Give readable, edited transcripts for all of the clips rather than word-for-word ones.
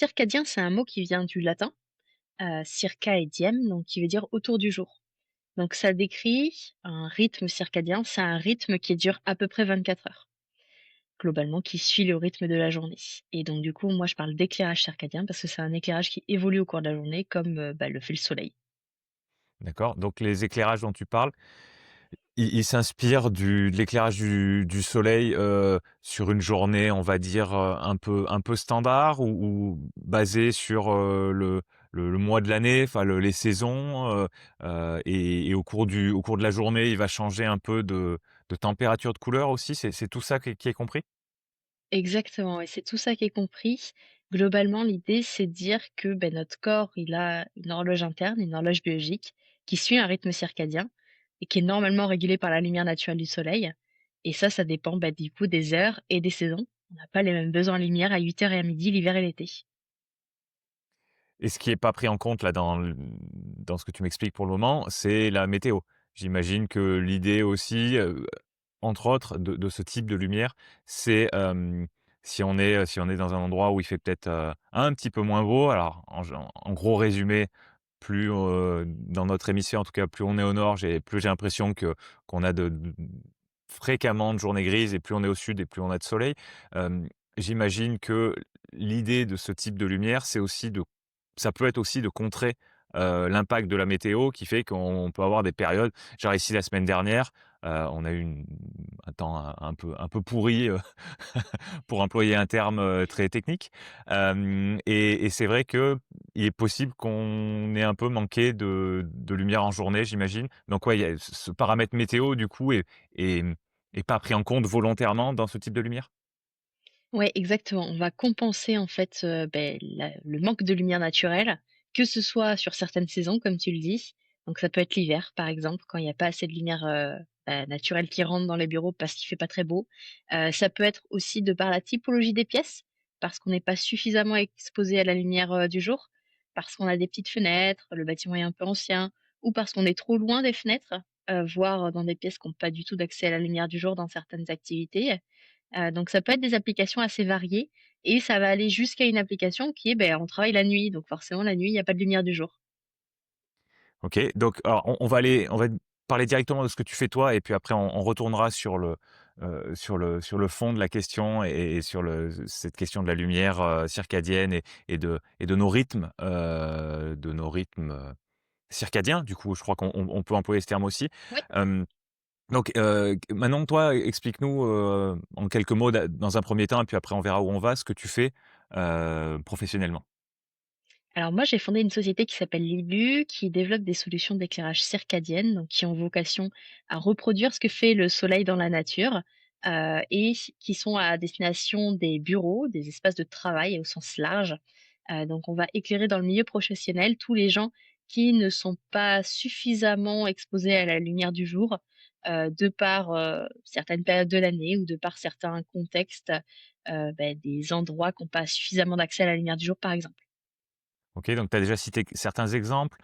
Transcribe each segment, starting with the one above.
Circadien, c'est un mot qui vient du latin, circa et diem, donc qui veut dire autour du jour. Donc ça décrit un rythme circadien, c'est un rythme qui dure à peu près 24 heures, globalement, qui suit le rythme de la journée. Et donc du coup, moi je parle d'éclairage circadien parce que c'est un éclairage qui évolue au cours de la journée comme, le fait le soleil. D'accord, donc les éclairages dont tu parles, ils s'inspirent de l'éclairage du soleil, sur une journée, on va dire, un peu standard ou basé sur, le mois de l'année, enfin les saisons, et au cours de la journée, il va changer un peu de température, de couleur aussi? C'est tout ça qui est compris? Exactement, et c'est tout ça qui est compris. Globalement, l'idée, c'est de dire que, notre corps, il a une horloge interne, une horloge biologique qui suit un rythme circadien et qui est normalement régulé par la lumière naturelle du soleil. Et ça dépend, du coup, des heures et des saisons. On n'a pas les mêmes besoins en lumière à 8 heures et à midi, l'hiver et l'été. Et ce qui est pas pris en compte là dans ce que tu m'expliques pour le moment, c'est la météo. J'imagine que l'idée aussi, entre autres, de ce type de lumière, c'est, si on est dans un endroit où il fait peut-être, un petit peu moins beau, alors en gros résumé, plus, dans notre hémisphère en tout cas, plus on est au nord, plus j'ai l'impression qu'on a de fréquemment de journées grises et plus on est au sud et plus on a de soleil. J'imagine que l'idée de ce type de lumière, ça peut être aussi de contrer, l'impact de la météo qui fait qu'on peut avoir des périodes genre ici la semaine dernière, on a eu un temps un peu pourri, pour employer un terme, très technique. Et c'est vrai qu'il est possible qu'on ait un peu manqué de lumière en journée, j'imagine. Donc ouais, il y a ce paramètre météo du coup est, est pas pris en compte volontairement dans ce type de lumière? Ouais, exactement. On va compenser en fait, le manque de lumière naturelle, que ce soit sur certaines saisons, comme tu le dis. Donc ça peut être l'hiver, par exemple, quand il n'y a pas assez de lumière, naturelle qui rentre dans les bureaux parce qu'il fait pas très beau. Ça peut être aussi de par la typologie des pièces, parce qu'on n'est pas suffisamment exposé à la lumière, du jour, parce qu'on a des petites fenêtres, le bâtiment est un peu ancien, ou parce qu'on est trop loin des fenêtres, voire dans des pièces qui ont pas du tout d'accès à la lumière du jour dans certaines activités. Donc ça peut être des applications assez variées et ça va aller jusqu'à une application qui est, on travaille la nuit, donc forcément la nuit, il y a pas de lumière du jour. OK, donc alors on va parler directement de ce que tu fais toi et puis après on retournera sur le fond de la question et sur cette question de la lumière, circadienne et de nos rythmes, circadiens. Du coup, je crois qu'on peut employer ce terme aussi. Oui. Hem, donc maintenant toi, explique-nous, en quelques mots dans un premier temps et puis après on verra où on va, ce que tu fais, professionnellement. Alors moi, j'ai fondé une société qui s'appelle Libu, qui développe des solutions d'éclairage circadienne, donc qui ont vocation à reproduire ce que fait le soleil dans la nature, et qui sont à destination des bureaux, des espaces de travail au sens large. Donc on va éclairer dans le milieu professionnel tous les gens qui ne sont pas suffisamment exposés à la lumière du jour, de par, certaines périodes de l'année ou de par certains contextes, des endroits qui ont pas suffisamment d'accès à la lumière du jour, par exemple. OK, donc tu as déjà cité certains exemples.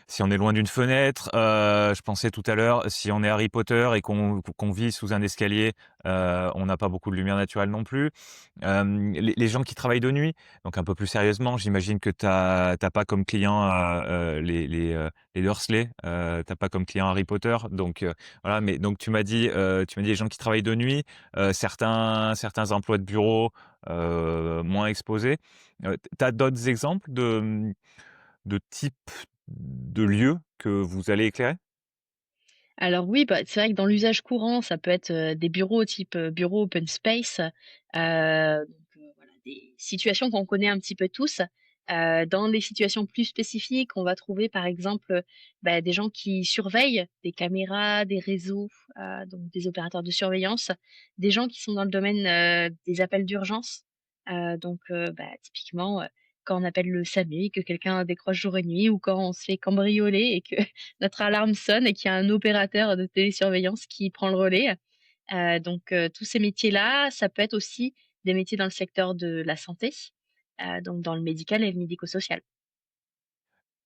Si on est loin d'une fenêtre, je pensais tout à l'heure, si on est Harry Potter et qu'on vit sous un escalier, on n'a pas beaucoup de lumière naturelle non plus. Les gens qui travaillent de nuit, donc un peu plus sérieusement, j'imagine que tu pas comme client, les Dursley, tu pas comme client Harry Potter, donc voilà. Mais donc tu m'as dit les gens qui travaillent de nuit, certains emplois de bureau, moins exposés. Tu d'autres exemples de type de lieux que vous allez éclairer? Alors oui, c'est vrai que dans l'usage courant, ça peut être, des bureaux type, bureau open space, voilà, des situations qu'on connaît un petit peu tous. Dans les situations plus spécifiques, on va trouver par exemple, des gens qui surveillent des caméras, des réseaux, donc des opérateurs de surveillance, des gens qui sont dans le domaine, des appels d'urgence. Typiquement, quand on appelle le SAMU et que quelqu'un décroche jour et nuit ou quand on se fait cambrioler et que notre alarme sonne et qu'il y a un opérateur de télésurveillance qui prend le relais. Tous ces métiers-là, ça peut être aussi des métiers dans le secteur de la santé, donc dans le médical et le médico-social.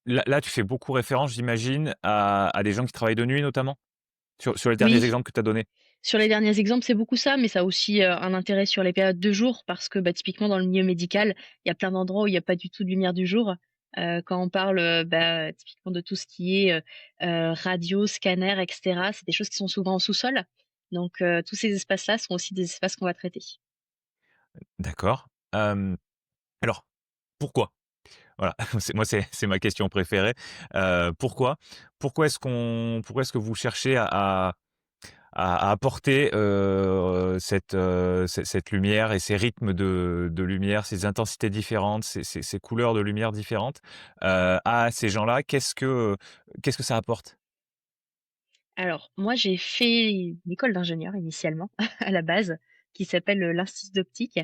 Là, tu fais beaucoup référence, j'imagine, à des gens qui travaillent de nuit notamment? Sur les derniers Oui. exemples que tu as donnés? Sur les derniers exemples, c'est beaucoup ça, mais ça a aussi, un intérêt sur les périodes de jour parce que, bah, typiquement dans le milieu médical, il y a plein d'endroits où il y a pas du tout de lumière du jour. Quand on parle, bah, typiquement de tout ce qui est, radio, scanner et cetera, c'est des choses qui sont souvent en sous-sol. Donc tous ces espaces-là sont aussi des espaces qu'on va traiter. D'accord. Alors, pourquoi? Voilà, c'est ma question préférée. Pourquoi? Pourquoi est-ce que vous cherchez à apporter, cette lumière et ces rythmes de lumière, ces intensités différentes, ces couleurs de lumière différentes, à ces gens-là? Qu'est-ce que ça apporte? Alors, moi, j'ai fait une école d'ingénieur initialement, à la base, qui s'appelle, l'Institut d'optique,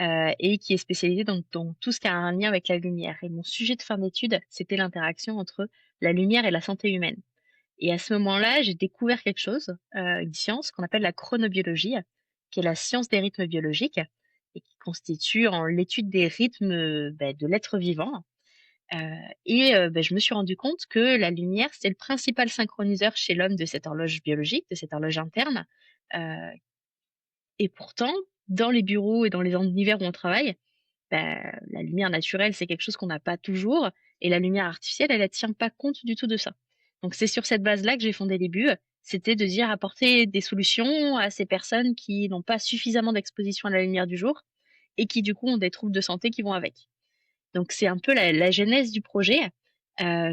et qui est spécialisée dans tout ce qui a un lien avec la lumière et mon sujet de fin d'études, c'était l'interaction entre la lumière et la santé humaine et à ce moment-là, j'ai découvert quelque chose, une science qu'on appelle la chronobiologie, qui est la science des rythmes biologiques et qui constitue en l'étude des rythmes, bah, de l'être vivant. Bah, je me suis rendu compte que la lumière, c'est le principal synchroniseur chez l'homme de cette horloge biologique, de cette horloge interne. Heu et pourtant, dans les bureaux et dans les univers où on travaille, bah, la lumière naturelle, c'est quelque chose qu'on n'a pas toujours et la lumière artificielle, elle tient pas compte du tout de ça. Donc c'est sur cette base-là que j'ai fondé Libus, c'était de dire apporter des solutions à ces personnes qui n'ont pas suffisamment d'exposition à la lumière du jour et qui, du coup, ont des troubles de santé qui vont avec. Donc c'est un peu la genèse du projet.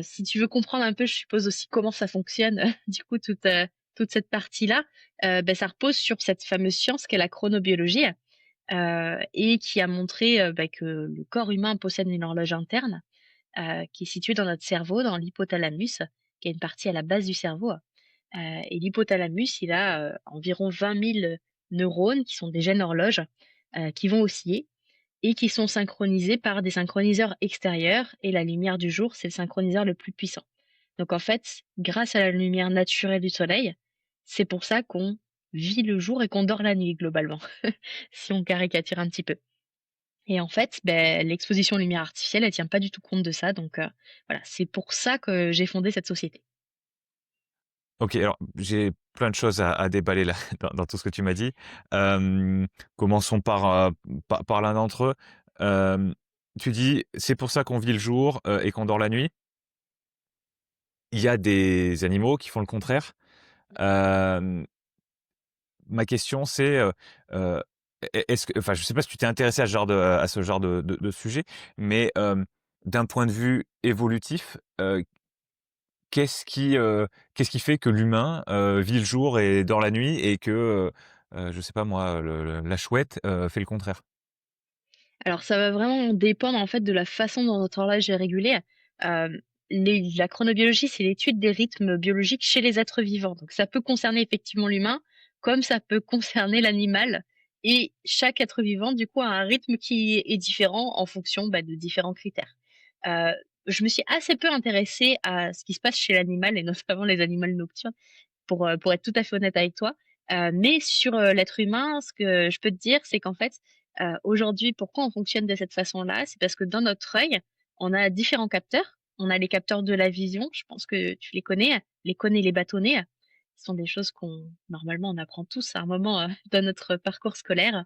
Si tu veux comprendre un peu, je suppose aussi comment ça fonctionne, du coup toute cette partie-là, bah, ça repose sur cette fameuse science qu'est la chronobiologie, et qui a montré, bah, que le corps humain possède une horloge interne, qui est située dans notre cerveau, dans l'hypothalamus, qui est une partie à la base du cerveau, et l'hypothalamus, il a, environ 20 000 neurones qui sont des gènes horloges, qui vont osciller et qui sont synchronisés par des synchroniseurs extérieurs et la lumière du jour, c'est le synchroniseur le plus puissant. Donc en fait, grâce à la lumière naturelle du soleil, c'est pour ça qu'on vit le jour et qu'on dort la nuit globalement, si on caricature un petit peu. Et en fait, beh, l'exposition aux lumières artificielles, elle tient pas du tout compte de ça, donc voilà, c'est pour ça que j'ai fondé cette société. OK, alors j'ai plein de choses à déballer là, dans tout ce que tu m'as dit. Hem, Commençons par l'un d'entre eux. Hem, Tu dis: «C'est pour ça qu'on vit le jour, et qu'on dort la nuit». Il y a des animaux qui font le contraire. Hem, Ma question c'est, heu, est-ce que enfin, je sais pas si tu t'es intéressé à ce genre de sujet, mais, d'un point de vue évolutif, qu'est-ce qui fait que l'humain, vit le jour et dort la nuit et que, je sais pas moi, la chouette, fait le contraire? Alors ça va vraiment dépendre en fait de la façon dont notre horloge est régulée. Hem, la chronobiologie, c'est l'étude des rythmes biologiques chez les êtres vivants. Donc ça peut concerner effectivement l'humain, comme ça peut concerner l'animal et chaque être vivant du coup a un rythme qui est différent en fonction, bah, de différents critères. Heu, je me suis assez peu intéressée à ce qui se passe chez l'animal et notamment les animaux nocturnes pour être tout à fait honnête avec toi. Mais sur, l'être humain, ce que je peux te dire, c'est qu'en fait, aujourd'hui, pourquoi on fonctionne de cette façon-là? C'est parce que dans notre œil, on a différents capteurs. On a les capteurs de la vision, je pense que tu les cônes et les bâtonnets. Ce sont des choses qu'on normalement, on apprend tous à un moment, dans notre parcours scolaire.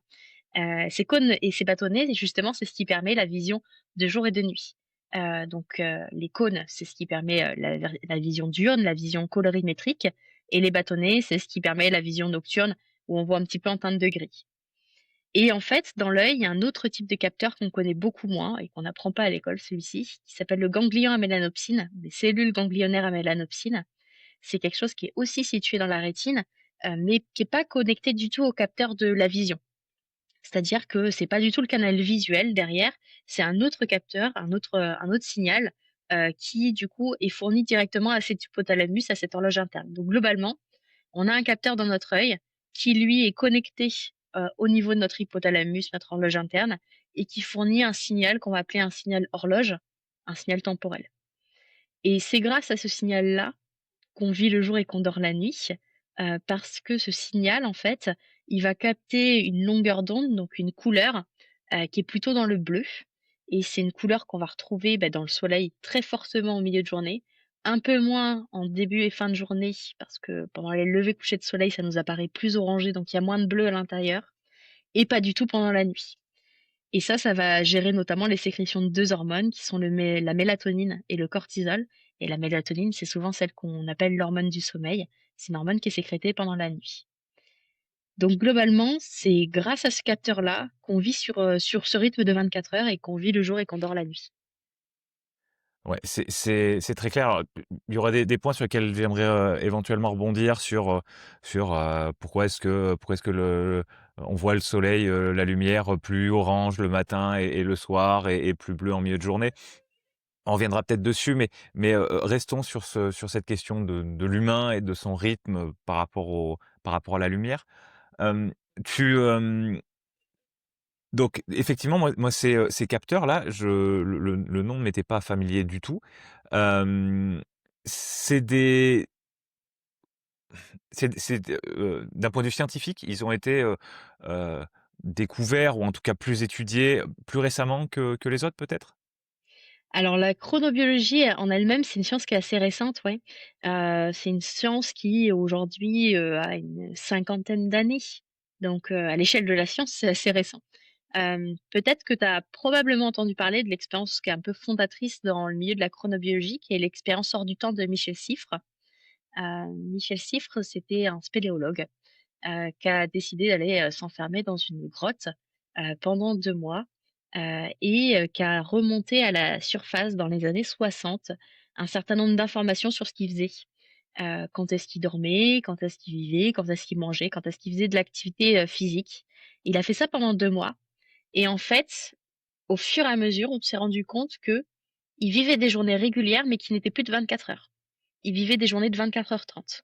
Ces cônes et ces bâtonnets, justement, c'est ce qui permet la vision de jour et de nuit. Les cônes, c'est ce qui permet, la vision diurne, la vision colorimétrique et les bâtonnets, c'est ce qui permet la vision nocturne où on voit un petit peu en teinte de gris. Et en fait, dans l'œil, il y a un autre type de capteur qu'on connaît beaucoup moins et qu'on n'apprend pas à l'école, celui-ci, qui s'appelle le ganglion à mélanopsine, des cellules ganglionnaires à mélanopsine. C'est quelque chose qui est aussi situé dans la rétine, mais qui est pas connecté du tout au capteur de la vision. C'est-à-dire que c'est pas du tout le canal visuel derrière, c'est un autre capteur, un autre signal, qui du coup est fourni directement à cet hypothalamus, à cette horloge interne. Donc globalement, on a un capteur dans notre œil qui lui est connecté, au niveau de notre hypothalamus, notre horloge interne et qui fournit un signal qu'on va appeler un signal horloge, un signal temporel. Et c'est grâce à ce signal-là qu'on vit le jour et qu'on dort la nuit, parce que ce signal, en fait, il va capter une longueur d'onde, donc une couleur, qui est plutôt dans le bleu et c'est une couleur qu'on va retrouver, bah, dans le soleil très fortement au milieu de journée un peu moins en début et fin de journée parce que pendant les levées couchers de soleil, ça nous apparaît plus orangé, donc il y a moins de bleu à l'intérieur et pas du tout pendant la nuit. Et ça va gérer notamment les sécrétions de 2 hormones qui sont la mélatonine et le cortisol. Et la mélatonine, c'est souvent celle qu'on appelle l'hormone du sommeil. C'est une hormone qui est sécrétée pendant la nuit. Donc globalement, c'est grâce à ce capteur-là qu'on vit sur ce rythme de 24 heures et qu'on vit le jour et qu'on dort la nuit. Ouais, c'est très clair. Il y aurait des points sur lesquels j'aimerais, éventuellement rebondir sur pourquoi est-ce que le on voit le soleil, la lumière, plus orange le matin et le soir et plus bleu en milieu de journée. On reviendra peut-être dessus, mais restons sur cette question de l'humain et de son rythme, par rapport à la lumière. Hem, tu, donc effectivement, moi ces capteurs-là, le nom ne m'était pas familier du tout. Hem, c'est des d'un point de vue scientifique, ils ont été, heu, découverts ou en tout cas plus étudiés, plus récemment que les autres peut-être? Alors la chronobiologie en elle-même, c'est une science qui est assez récente, ouais. C'est une science qui aujourd'hui, a une cinquantaine d'années. Donc, à l'échelle de la science, c'est assez récent. Peut-être que tu as probablement entendu parler de l'expérience qui est un peu fondatrice dans le milieu de la chronobiologie, qui est l'expérience hors du temps de Michel Siffre. Michel Siffre, c'était un spéléologue, qui a décidé d'aller, s'enfermer dans une grotte, pendant 2 mois, et qui a remonté à la surface dans les années 60 un certain nombre d'informations sur ce qu'il faisait. Quand est-ce qu'il dormait, quand est-ce qu'il vivait, quand est-ce qu'il mangeait, quand est-ce qu'il faisait de l'activité, physique. Il a fait ça pendant 2 mois et en fait, au fur et à mesure, on s'est rendu compte qu'il vivait des journées régulières, mais qui n'étaient plus de 24 heures. Il vivait des journées de 24h30.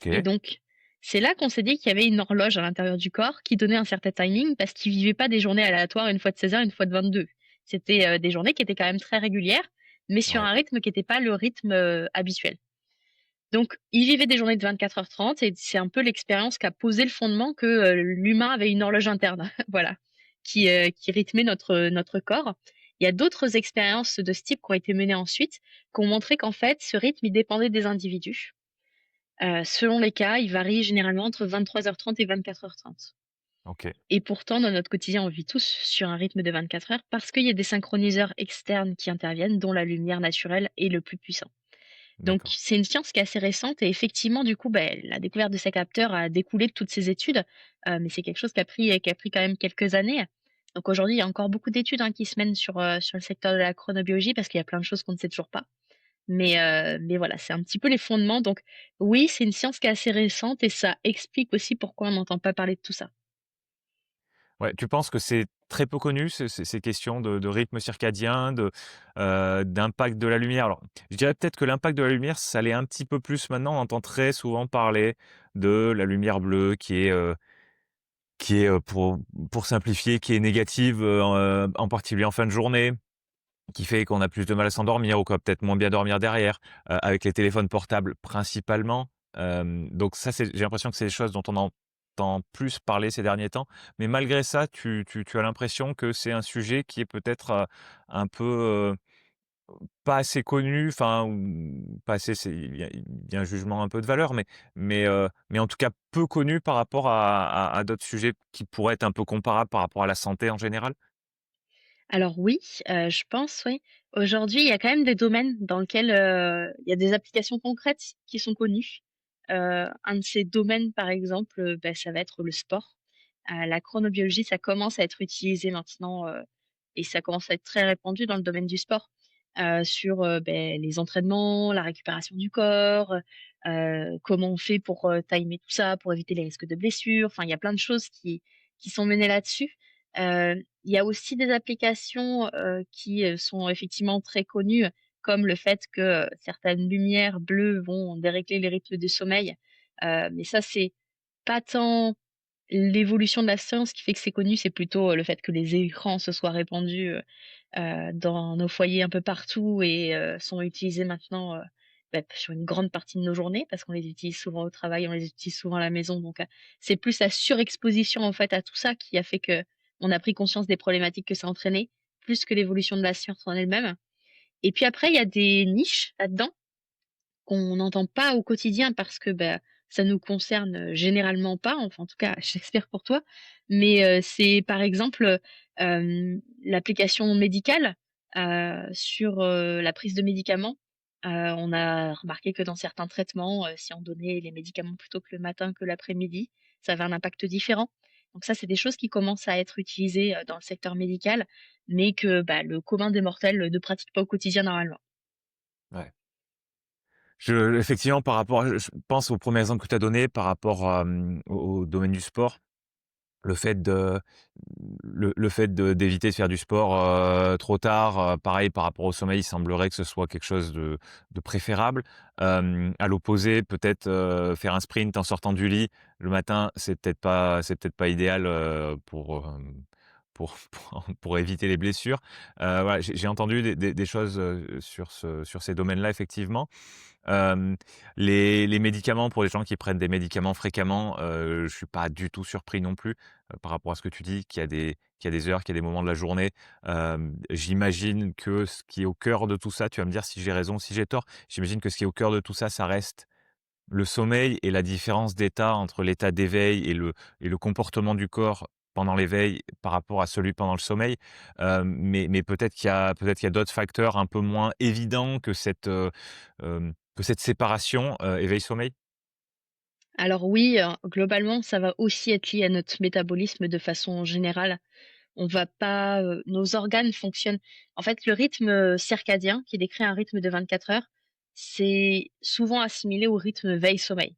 Et OK, donc, c'est là qu'on s'est dit qu'il y avait une horloge à l'intérieur du corps qui donnait un certain timing parce qu'il vivait pas des journées aléatoires, une fois de 16 heures, une fois de 22. C'était, des journées qui étaient quand même très régulières, mais sur ouais. un rythme qui était pas le rythme, habituel. Donc il vivait des journées de 24h30 et c'est un peu l'expérience qui a posé le fondement que, l'humain avait une horloge interne, voilà, qui rythmait notre corps. Il y a d'autres expériences de ce type qui ont été menées ensuite, qui ont montré qu'en fait, ce rythme, il dépendait des individus. Selon les cas, il varie généralement entre 23h30 et 24h30. OK, Et pourtant, dans notre quotidien, on vit tous sur un rythme de 24 heures parce qu'il y a des synchroniseurs externes qui interviennent, dont la lumière naturelle est le plus puissant. Donc d'accord. c'est une science qui est assez récente et effectivement, du coup, la découverte de ces capteurs a découlé de toutes ces études, mais c'est quelque chose qui a pris quand même quelques années. Donc aujourd'hui, il y a encore beaucoup d'études, hein, qui se mènent sur le secteur de la chronobiologie parce qu'il y a plein de choses qu'on ne sait toujours pas. Mais voilà, c'est un petit peu les fondements. Donc oui, c'est une science qui est assez récente et ça explique aussi pourquoi on n'entend pas parler de tout ça. Ouais, tu penses que c'est très peu connu ces questions de rythme circadien, d'impact de la lumière? Alors, je dirais peut-être que l'impact de la lumière, ça l'est un petit peu plus maintenant. On entend très souvent parler de la lumière bleue qui est, pour simplifier, qui est négative, en particulier en fin de journée, qui fait qu'on a plus de mal à s'endormir ou qu'on va peut-être moins bien dormir derrière, avec les téléphones portables principalement. Donc ça, j'ai l'impression que c'est des choses dont on entend plus parler ces derniers temps. Mais malgré ça, tu as l'impression que c'est un sujet qui est peut-être, un peu, pas assez connu, enfin, ou pas assez, il y a un jugement un peu de valeur, mais en tout cas peu connu par rapport à d'autres sujets qui pourraient être un peu comparables par rapport à la santé en général? Alors oui, je pense, oui. Aujourd'hui, il y a quand même des domaines dans lesquels, il y a des applications concrètes qui sont connues. Un de ces domaines, par exemple, ça va être le sport. La chronobiologie, ça commence à être utilisé maintenant, et ça commence à être très répandu dans le domaine du sport, sur, les entraînements, la récupération du corps, comment on fait pour, timer tout ça, pour éviter les risques de blessures. Enfin, il y a plein de choses qui sont menées là-dessus. Il y a aussi des applications, qui, sont effectivement très connues, comme le fait que, certaines lumières bleues vont dérégler les rythmes du sommeil. Mais ça, c'est pas tant l'évolution de la science qui fait que c'est connu, c'est plutôt, le fait que les écrans se soient répandus, dans nos foyers un peu partout et sont utilisés maintenant, sur une grande partie de nos journées parce qu'on les utilise souvent au travail, on les utilise souvent à la maison donc c'est plus la surexposition en fait à tout ça qui a fait qu'on a pris conscience des problématiques que ça entraînait, plus que l'évolution de la science en elle-même Et puis après, il y a des niches là-dedans qu'on n'entend pas au quotidien parce que, bah, ça nous concerne, généralement pas, enfin, en tout cas, j'espère pour toi. Mais, c'est par exemple, l'application médicale, sur, la prise de médicaments. On a remarqué que dans certains traitements, si on donnait les médicaments plutôt que le matin que l'après-midi, ça avait un impact différent. Donc ça, c'est des choses qui commencent à être utilisées, dans le secteur médical, mais que, bah, le commun des mortels, ne pratique pas au quotidien normalement. Ouais. Effectivement, par rapport à je pense au premier exemple que tu as donné par rapport au domaine du sport. Le fait de le fait d'éviter de faire du sport, trop tard, pareil par rapport au sommeil, il semblerait que ce soit quelque chose de préférable. À l'opposé, peut-être, faire un sprint en sortant du lit le matin, c'est peut-être pas idéal, pour éviter les blessures. Voilà, j'ai entendu des choses, sur ces domaines-là effectivement. Hem, les médicaments pour les gens qui prennent des médicaments fréquemment, je suis pas du tout surpris non plus, par rapport à ce que tu dis, qu'il y a des heures, qu'il y a des moments de la journée. J'imagine que ce qui est au cœur de tout ça, tu vas me dire si j'ai raison, si j'ai tort, j'imagine que ce qui est au cœur de tout ça, ça reste le sommeil et la différence d'état entre l'état d'éveil et le comportement du corps pendant l'éveil par rapport à celui pendant le sommeil. Mais peut-être qu'il y a d'autres facteurs un peu moins évidents que cette séparation, éveil-sommeil? Alors oui, globalement, ça va aussi être lié à notre métabolisme de façon générale. On va pas, nos organes fonctionnent en fait, le rythme, circadien qui décrit un rythme de 24 heures, c'est souvent assimilé au rythme veille-sommeil.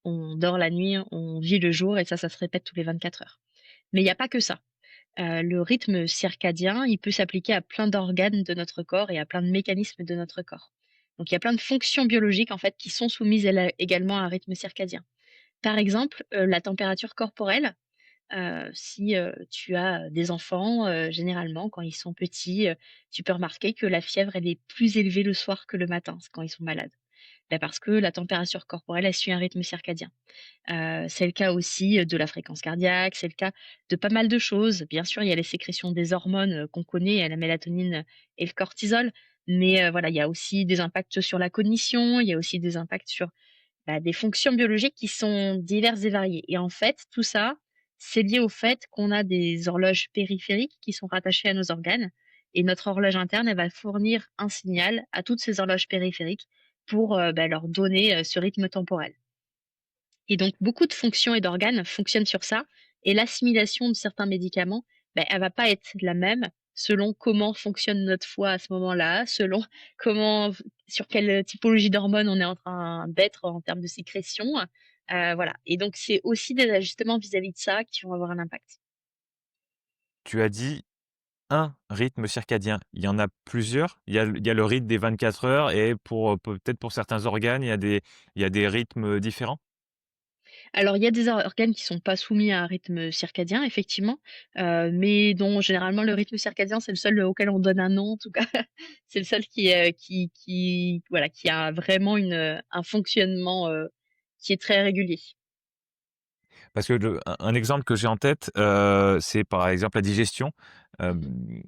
On dort la nuit, on vit le jour et ça se répète tous les 24 heures. Mais il y a pas que ça. Le rythme circadien, il peut s'appliquer à plein d'organes de notre corps et à plein de mécanismes de notre corps. Donc il y a plein de fonctions biologiques, en fait, qui sont soumises également à un rythme circadien. Par exemple, la température corporelle, si, tu as des enfants, généralement quand ils sont petits, tu peux remarquer que la fièvre, elle est plus élevée le soir que le matin, quand ils sont malades. Bah, parce que la température corporelle, elle suit un rythme circadien. C'est le cas aussi, de la fréquence cardiaque, c'est le cas de pas mal de choses. Bien sûr, il y a les sécrétions des hormones, qu'on connaît, la mélatonine et le cortisol, mais voilà, il y a aussi des impacts sur la cognition, il y a aussi des impacts sur, bah, des fonctions biologiques qui sont diverses et variées et en fait, tout ça, c'est lié au fait qu'on a des horloges périphériques qui sont rattachées à nos organes et notre horloge interne, elle va fournir un signal à toutes ces horloges périphériques pour, bah, leur donner, ce rythme temporel. Et donc beaucoup de fonctions et d'organes fonctionnent sur ça et l'assimilation de certains médicaments, ben, elle va pas être la même selon comment fonctionne notre foie à ce moment-là, selon comment sur quelle typologie d'hormones on est en train d'être en termes de sécrétion, voilà et donc c'est aussi des ajustements vis-à-vis de ça qui vont avoir un impact. Tu as dit un rythme circadien. Il y en a plusieurs? Il y a le rythme des 24 heures et peut-être pour certains organes, il y a des rythmes, différents? Alors, il y a des organes qui sont pas soumis à un rythme circadien, effectivement, mais dont généralement le rythme circadien, c'est le seul auquel on donne un nom, en tout cas. C'est le seul qui voilà, qui a vraiment un fonctionnement, qui est très régulier. Parce que un exemple que j'ai en tête, c'est par exemple la digestion. Hem,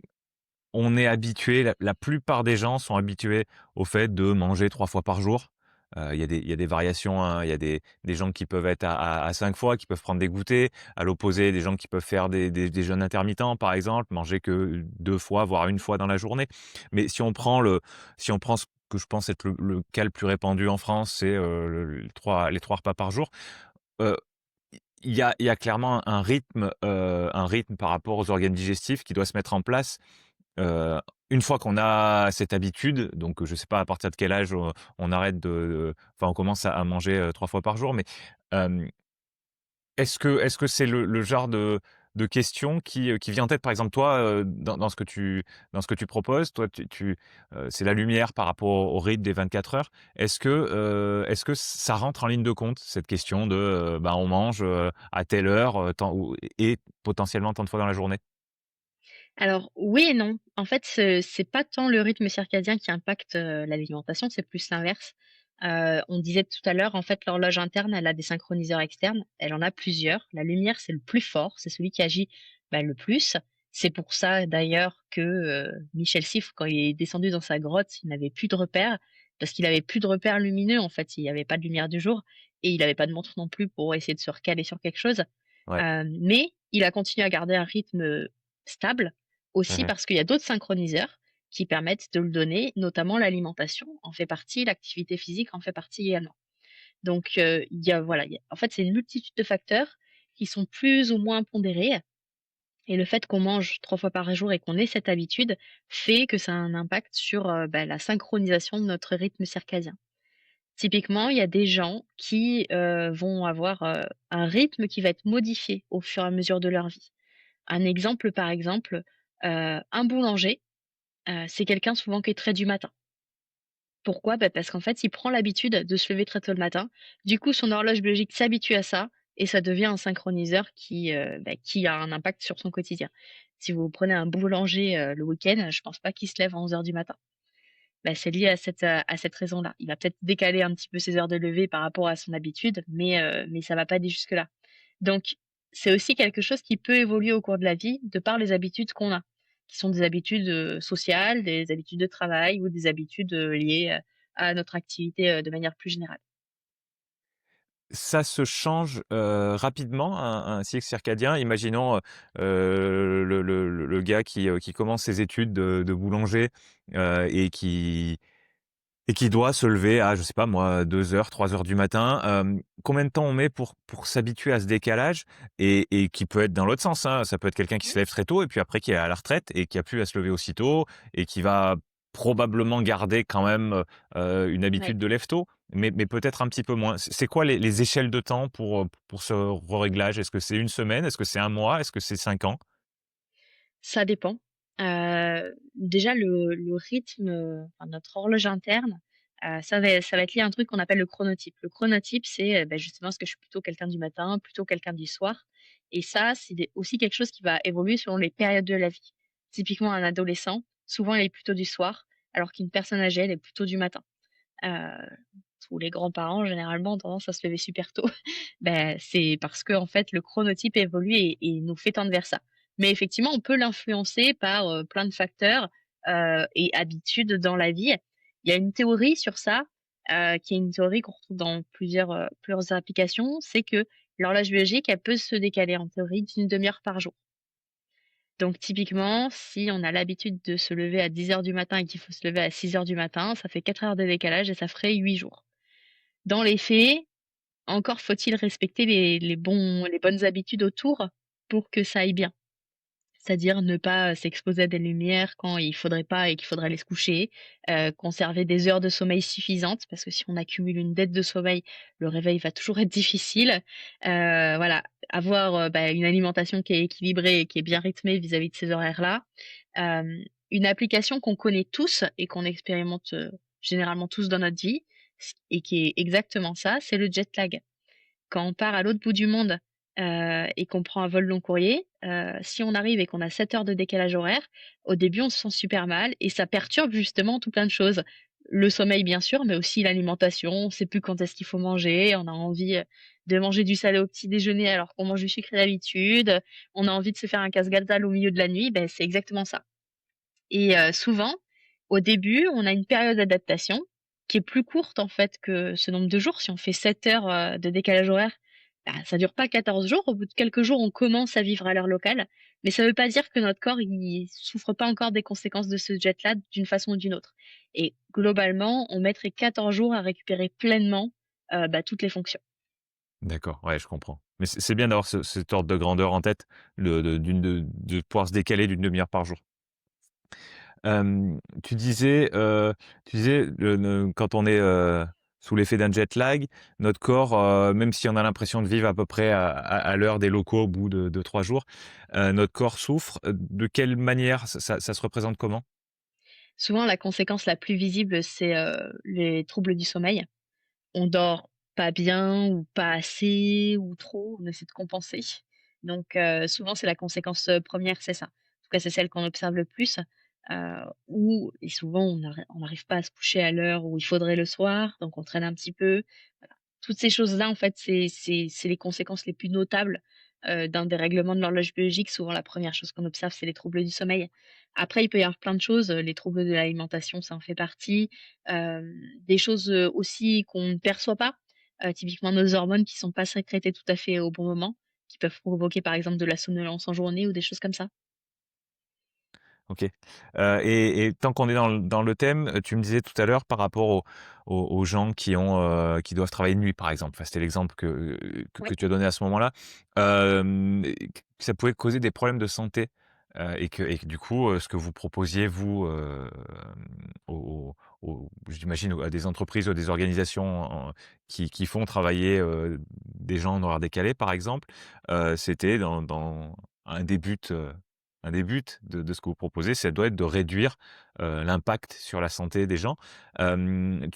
on est habitué, la plupart des gens sont habitués au fait de manger 3 fois par jour. Il y a des variations, hein, il y a des gens qui peuvent être à 5 fois, qui peuvent prendre des goûters. À l'opposé, des gens qui peuvent faire des jeûnes intermittents, par exemple, manger que 2 fois, voire une fois dans la journée. Mais si on prend ce que je pense être le cas le plus répandu en France, c'est, les 3 repas par jour. Heu, il y a clairement un rythme par rapport aux organes digestifs qui doit se mettre en place. Heu, une fois qu'on a cette habitude, donc je sais pas à partir de quel âge on arrête enfin on commence à manger, 3 fois par jour, mais hem, est-ce que c'est le genre de question qui vient en tête? Par exemple, toi, dans ce que tu proposes, toi c'est la lumière par rapport au rythme des 24 heures. Est-ce que ça rentre en ligne de compte, cette question de, bah, on mange, à telle heure, tant ou et potentiellement tant de fois dans la journée? Alors oui et non. En fait, c'est pas tant le rythme circadien qui impacte, l'alimentation, c'est plus l'inverse. On disait tout à l'heure, en fait, l'horloge interne, elle a des synchroniseurs externes. Elle en a plusieurs. La lumière, c'est le plus fort, c'est celui qui agit, bah, le plus C'est pour ça d'ailleurs que, Michel Sifre, quand il est descendu dans sa grotte, il n'avait plus de repères, parce qu'il avait plus de repères lumineux, en fait. Il y avait pas de lumière du jour et il avait pas de montre non plus pour essayer de se recaler sur quelque chose. Ouais. Mais il a continué à garder un rythme, stable, aussi Mmh. parce qu'il y a d'autres synchroniseurs qui permettent de le donner, notamment l'alimentation en fait partie, l'activité physique en fait partie également. Donc, il y a voilà, il y a en fait, c'est une multitude de facteurs qui sont plus ou moins pondérés et le fait qu'on mange 3 fois par jour et qu'on ait cette habitude fait que ça a un impact sur, la synchronisation de notre rythme circadien. Typiquement, il y a des gens qui, vont avoir, un rythme qui va être modifié au fur et à mesure de leur vie. Un exemple, par exemple, un boulanger, c'est quelqu'un souvent qui est très du matin. Pourquoi? Bah, parce qu'en fait, il prend l'habitude de se lever très tôt le matin. Du coup, son horloge biologique s'habitue à ça et ça devient un synchroniseur qui a un impact sur son quotidien. Si vous prenez un boulanger, le week-end, je pense pas qu'il se lève à 11 heures du matin. Bah, c'est lié à cette raison-là. Il va peut-être décaler un petit peu ses heures de lever par rapport à son habitude, mais ça va pas aller jusque-là. Donc, c'est aussi quelque chose qui peut évoluer au cours de la vie, de par les habitudes qu'on a, qui sont des habitudes, sociales, des habitudes de travail ou des habitudes, liées, à notre activité, de manière plus générale. Ça se change, rapidement un cycle circadien? Imaginons, le gars qui commence ses études de boulanger, et qui doit se lever à, je sais pas moi, 2 heures, 3 heures du matin. Combien de temps on met pour s'habituer à ce décalage? Et qui peut être dans l'autre sens, hein. Ça peut être quelqu'un qui se lève très tôt et puis après qui est à la retraite et qui a plus à se lever aussitôt et qui va probablement garder quand même, une Ouais. habitude de lève tôt, mais peut-être un petit peu moins. C'est quoi les échelles de temps pour ce réglage? Est-ce que c'est une semaine? Est-ce que c'est un mois? Est-ce que c'est 5 ans? Ça dépend. Déjà le rythme, enfin notre horloge interne, ça va être lié à un truc qu'on appelle le chronotype. Le chronotype, c'est, justement, est-ce que je suis plutôt quelqu'un du matin, plutôt quelqu'un du soir? Et ça, c'est des aussi quelque chose qui va évoluer selon les périodes de la vie. Typiquement, un adolescent, souvent, il est plutôt du soir, alors qu'une personne âgée, elle est plutôt du matin. Heu, Tous les grands-parents, généralement, ont tendance à se lever super tôt. C'est parce que en fait, le chronotype évolue et nous fait tendre vers ça. Mais effectivement, on peut l'influencer par, plein de facteurs, et habitudes dans la vie. Il y a une théorie sur ça, qui est une théorie qu'on retrouve dans plusieurs applications. C'est que l'horloge biologique, elle peut se décaler en théorie d'une demi heure par jour. Donc typiquement, si on a l'habitude de se lever à 10 heures du matin et qu'il faut se lever à 6 heures du matin, ça fait 4 heures de décalage et ça ferait 8 jours. Dans les faits, encore faut-il respecter les bonnes habitudes autour pour que ça aille bien. C'est-à-dire ne pas, s'exposer à des lumières quand il faudrait pas et qu'il faudrait aller se coucher, conserver des heures de sommeil suffisantes parce que si on accumule une dette de sommeil, le réveil va toujours être difficile. Voilà, avoir, une alimentation qui est équilibrée et qui est bien rythmée vis-à-vis de ces horaires-là. Une application qu'on connaît tous et qu'on expérimente, généralement tous dans notre vie et qui est exactement ça, c'est le jet lag. Quand on part à l'autre bout du monde, et qu'on prend un vol long courrier, si on arrive et qu'on a 7 heures de décalage horaire, au début, on se sent super mal et ça perturbe justement tout plein de choses. Le sommeil, bien sûr, mais aussi l'alimentation. On sait plus quand est-ce qu'il faut manger. On a envie, de manger du salé au petit déjeuner alors qu'on mange du sucré d'habitude. On a envie de se faire un casse-gazelle au milieu de la nuit. C'est exactement ça. Et souvent, au début, on a une période d'adaptation qui est plus courte, en fait, que ce nombre de jours. Si on fait 7 heures, de décalage horaire, ça dure pas 14 jours. Au bout de quelques jours, on commence à vivre à l'heure locale, mais ça veut pas dire que notre corps, il souffre pas encore des conséquences de ce jet lag d'une façon ou d'une autre. Et globalement, on mettrait 14 jours à récupérer pleinement, toutes les fonctions. D'accord, ouais, je comprends. Mais c'est bien d'avoir cet ordre de grandeur en tête, le de pouvoir se décaler d'une demi heure par jour. Tu disais le ne quand on est, sous l'effet d'un jet lag, notre corps, même si on a l'impression de vivre à peu près à l'heure des locaux au bout de 3 jours, notre corps souffre. De quelle manière? Ça se représente comment? Souvent, la conséquence la plus visible, c'est, les troubles du sommeil. On dort pas bien ou pas assez ou trop, on essaie de compenser. Donc souvent c'est la conséquence, 1re, c'est ça. En tout cas, c'est celle qu'on observe le plus, où et souvent on n'arrive pas à se coucher à l'heure où il faudrait le soir, donc on traîne un petit peu. Voilà. Toutes ces choses-là, en fait, c'est les conséquences les plus notables, d'un dérèglement de l'horloge biologique. Souvent, la première chose qu'on observe, c'est les troubles du sommeil. Après, il peut y avoir plein de choses, les troubles de l'alimentation, ça en fait partie. Des choses, aussi qu'on ne perçoit pas, typiquement nos hormones qui sont pas sécrétées tout à fait au bon moment, qui peuvent provoquer, par exemple, de la somnolence en journée ou des choses comme ça. OK. Et tant qu'on est dans le thème, tu me disais tout à l'heure par rapport aux gens qui doivent travailler de nuit, par exemple. Enfin, c'était l'exemple que Ouais. tu as donné à ce moment-là. Et que ça pouvait causer des problèmes de santé, et que du coup, ce que vous proposiez vous, j'imagine à des entreprises ou à des organisations qui font travailler, des gens en horaire décalé, par exemple, c'était dans un des buts de ce que vous proposez, ça doit être de réduire, l'impact sur la santé des gens. Tu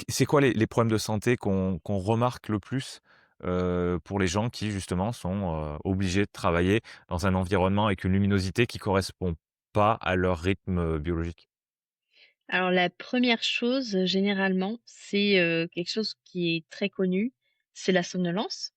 c'est quoi les problèmes de santé qu'on remarque le plus, pour les gens qui justement sont, obligés de travailler dans un environnement avec une luminosité qui correspond pas à leur rythme, biologique? Alors la première chose, généralement, c'est, quelque chose qui est très connu, c'est la somnolence.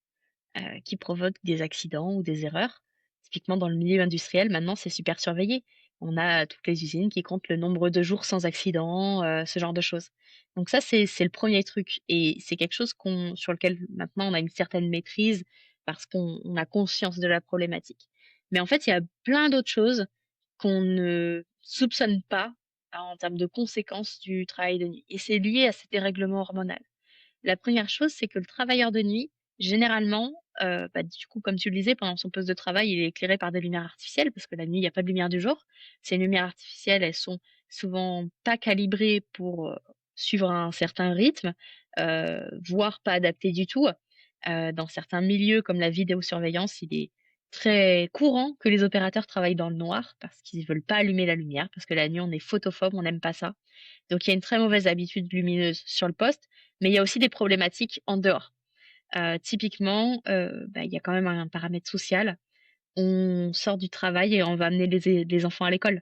Qui provoquent des accidents ou des erreurs. Typiquement dans le milieu industriel, maintenant, c'est super surveillé. On a toutes les usines qui comptent le nombre de jours sans accident, ce genre de choses. Donc ça, c'est le premier truc et c'est quelque chose sur lequel maintenant on a une certaine maîtrise parce qu'on a conscience de la problématique. Mais en fait, il y a plein d'autres choses qu'on ne soupçonne pas en termes de conséquences du travail de nuit et c'est lié à cet dérèglement hormonal. La première chose, c'est que le travailleur de nuit, généralement, du coup, comme tu le disais, pendant son poste de travail, il est éclairé par des lumières artificielles parce que la nuit, il y a pas de lumière du jour. Ces lumières artificielles, elles sont souvent pas calibrées pour, suivre un certain rythme, voire pas adaptées du tout. Dans certains milieux comme la vidéosurveillance, il est très courant que les opérateurs travaillent dans le noir parce qu'ils veulent pas allumer la lumière, parce que la nuit, on est photophobe, on n'aime pas ça. Donc il y a une très mauvaise habitude lumineuse sur le poste, mais il y a aussi des problématiques en dehors. Typiquement, il y a quand même un paramètre social. On sort du travail et on va amener les enfants à l'école,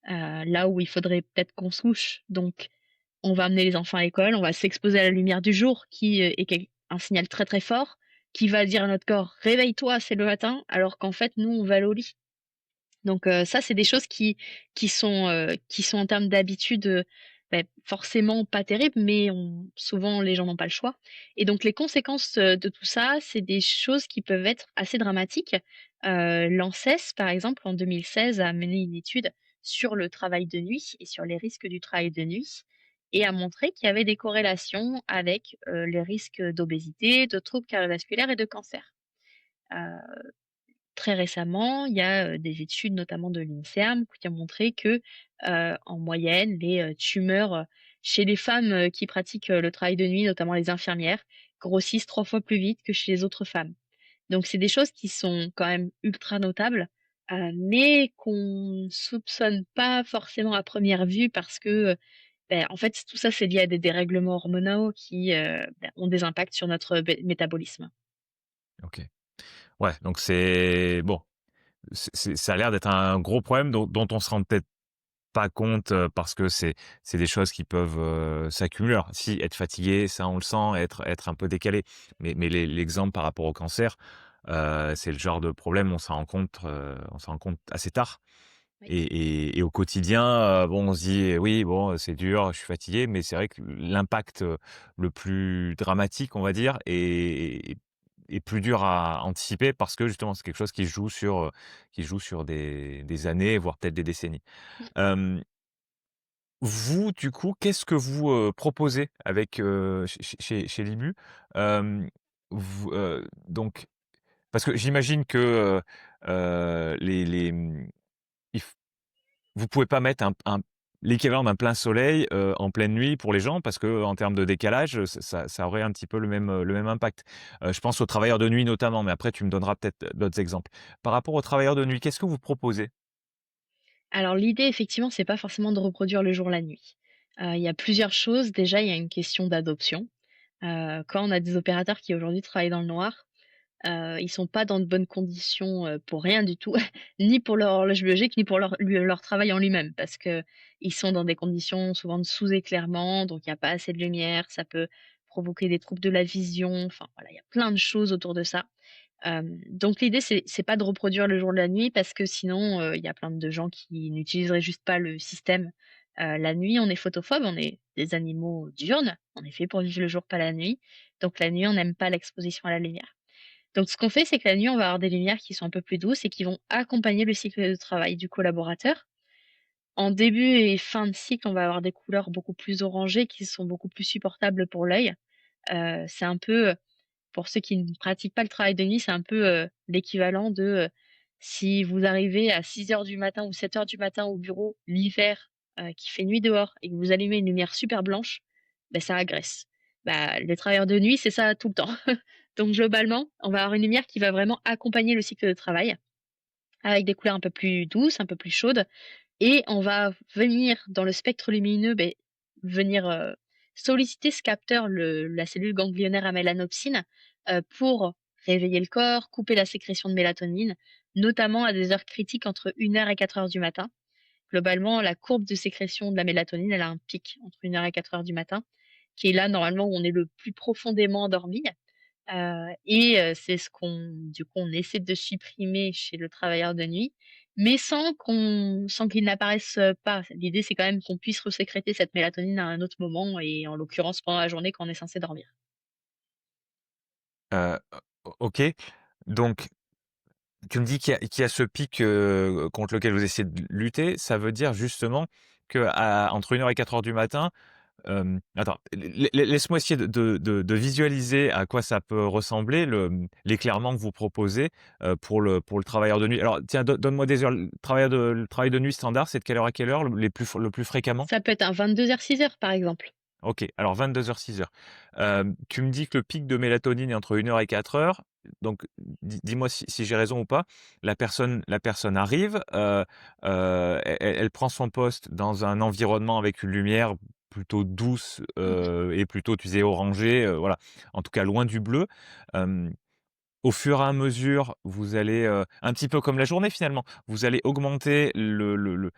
là où il faudrait peut-être qu'on se couche. Donc on va amener les enfants à l'école, on va s'exposer à la lumière du jour qui, est un signal très, très fort, qui va dire à notre corps: «Réveille-toi, c'est le matin», alors qu'en fait, nous, on va aller au lit. Donc ça, c'est des choses qui sont en termes d'habitude, forcément pas terribles, mais souvent les gens n'ont pas le choix et donc les conséquences, de tout ça, c'est des choses qui peuvent être assez dramatiques. L'ANSES, par exemple, en 2016, a mené une étude sur le travail de nuit et sur les risques du travail de nuit et a montré qu'il y avait des corrélations avec, les risques d'obésité, de troubles cardiovasculaires et de cancer. Heu Très récemment, il y a, des études notamment de l'INSERM qui ont montré que, en moyenne, les, tumeurs, chez les femmes, qui pratiquent, le travail de nuit, notamment les infirmières, grossissent 3 fois plus vite que chez les autres femmes. Donc c'est des choses qui sont quand même ultra notables, mais qu'on ne soupçonne pas forcément à première vue parce que, en fait, tout ça, c'est lié à des dérèglements hormonaux qui, ont des impacts sur notre métabolisme. OK. Ouais, donc c'est bon, ça a l'air d'être un gros problème dont on se rend peut-être pas compte, parce que c'est des choses qui peuvent, s'accumuler. Alors si, être fatigué, ça on le sent, être un peu décalé, mais l'exemple par rapport au cancer, c'est le genre de problème, on s'en rend compte assez tard Oui. et au quotidien, bon, on se dit: «Oui, bon, c'est dur, je suis fatigué», mais c'est vrai que l'impact, le plus dramatique, on va dire, est plus dur à anticiper parce que justement, c'est quelque chose qui joue sur des années, voire peut-être des décennies. Hem, Vous, du coup, qu'est-ce que vous, proposez avec, chez Libu? Hem, donc parce que j'imagine que, il f vous pouvez pas mettre un l'équivalent d'un plein soleil, en pleine nuit pour les gens parce que en termes de décalage, ça aurait un petit peu le même impact. Je pense aux travailleurs de nuit notamment, mais après tu me donneras peut-être d'autres exemples. Par rapport aux travailleurs de nuit, qu'est-ce que vous proposez? Alors l'idée effectivement, c'est pas forcément de reproduire le jour la nuit. Il y a plusieurs choses. Déjà, il y a une question d'adoption. Quand on a des opérateurs qui aujourd'hui travaillent dans le noir, ils sont pas dans de bonnes conditions, pour rien du tout, ni pour leur horloge biologique, ni pour leur travail en lui-même. Parce que ils sont dans des conditions souvent de sous-éclairement, donc il y a pas assez de lumière, ça peut provoquer des troubles de la vision, enfin voilà, il y a plein de choses autour de ça. Donc l'idée, c'est pas de reproduire le jour et la nuit parce que sinon, il y a plein de gens qui n'utiliseraient juste pas le système. La nuit, on est photophobe, on est des animaux diurnes, on est fait pour vivre le jour, pas la nuit. Donc la nuit, on n'aime pas l'exposition à la lumière. Donc ce qu'on fait, c'est que la nuit, on va avoir des lumières qui sont un peu plus douces et qui vont accompagner le cycle de travail du collaborateur. En début et fin de cycle, on va avoir des couleurs beaucoup plus orangées qui sont beaucoup plus supportables pour l'œil. C'est un peu, pour ceux qui ne pratiquent pas le travail de nuit, c'est un peu, l'équivalent de, si vous arrivez à 6 heures du matin ou 7 heures du matin au bureau l'hiver, qu'il fait nuit dehors et que vous allumez une lumière super blanche, ben ça agresse. Bah, les travailleurs de nuit, c'est ça tout le temps. Donc globalement, on va avoir une lumière qui va vraiment accompagner le cycle de travail, avec des couleurs un peu plus douces, un peu plus chaudes et on va venir dans le spectre lumineux, beh, venir, solliciter ce capteur, la cellule ganglionnaire à mélanopsine, pour réveiller le corps, couper la sécrétion de mélatonine, notamment à des heures critiques entre 1 heure et 4 heures du matin. Globalement, la courbe de sécrétion de la mélatonine, elle a un pic entre 1 heure et 4 heures du matin, qui est là normalement où on est le plus profondément endormi. C'est ce qu'on du coup, on essaie de supprimer chez le travailleur de nuit, mais sans qu'il n'apparaisse, pas. L'idée, c'est quand même qu'on puisse resécréter cette mélatonine à un autre moment et en l'occurrence pendant la journée quand on est censé dormir. Heu, OK. Donc tu me dis qu'il y a ce pic, contre lequel vous essayez de lutter. Ça veut dire justement qu'à entre 1 heure et 4 heures du matin, attends, laisse-moi essayer de visualiser à quoi ça peut ressembler l'éclairement que vous proposez, pour le travailleur de nuit. Alors tiens, donne-moi des heures. Le travail de nuit standard, c'est de quelle heure à quelle heure le plus fréquemment? Ça peut être un 22 heures 6 heures, par exemple. OK, alors 22 heures 6 heures. Tu me dis que le pic de mélatonine est entre 1 heure et 4 heures. Donc dis-moi si j'ai raison ou pas. La personne arrive, elle prend son poste dans un environnement avec une lumière plutôt douce, Mmh. et plutôt, tu disais orangée, voilà, en tout cas loin du bleu. Hem Au fur et à mesure, vous allez, un petit peu comme la journée finalement, vous allez augmenter le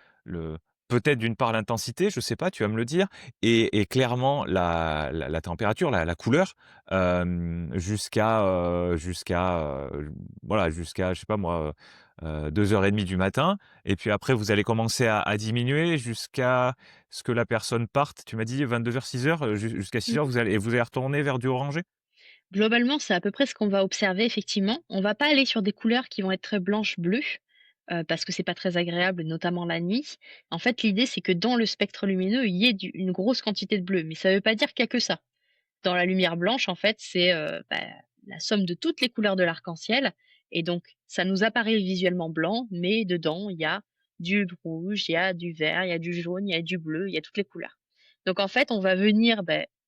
peut-être d'une part l'intensité, je sais pas, tu vas me le dire et clairement la température, la couleur, voilà, jusqu'à je sais pas moi, 2:30 du matin et puis après vous allez commencer à diminuer jusqu'à ce que la personne parte. Tu m'as dit 22:00-6:00, jusqu'à 6 heures, Mmh. vous allez retourner vers du orangé? Globalement, c'est à peu près ce qu'on va observer effectivement. On va pas aller sur des couleurs qui vont être très blanches, bleues, parce que c'est pas très agréable, notamment la nuit. En fait, l'idée, c'est que dans le spectre lumineux, il y ait une grosse quantité de bleu, mais ça veut pas dire qu'il y a que ça. Dans la lumière blanche, en fait, c'est, la somme de toutes les couleurs de l'arc-en-ciel et donc ça nous apparaît visuellement blanc, mais dedans, il y a du rouge, il y a du vert, il y a du jaune, il y a du bleu, il y a toutes les couleurs. Donc en fait, on va venir,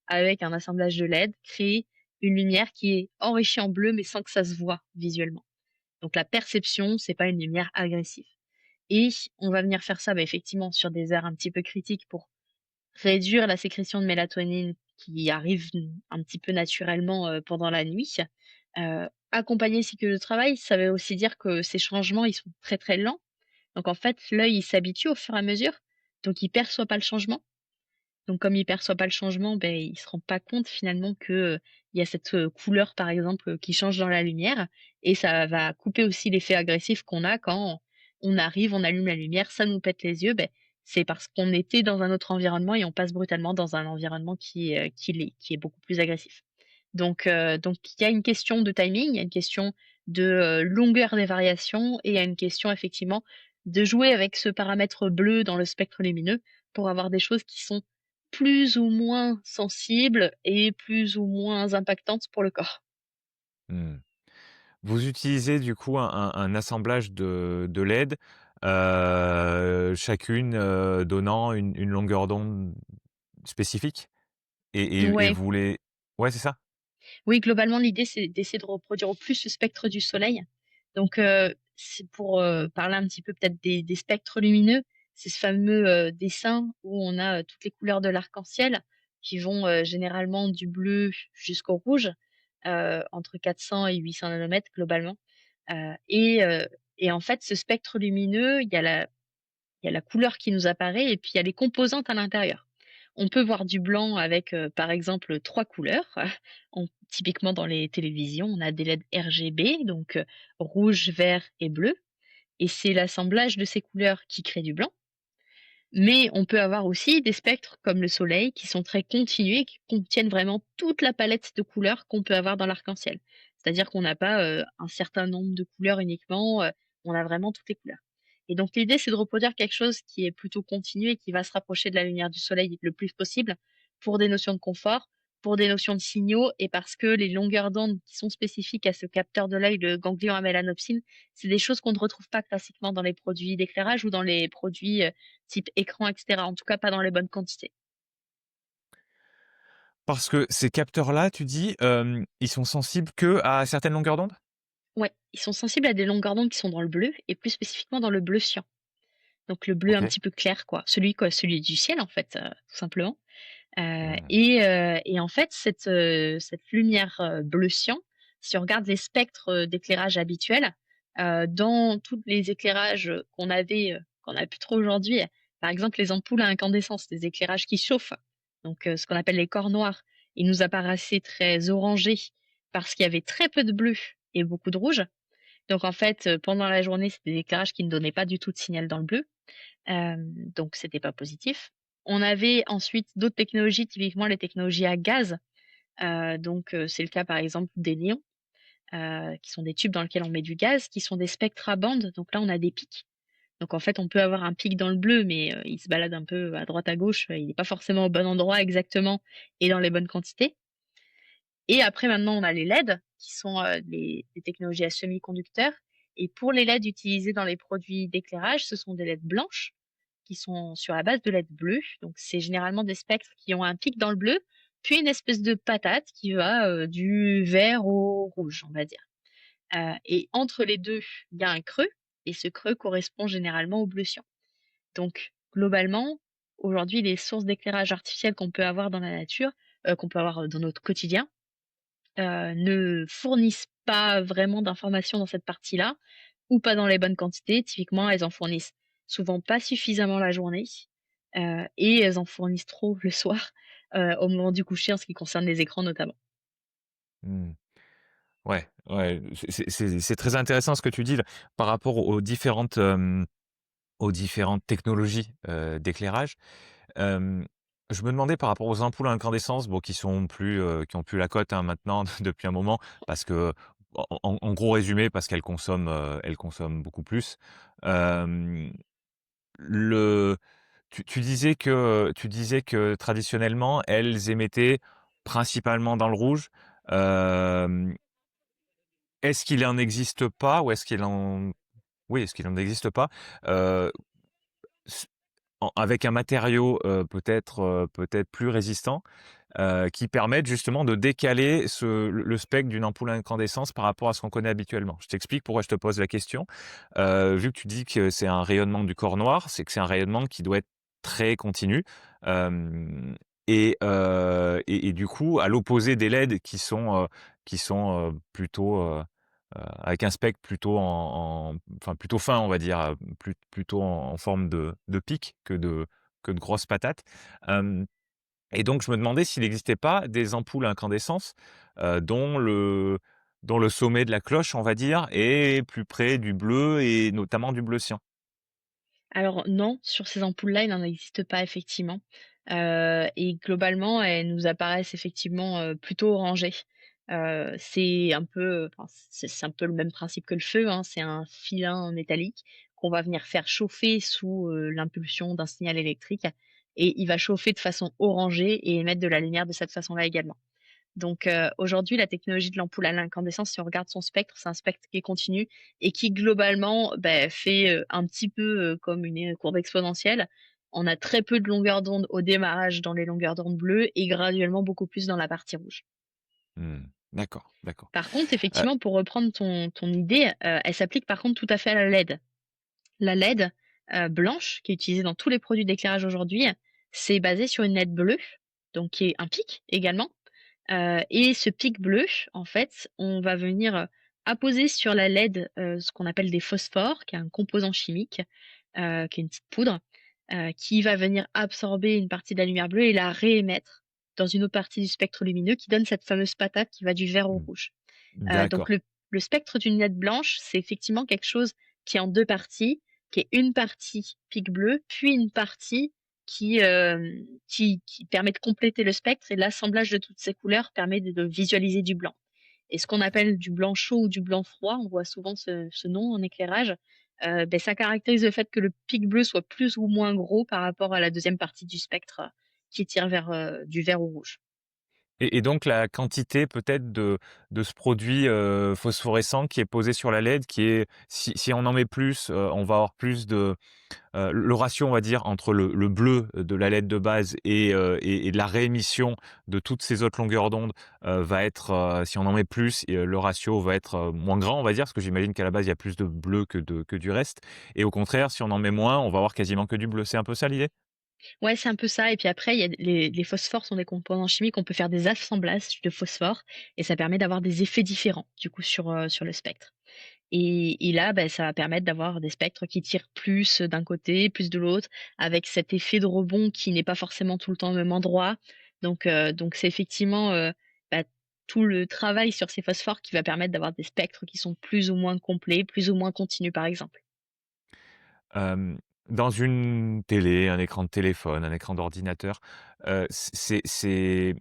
avec un assemblage de LED, créer une lumière qui est enrichie en bleu, mais sans que ça se voit visuellement. Donc la perception, c'est pas une lumière agressive et on va venir faire ça, effectivement sur des heures un petit peu critiques pour réduire la sécrétion de mélatonine qui arrive un petit peu naturellement, pendant la nuit. Accompagner le cycle de travail, ça veut aussi dire que ces changements, ils sont très, très lents. Donc en fait, l'œil, il s'habitue au fur et à mesure, donc il perçoit pas le changement. Donc comme il perçoit pas le changement, il se rend pas compte finalement que, il y a cette, couleur par exemple, qui change dans la lumière et ça va couper aussi l'effet agressif qu'on a quand on arrive, on allume la lumière, ça nous pète les yeux, c'est parce qu'on était dans un autre environnement et on passe brutalement dans un environnement qui est beaucoup plus agressif. Donc il y a une question de timing, il y a une question de, longueur des variations et il y a une question effectivement de jouer avec ce paramètre bleu dans le spectre lumineux pour avoir des choses qui sont plus ou moins sensibles et plus ou moins impactantes pour le corps. Mmh. Vous utilisez du coup un assemblage de LED, chacune, donnant une longueur d'onde spécifique? Et Ouais, vous les Ouais, c'est ça? oui, globalement, l'idée, c'est d'essayer de reproduire au plus le spectre du soleil. Donc, c'est pour, parler un petit peu peut-être des spectres lumineux, c'est ce fameux, dessin où on a, toutes les couleurs de l'arc-en-ciel qui vont, généralement du bleu jusqu'au rouge, entre 400 et 800 nanomètres globalement. Heu et heu et en fait, ce spectre lumineux, il y a la couleur qui nous apparaît et puis il y a les composantes à l'intérieur. On peut voir du blanc avec, par exemple, 3 couleurs. Typiquement dans les télévisions, on a des LED RGB, donc rouge, vert et bleu, et c'est l'assemblage de ces couleurs qui crée du blanc. Mais on peut avoir aussi des spectres comme le soleil qui sont très continus et qui contiennent vraiment toute la palette de couleurs qu'on peut avoir dans l'arc-en-ciel. C'est-à-dire qu'on n'a pas, un certain nombre de couleurs uniquement, on a vraiment toutes les couleurs. Et donc l'idée, c'est de reproduire quelque chose qui est plutôt continu et qui va se rapprocher de la lumière du soleil le plus possible pour des notions de confort, pour des notions de signaux et parce que les longueurs d'onde qui sont spécifiques à ce capteur de l'œil, le ganglion à mélanopsine, c'est des choses qu'on ne retrouve pas classiquement dans les produits d'éclairage ou dans les produits, type écran et cetera, en tout cas pas dans les bonnes quantités. Parce que ces capteurs-là, tu dis, ils sont sensibles que à certaines longueurs d'onde? Ouais, ils sont sensibles à des longueurs d'onde qui sont dans le bleu et plus spécifiquement dans le bleu cyan. Donc le bleu un OK. petit peu clair quoi, celui du ciel en fait, tout simplement. Mmh. Et en fait cette lumière, bleu cyan, si on regarde les spectres, d'éclairage habituels, dans tous les éclairages, qu'on a plus trop aujourd'hui, par exemple les ampoules à incandescence, les éclairages qui chauffent, donc ce qu'on appelle les corps noirs, ils nous apparaissaient très orangés parce qu'il y avait très peu de bleu et beaucoup de rouge. Donc en fait, pendant la journée, c'était des éclairages qui ne donnaient pas du tout de signal dans le bleu. Donc c'était pas positif. On avait ensuite d'autres technologies, typiquement les technologies à gaz, c'est le cas par exemple des néons, qui sont des tubes dans lesquels on met du gaz, qui sont des spectres à bandes, donc là on a des pics. Donc en fait, on peut avoir un pic dans le bleu, mais il se balade un peu à droite à gauche, il n'est pas forcément au bon endroit exactement et dans les bonnes quantités. Et après maintenant on a les LED qui sont, les technologies à semi-conducteurs, et pour les LED utilisés dans les produits d'éclairage, ce sont des LED blanches qui sont sur la base de LED bleue. Donc c'est généralement des spectres qui ont un pic dans le bleu, puis une espèce de patate qui va, du vert au rouge, on va dire. Et entre les 2, il y a un creux et ce creux correspond généralement au bleu cyan. Donc globalement, aujourd'hui, les sources d'éclairage artificiel qu'on peut avoir dans la nature, qu'on peut avoir, dans notre quotidien, ne fournissent pas vraiment d'informations dans cette partie-là, ou pas dans les bonnes quantités. Typiquement, elles en fournissent souvent pas suffisamment la journée, et elles en fournissent trop le soir, au moment du coucher en ce qui concerne les écrans notamment. Mmh. Ouais, ouais, c'est très intéressant ce que tu dis là, par rapport aux différentes technologies, d'éclairage. Hem, je me demandais par rapport aux ampoules à incandescence, bon, qui ont plus la cote, hein, maintenant depuis un moment parce que en gros résumé, parce elles consomment beaucoup plus. Hem, le tu disais que traditionnellement, elles émettaient principalement dans le rouge. Hem, est-ce qu'il en existe pas ou est-ce qu'il en oui, est-ce qu'il en existe pas, heu, s avec un matériau, peut-être plus résistant, qui permettent justement de décaler le spectre d'une ampoule à incandescence par rapport à ce qu'on connaît habituellement. Je t'explique pourquoi je te pose la question. Vu que tu dis que c'est un rayonnement du corps noir, c'est que c'est un rayonnement qui doit être très continu, hem et du coup, à l'opposé des LED plutôt, avec un spectre plutôt enfin plutôt fin, on va dire, plutôt en forme de pic que de grosses patates. Hem et donc je me demandais s'il n'existait pas des ampoules à incandescence, heu, dont le dont le sommet de la cloche, on va dire, est plus près du bleu et notamment du bleu cyan. Alors non, sur ces ampoules-là, il n'en existe pas effectivement, et globalement, elles nous apparaissent effectivement, plutôt orangées. C'est un peu, enfin, c'est un peu le même principe que le feu, hein. C'est un filin métallique qu'on va venir faire chauffer sous, l'impulsion d'un signal électrique, et il va chauffer de façon orangée et émettre de la lumière de cette façon-là également. Donc aujourd'hui, la technologie de l'ampoule à l'incandescence, si on regarde son spectre, c'est un spectre qui est continu et qui globalement, fait, un petit peu, comme une courbe exponentielle. On a très peu de longueur d'onde au démarrage dans les longueurs d'onde bleues et graduellement beaucoup plus dans la partie rouge. Mmh. D'accord, d'accord. Par contre, Heu, effectivement, pour reprendre ton idée, elle s'applique par contre tout à fait à la LED. La LED, blanche, qui est utilisée dans tous les produits d'éclairage aujourd'hui, c'est basé sur une LED bleue, donc qui est un pic également. Et ce pic bleu, en fait, on va venir, apposer sur la LED, ce qu'on appelle des phosphores, qui est un composant chimique, qui est une petite poudre, qui va venir absorber une partie de la lumière bleue et la réémettre dans une autre partie du spectre lumineux qui donne cette fameuse patate qui va du vert au Mmh. rouge. Donc D'accord. le spectre d'une lunette blanche, c'est effectivement quelque chose qui est en 2 parties, qui est une partie pic bleu, puis une partie qui permet de compléter le spectre et l'assemblage de toutes ces couleurs permet de visualiser du blanc. Et ce qu'on appelle du blanc chaud ou du blanc froid, on voit souvent ce nom en éclairage, ça caractérise le fait que le pic bleu soit plus ou moins gros par rapport à la deuxième partie du spectre, qui tire vers, du vert au rouge. Et donc la quantité peut-être de ce produit, phosphorescent qui est posé sur la LED qui est si on en met plus, on va avoir plus de, le ratio, on va dire, entre le bleu de la LED de base et de la réémission de toutes ces autres longueurs d'onde, va être, si on en met plus et le ratio va être, moins grand, on va dire, parce que j'imagine qu'à la base, il y a plus de bleu que du reste et au contraire, si on en met moins, on va avoir quasiment que du bleu. C'est un peu ça l'idée? Ouais, c'est un peu ça et puis après il y a les phosphores sont des composants chimiques, on peut faire des assemblages de phosphore et ça permet d'avoir des effets différents, du coup, sur le spectre et là, ça va permettre d'avoir des spectres qui tirent plus d'un côté, plus de l'autre, avec cet effet de rebond qui n'est pas forcément tout le temps au même endroit. Donc c'est effectivement, bah, tout le travail sur ces phosphores qui va permettre d'avoir des spectres qui sont plus ou moins complets, plus ou moins continus, par exemple. Hem, dans une télé, un écran de téléphone, un écran d'ordinateur, c'est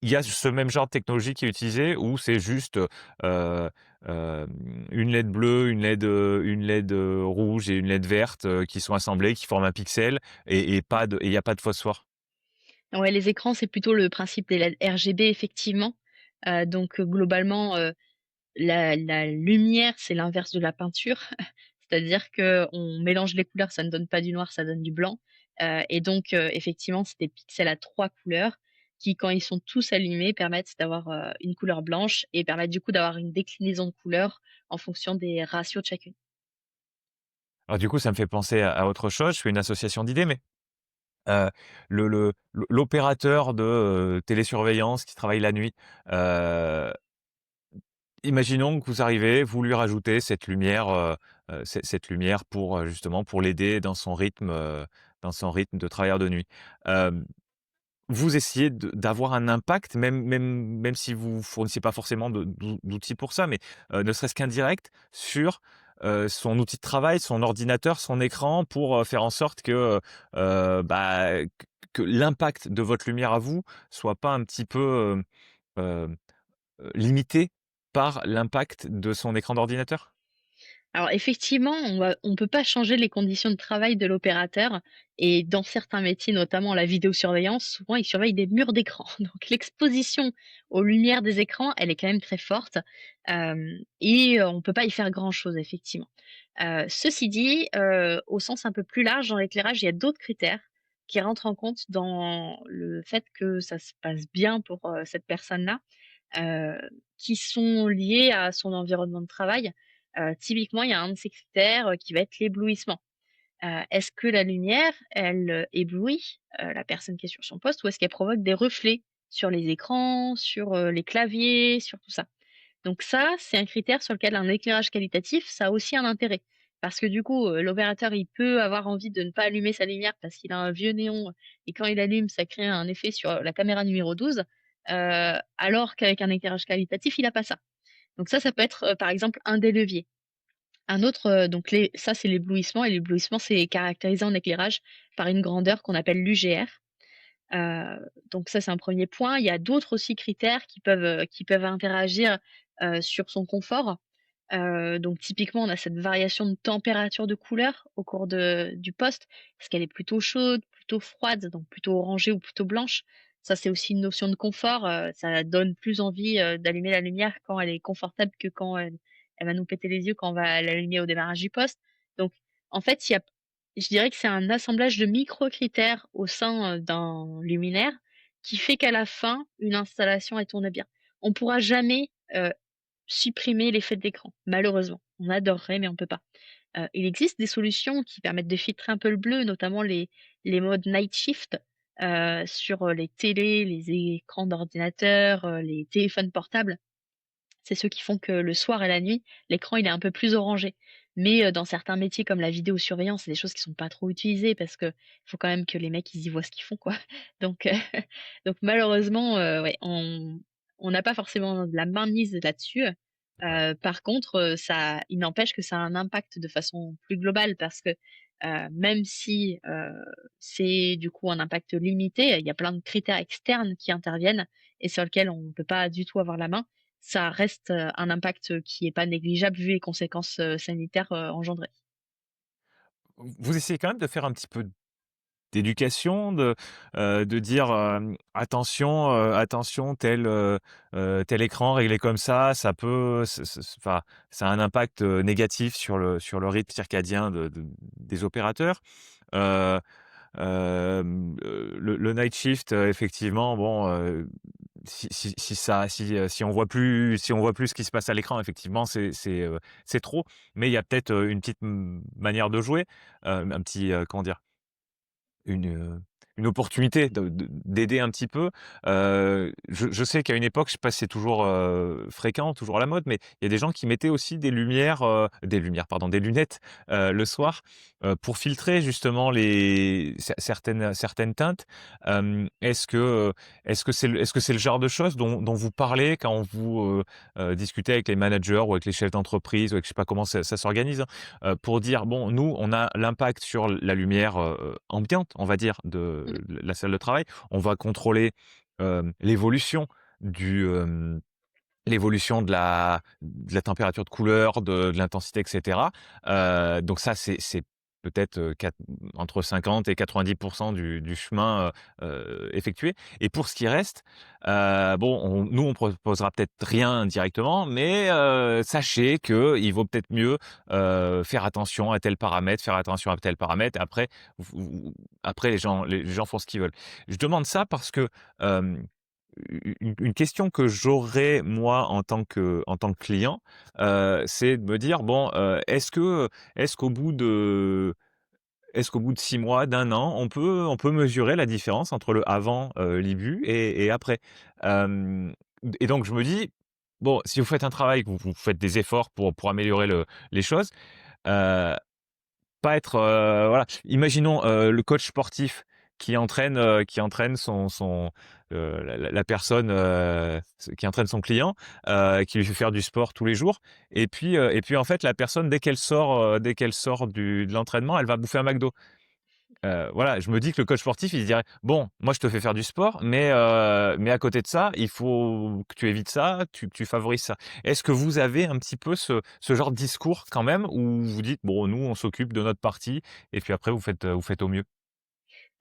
il y a ce même genre de technologie qui est utilisée ou c'est juste, heu, une LED bleue, une LED, rouge et une LED verte, qui sont assemblées, qui forment un pixel et pas de et il y a pas de phosphore? Ouais, les écrans, c'est plutôt le principe des LED RGB effectivement, globalement, la lumière, c'est l'inverse de la peinture. C'est-à-dire qu'on mélange les couleurs, ça ne donne pas du noir, ça donne du blanc, effectivement, c'est des pixels à 3 couleurs qui, quand ils sont tous allumés, permettent d'avoir, une couleur blanche et permettent du coup d'avoir une déclinaison de couleurs en fonction des ratios de chacune. Alors du coup, ça me fait penser à autre chose, je fais une association d'idées, mais, heu, l'opérateur de, télésurveillance qui travaille la nuit, heu imaginons que vous arrivez, vous lui rajoutez cette lumière pour, justement pour l'aider dans son rythme de travailleur de nuit. Hem, Vous essayez d'avoir un impact, même si vous fournissez pas forcément d'outils pour ça, mais, ne serait-ce qu'indirect sur, son outil de travail, son ordinateur, son écran pour, faire en sorte que, bah, que l'impact de votre lumière à vous soit pas un petit peu, hem, limité par l'impact de son écran d'ordinateur? Alors effectivement, on peut pas changer les conditions de travail de l'opérateur et dans certains métiers, notamment la vidéosurveillance, souvent ils surveillent des murs d'écran. Donc l'exposition aux lumières des écrans, elle est quand même très forte, on peut pas y faire grand-chose effectivement. Ceci dit, au sens un peu plus large, dans l'éclairage, il y a d'autres critères qui rentrent en compte dans le fait que ça se passe bien pour, cette personne-là, heu, qui sont liés à son environnement de travail. Typiquement, il y a un de ces critères, qui va être l'éblouissement. Est-ce que la lumière, elle, éblouit, la personne qui est sur son poste ou est-ce qu'elle provoque des reflets sur les écrans, sur, les claviers, sur tout ça? Donc ça, c'est un critère sur lequel un éclairage qualitatif, ça a aussi un intérêt. Parce que du coup, l'opérateur, il peut avoir envie de ne pas allumer sa lumière parce qu'il a un vieux néon et quand il allume, ça crée un effet sur la caméra numéro 12, alors qu'avec un éclairage qualitatif, il a pas ça. Donc ça peut être, par exemple, un des leviers. Un autre, donc les ça, c'est l'éblouissement et l'éblouissement, c'est caractérisé en éclairage par une grandeur qu'on appelle l'UGR. Donc ça, c'est un premier point. Il y a d'autres aussi critères qui peuvent interagir, sur son confort. Donc typiquement, on a cette variation de température de couleur au cours du poste. Est-ce qu'elle est plutôt chaude, plutôt froide, donc plutôt orangée ou plutôt blanche? Ça, c'est aussi une notion de confort, ça donne plus envie, d'allumer la lumière quand elle est confortable que quand elle va nous péter les yeux quand on va l'allumer au démarrage du poste. Donc en fait, il y a je dirais que c'est un assemblage de micro-critères au sein, d'un luminaire qui fait qu'à la fin, une installation, elle tourne bien. On pourra jamais, supprimer l'effet d'écran, malheureusement. On adorerait, mais on peut pas. Il existe des solutions qui permettent de filtrer un peu le bleu, notamment les modes night shift, sur, les télés, les écrans d'ordinateur, les téléphones portables. C'est ceux qui font que le soir et la nuit, l'écran, il est un peu plus orangé. Mais, dans certains métiers comme la vidéosurveillance, c'est des choses qui sont pas trop utilisées parce que faut quand même que les mecs, ils y voient ce qu'ils font, quoi. Donc, donc malheureusement, ouais, on n'a pas forcément de la mainmise là-dessus. Ouais. Par contre, ça il n'empêche que ça a un impact de façon plus globale parce que, même si, c'est du coup un impact limité, il y a plein de critères externes qui interviennent et sur lesquels on ne peut pas du tout avoir la main. Ça reste, un impact, qui est pas négligeable vu les conséquences, sanitaires, engendrées. Vous essayez quand même de faire un petit peu d'éducation, de dire, «Attention, attention tel écran réglé comme ça peut enfin, ça a un impact, négatif sur le rythme circadien des opérateurs». Heu, le night shift, effectivement, bon, si on voit plus ce qui se passe à l'écran, effectivement, c'est trop. Mais il y a peut-être, une petite manière de jouer, un petit, comment dire? Une, une opportunité d'aider un petit peu. Je sais qu'à une époque, je sais pas si c'est toujours, fréquent, toujours à la mode, mais il y a des gens qui mettaient aussi des lumières, pardon, des lunettes, le soir, pour filtrer justement certaines teintes. Est-ce que c'est le genre de choses dont vous parlez quand vous, discutez avec les managers ou avec les chefs d'entreprise ou avec je sais pas comment ça s'organise, hein? Pour dire: «Bon, nous, on a l'impact sur la lumière, ambiante, on va dire, Mmh. de la salle de travail. On va contrôler, l'évolution du, l'évolution de la température de couleur, de l'intensité et cetera. Donc ça, c'est peut-être, entre 50 et 90 du chemin, effectué et pour ce qui reste, bon, nous, on proposera peut-être rien directement, mais sachez qu'il vaut peut-être mieux, faire attention à tel paramètre, faire attention à tel paramètre. Après les gens font ce qu'ils veulent. Je demande ça parce que, hem une question que j'aurais moi en tant que client, c'est de me dire: «Bon, est-ce qu'au bout de est-ce qu'au bout de 6 mois, d'un an, on peut mesurer la différence entre le avant, l'IBU et après?» hem et donc je me dis: «Bon, si vous faites un travail, que vous faites des efforts pour améliorer les choses, heu, pas être, voilà, imaginons, le coach sportif qui entraîne la personne, qui entraîne son client, qui lui fait faire du sport tous les jours et puis en fait la personne dès qu'elle sort de l'entraînement, elle va bouffer un McDo. Voilà, je me dis que le coach sportif, il se dirait: «Bon, moi je te fais faire du sport, mais à côté de ça, il faut que tu évites ça, que tu favorises ça». Est-ce que vous avez un petit peu ce genre de discours quand même où vous dites: «Bon, nous, on s'occupe de notre partie et puis après vous faites au mieux»?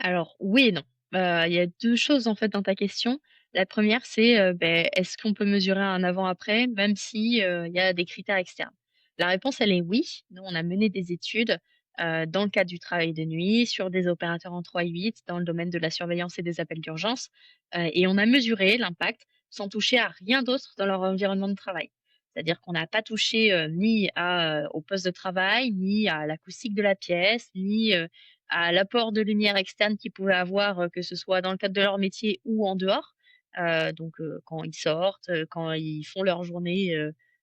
Alors oui et non. Il y a 2 choses en fait dans ta question. La première c'est, est-ce qu'on peut mesurer un avant-après même si, il y a des critères externes? La réponse elle est oui. Nous on a mené des études, dans le cadre du travail de nuit, sur des opérateurs en 3-8, dans le domaine de la surveillance et des appels d'urgence, et on a mesuré l'impact sans toucher à rien d'autre dans leur environnement de travail. C'est-à-dire qu'on n'a pas touché, ni au poste de travail, ni à l'acoustique de la pièce, ni, à l'apport de lumière externe qu'ils pouvaient avoir, que ce soit dans le cadre de leur métier ou en dehors. Donc quand ils sortent, quand ils font leur journée,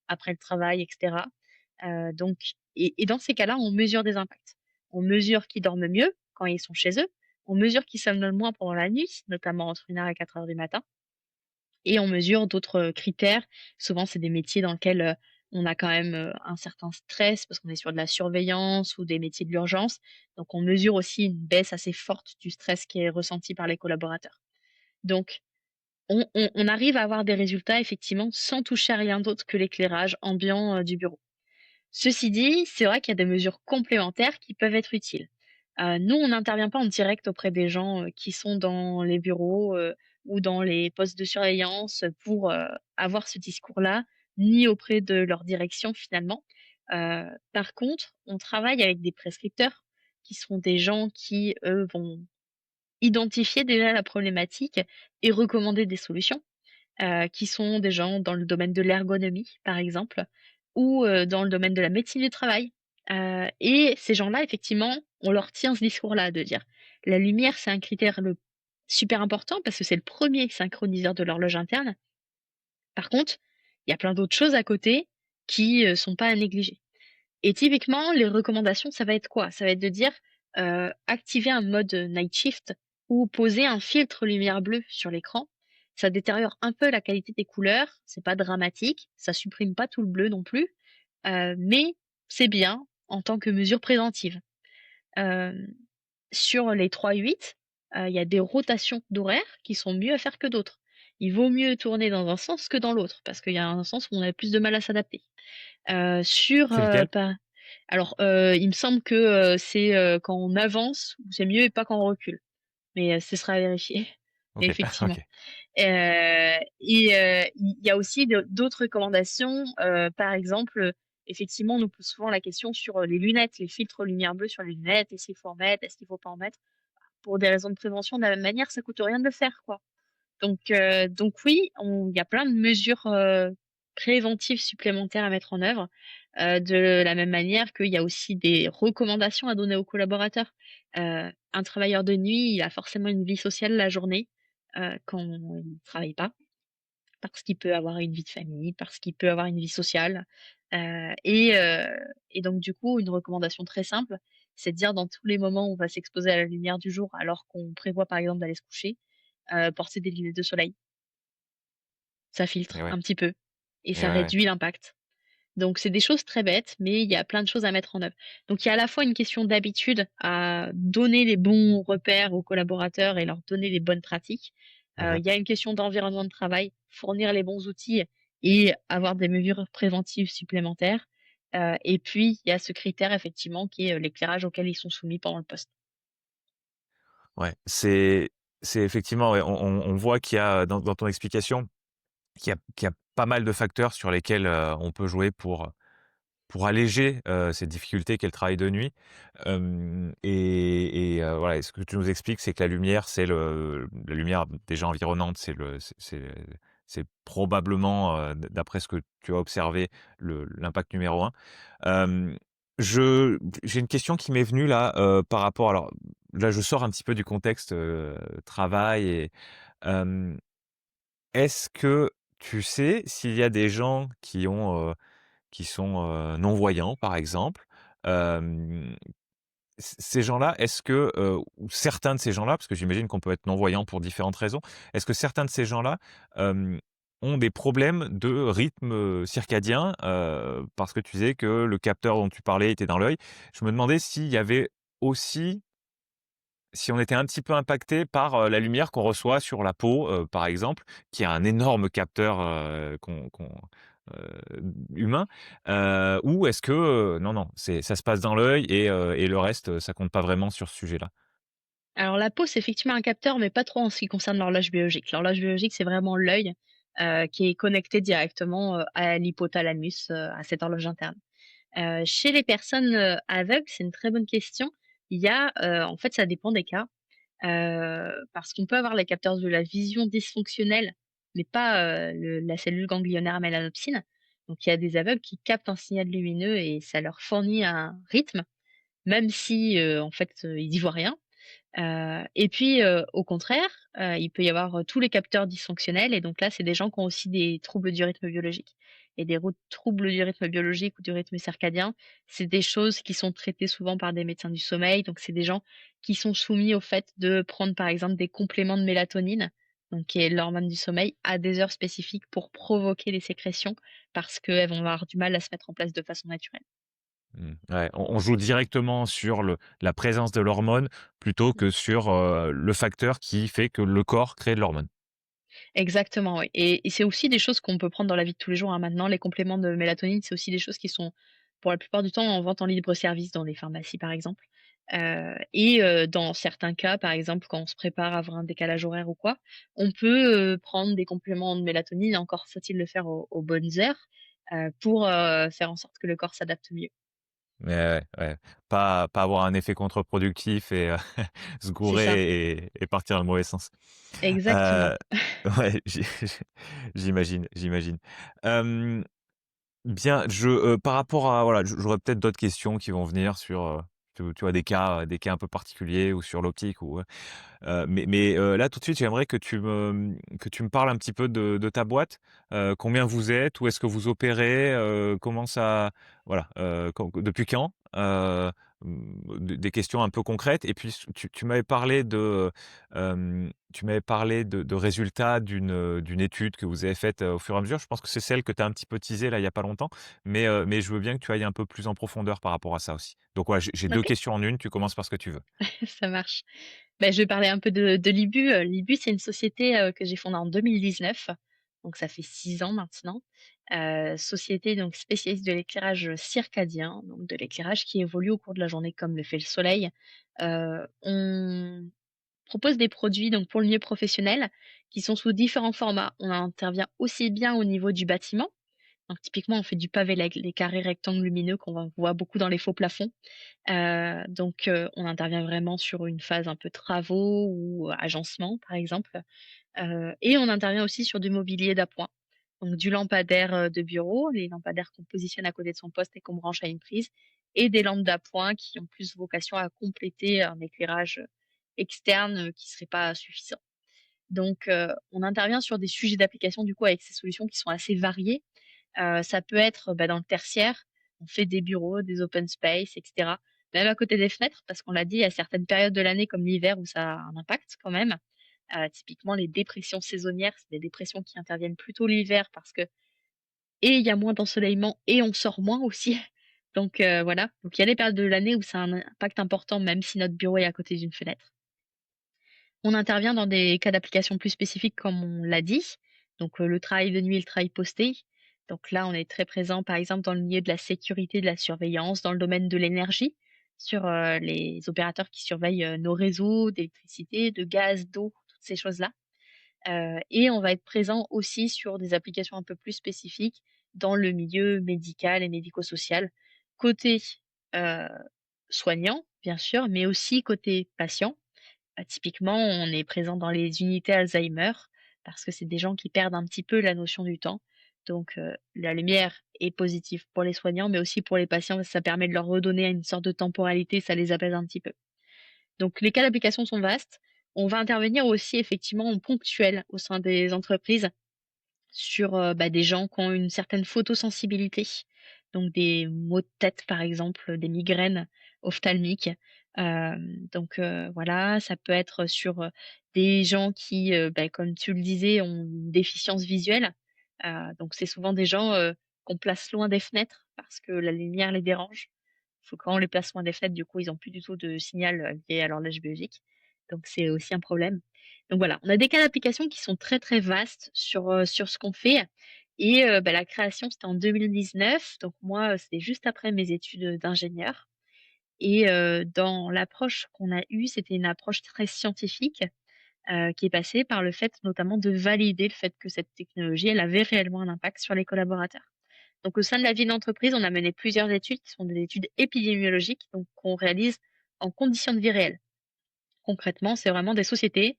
après le travail et cetera. Donc et dans ces cas-là, on mesure des impacts. On mesure qu'ils dorment mieux quand ils sont chez eux. On mesure qu'ils somnolent moins pendant la nuit, notamment entre 1 heure et 4 heures du matin. Et on mesure d'autres, critères. Souvent, c'est des métiers dans lesquels, on a quand même, un certain stress parce qu'on est sur de la surveillance ou des métiers de l'urgence. Donc on mesure aussi une baisse assez forte du stress qui est ressenti par les collaborateurs. Donc on arrive à avoir des résultats effectivement sans toucher à rien d'autre que l'éclairage ambiant, du bureau. Ceci dit, c'est vrai qu'il y a des mesures complémentaires qui peuvent être utiles. Nous, on n'intervient pas en direct auprès des gens, qui sont dans les bureaux, ou dans les postes de surveillance, pour, avoir ce discours-là, ni auprès de leur direction finalement. Par contre, on travaille avec des prescripteurs qui sont des gens qui, eux, vont identifier déjà la problématique et recommander des solutions, qui sont des gens dans le domaine de l'ergonomie, par exemple, ou dans le domaine de la médecine du travail. Et ces gens-là, effectivement, on leur tient ce discours-là de dire: «La lumière, c'est un critère le super important parce que c'est le premier synchroniseur de l'horloge interne. Par contre, il y a plein d'autres choses à côté qui, sont pas à négliger». Et typiquement, les recommandations, ça va être quoi? Ça va être de dire, activer un mode, night shift ou poser un filtre lumière bleue sur l'écran. Ça détériore un peu la qualité des couleurs, c'est pas dramatique, ça supprime pas tout le bleu non plus, mais c'est bien en tant que mesure préventive. Hem, sur les 3-8, il y a des rotations d'horaires qui sont mieux à faire que d'autres. Il vaut mieux tourner dans un sens que dans l'autre parce qu'il y a un sens où on a plus de mal à s'adapter. Sur, C'est lequel? pa alors, il me semble que, c'est, quand on avance, c'est mieux et pas quand on recule, mais, ce sera à vérifier. Mais OK, effectivement, OK. il y a aussi d'autres recommandations, par exemple, effectivement, on nous pose souvent la question sur, les lunettes, les filtres lumière bleue sur les lunettes. Est-ce qu'il faut en mettre? Est-ce qu'il faut pas en mettre? Pour des raisons de prévention, de la même manière, ça coûte rien de le faire, quoi. Donc oui, on il y a plein de mesures, préventives supplémentaires à mettre en œuvre, de la même manière qu'il y a aussi des recommandations à donner aux collaborateurs. Un travailleur de nuit, il a forcément une vie sociale la journée, quand il ne travaille pas, parce qu'il peut avoir une vie de famille, parce qu'il peut avoir une vie sociale, heu et heu et donc du coup, une recommandation très simple, c'est de dire dans tous les moments où on va s'exposer à la lumière du jour alors qu'on prévoit par exemple d'aller se coucher, porter des lunettes de soleil. Ça Et filtre ouais, un petit peu et et ça ouais, ouais. réduit l'impact. Donc c'est des choses très bêtes, mais il y a plein de choses à mettre en œuvre. Donc il y a à la fois une question d'habitude à donner les bons repères aux collaborateurs et leur donner les bonnes pratiques. Mmh. Il y a une question d'environnement de travail, fournir les bons outils et avoir des mesures préventives supplémentaires. Et puis il y a ce critère effectivement qui est, l'éclairage auquel ils sont soumis pendant le poste. Ouais, c'est effectivement, ouais, on voit qu'il y a dans ton explication, qu'il y a pas mal de facteurs sur lesquels, on peut jouer pour alléger, cette difficulté qu'est le travail de nuit. Voilà, et ce que tu nous expliques, c'est que la lumière déjà environnante, c'est probablement, d'après ce que tu as observé, l'impact numéro un. Hem, je j'ai une question qui m'est venue là, par rapport, alors là, je sors un petit peu du contexte, travail, et hem, est-ce que tu sais s'il y a des gens qui sont, non-voyants, par exemple? Hem, ces gens-là, est-ce que, ou certains de ces gens-là, parce que j'imagine qu'on peut être non-voyant pour différentes raisons, est-ce que certains de ces gens-là, hem, ont des problèmes de rythme, circadien? Parce que tu disais que le capteur dont tu parlais était dans l'œil. Je me demandais s'il y avait aussi, si on était un petit peu impacté par, la lumière qu'on reçoit sur la peau, par exemple, qui est un énorme capteur, heu, humain, ou est-ce que, non, non, ça se passe dans l'œil, et le reste, ça compte pas vraiment sur ce sujet-là? Alors la peau, c'est effectivement un capteur, mais pas trop en ce qui concerne l'horloge biologique. L'horloge biologique, c'est vraiment l'œil, qui est connecté directement, à l'hypothalamus, à cette horloge interne. Chez les personnes, aveugles, c'est une très bonne question. Il y a, en fait, ça dépend des cas, parce qu'on peut avoir les capteurs de la vision dysfonctionnelle, mais pas, la cellule ganglionnaire mélanopsine. Donc il y a des aveugles qui captent un signal lumineux et ça leur fournit un rythme, même si, en fait, ils y voient rien. Et puis, au contraire, il peut y avoir, tous les capteurs dysfonctionnels et donc là, c'est des gens qui ont aussi des troubles du rythme biologique et des troubles du rythme biologique ou du rythme circadien, c'est des choses qui sont traitées souvent par des médecins du sommeil. Donc c'est des gens qui sont soumis au fait de prendre, par exemple, des compléments de mélatonine, donc qui est l'hormone du sommeil, à des heures spécifiques pour provoquer les sécrétions parce qu'elles vont avoir du mal à se mettre en place de façon naturelle. Mmh, ouais, on joue directement sur la présence de l'hormone plutôt que sur, le facteur qui fait que le corps crée de l'hormone. Exactement, oui et c'est aussi des choses qu'on peut prendre dans la vie de tous les jours, hein. Maintenant, les compléments de mélatonine, c'est aussi des choses qui sont, pour la plupart du temps, en vente en libre-service dans les pharmacies, par exemple. Dans certains cas, par exemple, quand on se prépare à avoir un décalage horaire ou quoi, on peut, prendre des compléments de mélatonine, encore faut-il le faire aux bonnes heures, pour, faire en sorte que le corps s'adapte mieux. Mais ouais, ouais, pas avoir un effet contre-productif, et se C'est ça, gourer et partir dans le mauvais sens. exactement. Heu, ouais, j'imagine, j'imagine. Hem, Bien, par rapport à, voilà, j'aurais peut-être d'autres questions qui vont venir sur, tu as des cas un peu particuliers ou sur l'optique ou là, tout de suite, j'aimerais que tu me parles un petit peu de ta boîte. Combien vous êtes? Où est-ce que vous opérez? Comment ça voilà, depuis quand? Des questions un peu concrètes et puis tu m'avais parlé tu m'avais parlé de résultats d'une étude que vous avez faite, au fur et à mesure. Je pense que c'est celle que tu as un petit peu teasée là, il y a pas longtemps, mais je veux bien que tu ailles un peu plus en profondeur par rapport à ça aussi. Donc voilà, j'ai 2 OK, questions en une. Tu commences par ce que tu veux. ça marche. Bah, je vais parler un peu de Libu. Libu, c'est une société, que j'ai fondée en 2019, donc ça fait 6 ans maintenant. Société donc spécialiste de l'éclairage circadien, donc de l'éclairage qui évolue au cours de la journée comme le fait le soleil. On propose des produits donc pour le milieu professionnel qui sont sous différents formats. On intervient aussi bien au niveau du bâtiment, donc typiquement on fait du pavé, les carrés rectangles lumineux qu'on voit beaucoup dans les faux plafonds. On intervient vraiment sur une phase un peu travaux ou agencement, par exemple. Et on intervient aussi sur du mobilier d'appoint, donc du lampadaire, de bureau, les lampadaires qu'on positionne à côté de son poste et qu'on branche à une prise et des lampes d'appoint qui ont plus vocation à compléter un éclairage, externe, qui serait pas suffisant. On intervient sur des sujets d'application, du coup, avec ces solutions qui sont assez variées. Ça peut être, bah, dans le tertiaire, on fait des bureaux, des open space et cetera. Même à côté des fenêtres, parce qu'on l'a dit, il y a certaines périodes de l'année comme l'hiver où ça a un impact quand même. Typiquement les dépressions saisonnières, c'est des dépressions qui interviennent plutôt l'hiver parce que et il y a moins d'ensoleillement et on sort moins aussi. Voilà, donc il y a des périodes de l'année où ça a un impact important même si notre bureau est à côté d'une fenêtre. On intervient dans des cas d'application plus spécifiques comme on l'a dit, le travail de nuit et le travail posté. Donc là, on est très présent, par exemple, dans le milieu de la sécurité, de la surveillance, dans le domaine de l'énergie, sur, les opérateurs qui surveillent, nos réseaux d'électricité, de gaz, d'eau, toutes ces choses-là. Et on va être présent aussi sur des applications un peu plus spécifiques dans le milieu médical et médico-social, côté, heu, soignant, bien sûr, mais aussi côté patient. Typiquement, on est présent dans les unités Alzheimer parce que c'est des gens qui perdent un petit peu la notion du temps. La lumière est positive pour les soignants, mais aussi pour les patients, ça permet de leur redonner une sorte de temporalité, ça les apaise un petit peu. Donc les cas d'application sont vastes. On va intervenir aussi effectivement en ponctuel au sein des entreprises sur, des gens qui ont une certaine photosensibilité, donc des maux de tête, par exemple, des migraines ophtalmiques. Voilà, ça peut être sur, des gens qui, comme tu le disais, ont une déficience visuelle. Donc c'est souvent des gens, qu'on place loin des fenêtres parce que la lumière les dérange. Faut quand on les place loin des fenêtres, du coup, ils ont plus du tout de signal, lié à l'horloge biologique. Donc c'est aussi un problème. Donc voilà, on a des cas d'application qui sont très, très vastes sur ce qu'on fait la création, c'était en 2019, donc moi, c'était juste après mes études, d'ingénieur dans l'approche qu'on a eue, c'était une approche très scientifique, qui est passée par le fait notamment de valider le fait que cette technologie, elle avait réellement un impact sur les collaborateurs. Donc au sein de la vie d'entreprise, on a mené plusieurs études qui sont des études épidémiologiques, donc qu'on réalise en conditions de vie réelles. Concrètement, c'est vraiment des sociétés,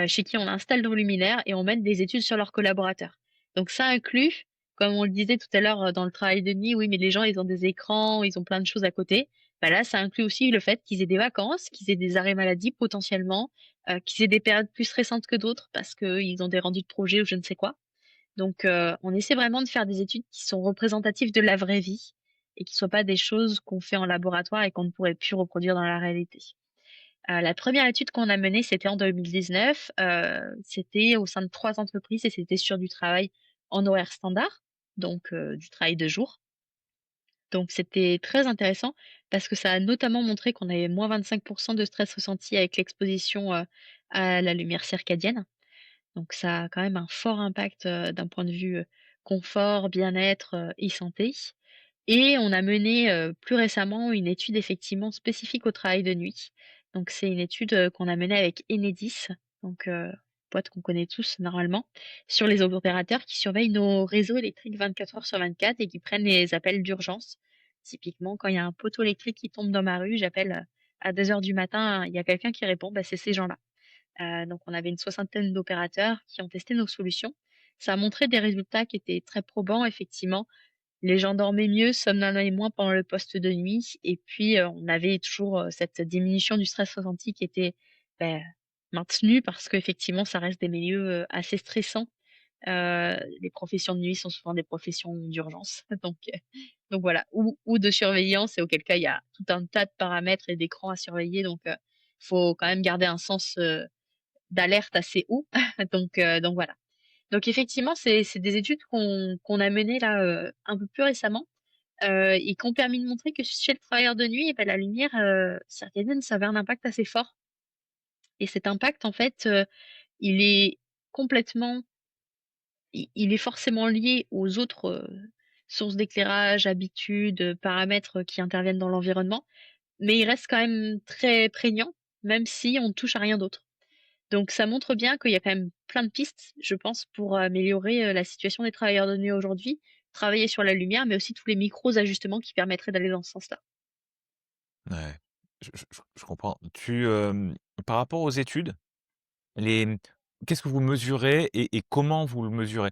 chez qui on installe nos luminaires et on mène des études sur leurs collaborateurs. Donc ça inclut, comme on le disait tout à l'heure, dans le travail de nuit, oui, mais les gens, ils ont des écrans, ils ont plein de choses à côté. Bah là, ça inclut aussi le fait qu'ils aient des vacances, qu'ils aient des arrêts maladie potentiellement, qu'ils aient des périodes plus stressantes que d'autres parce qu'ils ont des rendus de projet ou je ne sais quoi. On essaie vraiment de faire des études qui sont représentatives de la vraie vie et qui soient pas des choses qu'on fait en laboratoire et qu'on ne pourrait plus reproduire dans la réalité. La première étude qu'on a menée, c'était en 2019, c'était au sein de 3 entreprises et c'était sur du travail en horaire standard, du travail de jour. Donc c'était très intéressant parce que ça a notamment montré qu'on avait moins 25 de stress ressenti avec l'exposition, à la lumière circadienne. Donc ça a quand même un fort impact, d'un point de vue, confort, bien-être, et santé. Et on a mené, plus récemment une étude effectivement spécifique au travail de nuit. Donc c'est une étude, qu'on a menée avec Enedis, boîte qu'on connaît tous normalement, sur les opérateurs qui surveillent nos réseaux électriques 24 heures sur 24 et qui prennent les appels d'urgence. Typiquement, quand il y a un poteau électrique qui tombe dans ma rue, j'appelle, à 2 heures du matin, il y a quelqu'un qui répond, bah, c'est ces gens-là. On avait une soixantaine d'opérateurs qui ont testé nos solutions. Ça a montré des résultats qui étaient très probants effectivement. les gens dormaient mieux, somnolaient moins pendant le poste de nuit et puis, on avait toujours, cette diminution du stress ressenti qui était, beh, maintenue parce qu'effectivement ça reste des milieux, assez stressants. Les professions de nuit sont souvent des professions d'urgence donc voilà ou de surveillance et auquel cas il y a tout un tas de paramètres et d'écrans à surveiller donc faut quand même garder un sens, d'alerte assez haut donc voilà. Donc effectivement, c'est des études qu'on a menées là, un peu plus récemment, et qui ont permis de montrer que chez le travailleur de nuit, et bah, la lumière, circadienne, ça avait un impact assez fort et cet impact en fait, il est complètement il est forcément lié aux autres, sources d'éclairage, habitudes, paramètres qui interviennent dans l'environnement, mais il reste quand même très prégnant, même si on ne touche à rien d'autre. Donc ça montre bien qu'il y a quand même plein de pistes, je pense, pour améliorer, la situation des travailleurs de nuit aujourd'hui. Travailler sur la lumière, mais aussi tous les micros ajustements qui permettraient d'aller dans ce sens-là. Ouais, je comprends. Par rapport aux études, Les mmh, qu'est-ce que vous mesurez et comment vous le mesurez?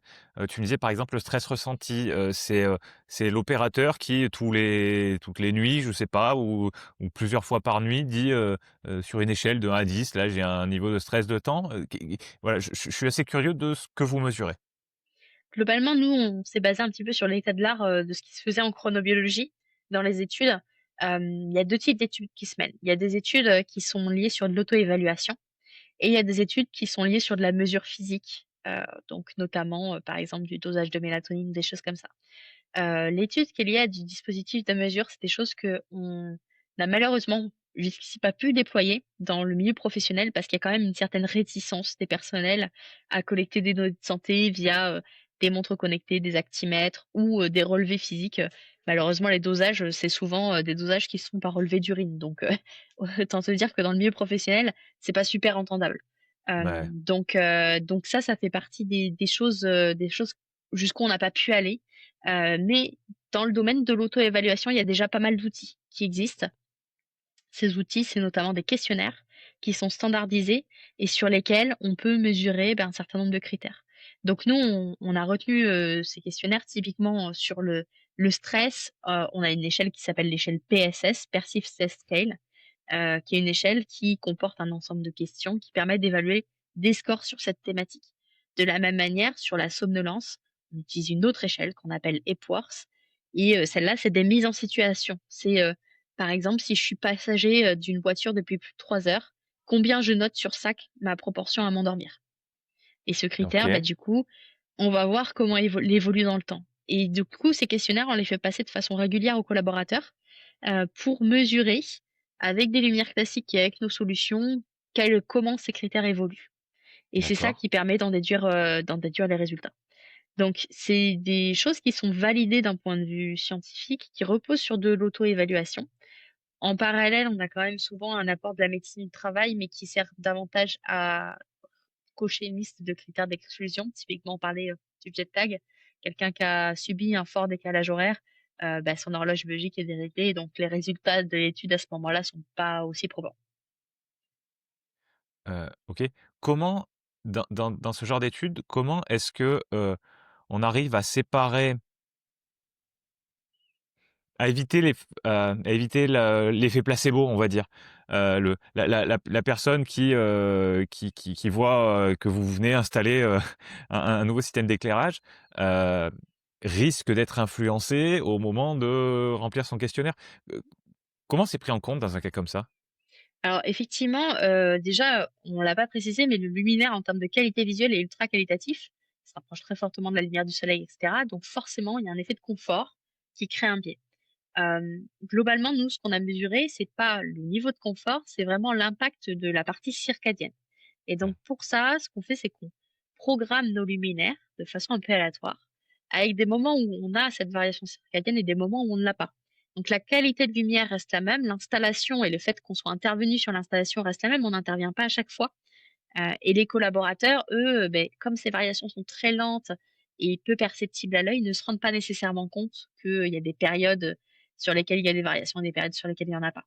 Tu me disais par exemple le stress ressenti, c'est l'opérateur qui toutes les nuits, je sais pas, ou plusieurs fois par nuit dit, sur une échelle de 1 à 10, là j'ai un niveau de stress de temps, voilà, je suis assez curieux de ce que vous mesurez. Globalement, nous, on s'est basé un petit peu sur l'état de l'art, de ce qui se faisait en chronobiologie dans les études. Il y a 2 types d'études qui se mènent. Il y a des études, qui sont liées sur de l'auto-évaluation et il y a des études qui sont liées sur de la mesure physique, donc notamment, par exemple du dosage de mélatonine, des choses comme ça. L'étude qui est liée à du dispositif de mesure, c'est des choses qu'on n'a malheureusement jusqu'ici pas pu déployer dans le milieu professionnel parce qu'il y a quand même une certaine réticence des personnels à collecter des données de santé via, des montres connectées, des actimètres ou, des relevés physiques. Malheureusement, les dosages, c'est souvent, des dosages qui se font par relevé d'urine donc autant te dire que dans le milieu professionnel, c'est pas super entendable. Ouais, Donc ça fait partie des choses jusqu'où on n'a pas pu aller. Mais dans le domaine de l'auto-évaluation, il y a déjà pas mal d'outils qui existent. Ces outils, c'est notamment des questionnaires qui sont standardisés et sur lesquels on peut mesurer, un certain nombre de critères. Donc nous, on a retenu, ces questionnaires typiquement, sur le stress, on a une échelle qui s'appelle l'échelle PSS, Perceived Stress Scale, qui est une échelle qui comporte un ensemble de questions qui permettent d'évaluer des scores sur cette thématique. De la même manière, sur la somnolence, on utilise une autre échelle qu'on appelle Epworth et celle-là, c'est des mises en situation. C'est, par exemple, si je suis passager, d'une voiture depuis plus de 3 heures, combien je note sur sac ma proportion à m'endormir? Et ce critère, OK, du coup, on va voir comment il évolue dans le temps. Et du coup, ces questionnaires, on les fait passer de façon régulière aux collaborateurs, pour mesurer, avec des lumières classiques et avec nos solutions, comment ces critères évoluent. Et c'est ça d'accord. qui permet d'en déduire les résultats. Donc c'est des choses qui sont validées d'un point de vue scientifique, qui reposent sur de l'auto-évaluation. En parallèle, on a quand même souvent un apport de la médecine du travail, mais qui sert davantage à cocher une liste de critères d'exclusion. Typiquement, on parlait, du jet lag. Quelqu'un qui a subi un fort décalage horaire, son horloge biologique est déréglée et donc les résultats de l'étude à ce moment-là sont pas aussi probants. OK. Comment dans ce genre d'études, comment est-ce que, on arrive à séparer à éviter à éviter l'effet placebo, on va dire. Le la personne qui voit, que vous venez installer, un nouveau système d'éclairage, heu, risque d'être influencée au moment de remplir son questionnaire. Heu, Comment c'est pris en compte dans un cas comme ça? Alors effectivement, déjà, on l'a pas précisé, mais le luminaire en termes de qualité visuelle est ultra qualitatif. Ça rapproche très fortement de la lumière du soleil et cetera, donc forcément, il y a un effet de confort qui crée un biais. Globalement, nous, ce qu'on a mesuré, c'est pas le niveau de confort, c'est vraiment l'impact de la partie circadienne et Mmh, donc pour ça, ce qu'on fait, c'est qu'on programme nos luminaires de façon un peu aléatoire, avec des moments où on a cette variation circadienne et des moments où on ne l'a pas. Donc la qualité de lumière reste la même, l'installation et le fait qu'on soit intervenu sur l'installation reste la même, on n'intervient pas à chaque fois. Et les collaborateurs, eux, comme ces variations sont très lentes et peu perceptibles à l'œil, ne se rendent pas nécessairement compte qu'il y a des périodes sur lesquelles il y a des variations et des périodes sur lesquelles il y en a pas.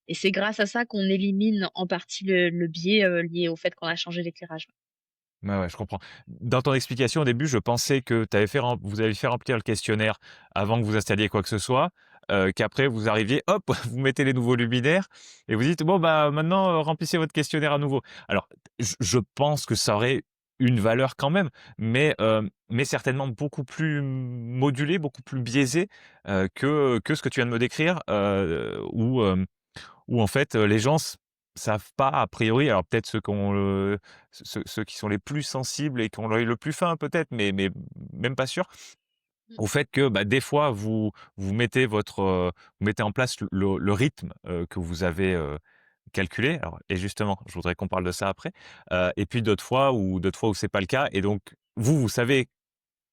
Et c'est grâce à ça qu'on élimine en partie le biais, lié au fait qu'on a changé l'éclairage. Ouais, ouais, je comprends. Dans ton explication au début, je pensais que vous avez fait remplir le questionnaire avant que vous installiez quoi que ce soit, qu'après vous arriviez, hop, vous mettez les nouveaux luminaires et vous dites: «Bon, bah, maintenant, remplissez votre questionnaire à nouveau». Alors, je pense que ça aurait une valeur quand même, mais certainement beaucoup plus modulée, beaucoup plus biaisée, que ce que tu viens de me décrire, où en fait, les gens savent pas a priori, alors peut-être ceux qui ont ceux qui sont les plus sensibles et qui ont l'œil le plus fin peut-être, mais même pas sûr, Mmh. au fait que, bah, des fois vous mettez vous mettez en place le rythme, que vous avez, calculé. Alors et justement, je voudrais qu'on parle de ça après, et puis d'autres fois où c'est pas le cas et donc vous savez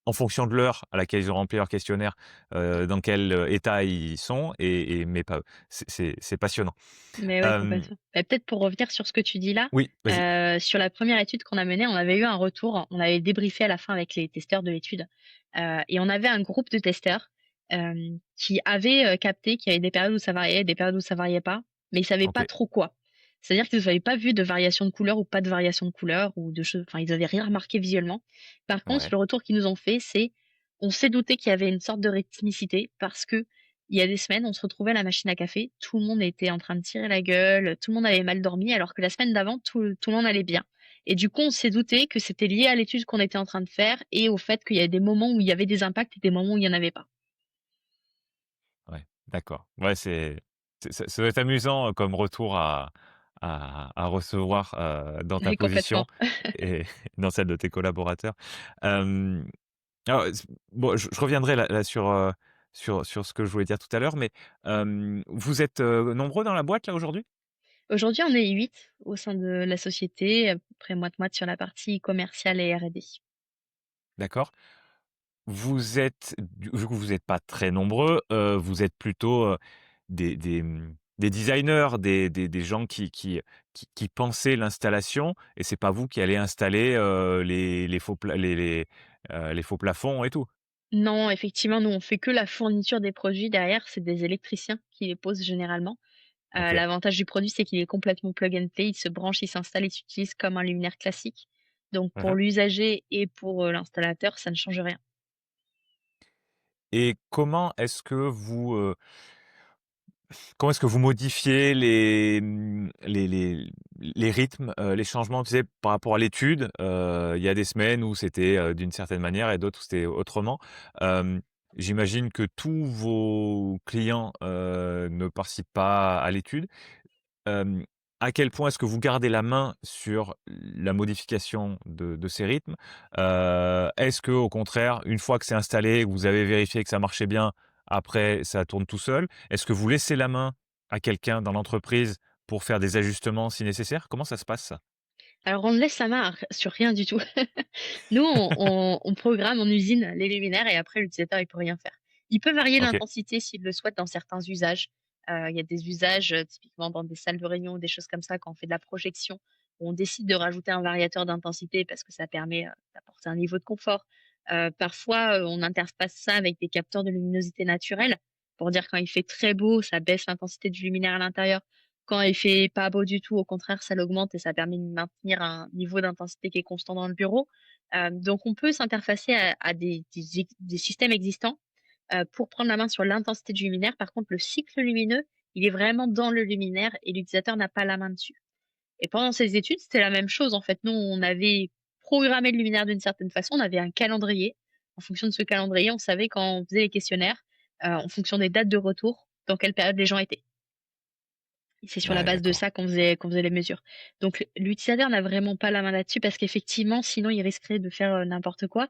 en fonction de l'heure à laquelle ils ont rempli leur questionnaire, dans quel, état ils sont et mais pas eux. C'est passionnant. Mais ouais, Hem, complètement. Bah, peut-être pour revenir sur ce que tu dis là, oui, vas-y. sur la première étude qu'on a menée, on avait eu un retour. On avait débriefé à la fin avec les testeurs de l'étude, et on avait un groupe de testeurs, qui avaient, capté qu'il y avait des périodes où ça variait, des périodes où ça variait pas, mais ils savaient pas OK, trop quoi. C'est-à-dire qu'ils avaient pas vu de variation de couleur ou pas de variation de couleur ou de choses, enfin, ils avaient rien remarqué visuellement. Par contre, ouais. le retour qu'ils nous ont fait, c'est: «On s'est douté qu'il y avait une sorte de rythmicité parce que il y a des semaines, on se retrouvait à la machine à café, tout le monde était en train de tirer la gueule, tout le monde avait mal dormi, alors que la semaine d'avant, tout le monde allait bien. Et du coup, on s'est douté que c'était lié à l'étude qu'on était en train de faire et au fait qu'il y avait des moments où il y avait des impacts et des moments où il y en avait pas. Ouais, d'accord. Ouais, ça doit être amusant, comme retour à recevoir, dans ta Oui, position complètement. et dans celle de tes collaborateurs. Hem, alors bon, je reviendrai là sur, sur ce que je voulais dire tout à l'heure, mais, vous êtes, nombreux dans la boîte là aujourd'hui? Aujourd'hui, on est 8 au sein de la société, à peu près moite-moite sur la partie commerciale et R&D. D'accord. Vous êtes du vu que vous êtes pas très nombreux, vous êtes plutôt, des designers, des gens qui pensaient l'installation et c'est pas vous qui allez installer, les faux pla les faux plafonds et tout? Non, effectivement, nous, on fait que la fourniture des produits. Derrière, c'est des électriciens qui les posent généralement. OK. L'avantage du produit, c'est qu'il est complètement plug and play. Il se branche, il s'installe, il s'utilise comme un luminaire classique. Donc pour Mmh. l'usager et pour, l'installateur, ça ne change rien. Et comment est-ce que vous modifiez les rythmes, les changements, tu sais, par rapport à l'étude? Il y a des semaines où c'était, d'une certaine manière et d'autres où c'était autrement. Hem, J'imagine que tous vos clients, ne participent pas à l'étude. Hem, à quel point est-ce que vous gardez la main sur la modification de ces rythmes? Est-ce que, au contraire, une fois que c'est installé, que vous avez vérifié que ça marchait bien, après ça tourne tout seul? Est-ce que vous laissez la main à quelqu'un dans l'entreprise pour faire des ajustements si nécessaire? Comment ça se passe ça? Alors on ne laisse la main sur rien du tout. Nous, on programme en usine les luminaires et après l'utilisateur, il peut rien faire. Il peut varier OK. l'intensité s'il le souhaite dans certains usages. Il y a des usages, typiquement dans des salles de réunion ou des choses comme ça, quand on fait de la projection, où on décide de rajouter un variateur d'intensité parce que ça permet, d'apporter un niveau de confort. Parfois, on interface ça avec des capteurs de luminosité naturelle pour dire quand il fait très beau, ça baisse l'intensité du luminaire à l'intérieur. Quand il fait pas beau du tout, au contraire, ça l'augmente et ça permet de maintenir un niveau d'intensité qui est constant dans le bureau. Donc on peut s'interfacer à des systèmes existants, pour prendre la main sur l'intensité du luminaire. Par contre, le cycle lumineux, il est vraiment dans le luminaire et l'utilisateur n'a pas la main dessus. Et pendant ces études, c'était la même chose, en fait. Nous, on avait programmé le luminaire d'une certaine façon, on avait un calendrier. En fonction de ce calendrier, on savait quand on faisait les questionnaires, en fonction des dates de retour, dans quelle période les gens étaient. Et c'est sur la Ouais, base de d'accord. ça qu'on faisait les mesures. Donc l'utilisateur n'a vraiment pas la main là-dessus parce qu'effectivement, sinon il risquerait de faire, n'importe quoi.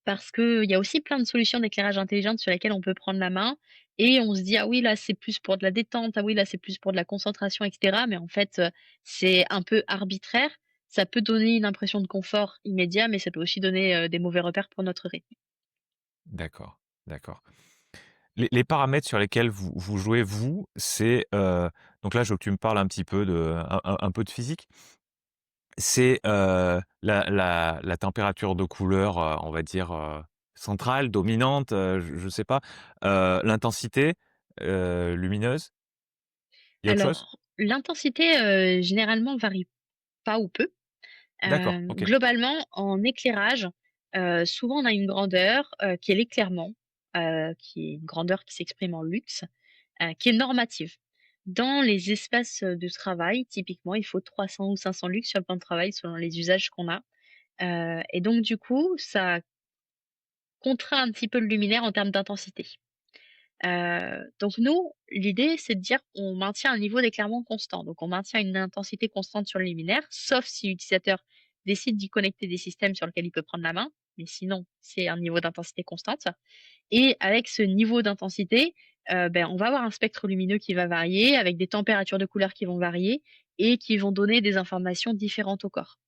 Parce qu'il y a aussi plein de solutions d'éclairage intelligente sur lesquelles on peut prendre la main et on se dit: «Ah oui, là, c'est plus pour de la détente. Ah oui, là, c'est plus pour de la concentration» et cetera. Mais en fait, c'est un peu arbitraire. Ça peut donner une impression de confort immédiat, mais ça peut aussi donner, des mauvais repères pour notre rythme. D'accord, d'accord. Les paramètres sur lesquels vous jouez, vous, c'est, donc là, je veux que tu me parles un petit peu un peu de physique. C'est, la température de couleur, on va dire, centrale, dominante, je sais pas, l'intensité, lumineuse? Il y a autre chose? Alors, l'intensité, généralement varie pas ou peu. D'accord, OK. Globalement, en éclairage, souvent on a une grandeur, qui est l'éclairement, qui est une grandeur qui s'exprime en luxe, qui est normative. Dans les espaces, de travail, typiquement, il faut 300 ou 500 lux sur le plan de travail selon les usages qu'on a, et donc du coup, ça contraint un petit peu le luminaire en termes d'intensité. Donc nous, l'idée, c'est de dire on maintient un niveau d'éclairement constant. Donc on maintient une intensité constante sur le luminaire, sauf si l'utilisateur décide d'y connecter des systèmes sur lesquels il peut prendre la main, mais sinon, c'est un niveau d'intensité constante. Et avec ce niveau d'intensité, on va avoir un spectre lumineux qui va varier, avec des températures de couleur qui vont varier et qui vont donner des informations différentes au corps.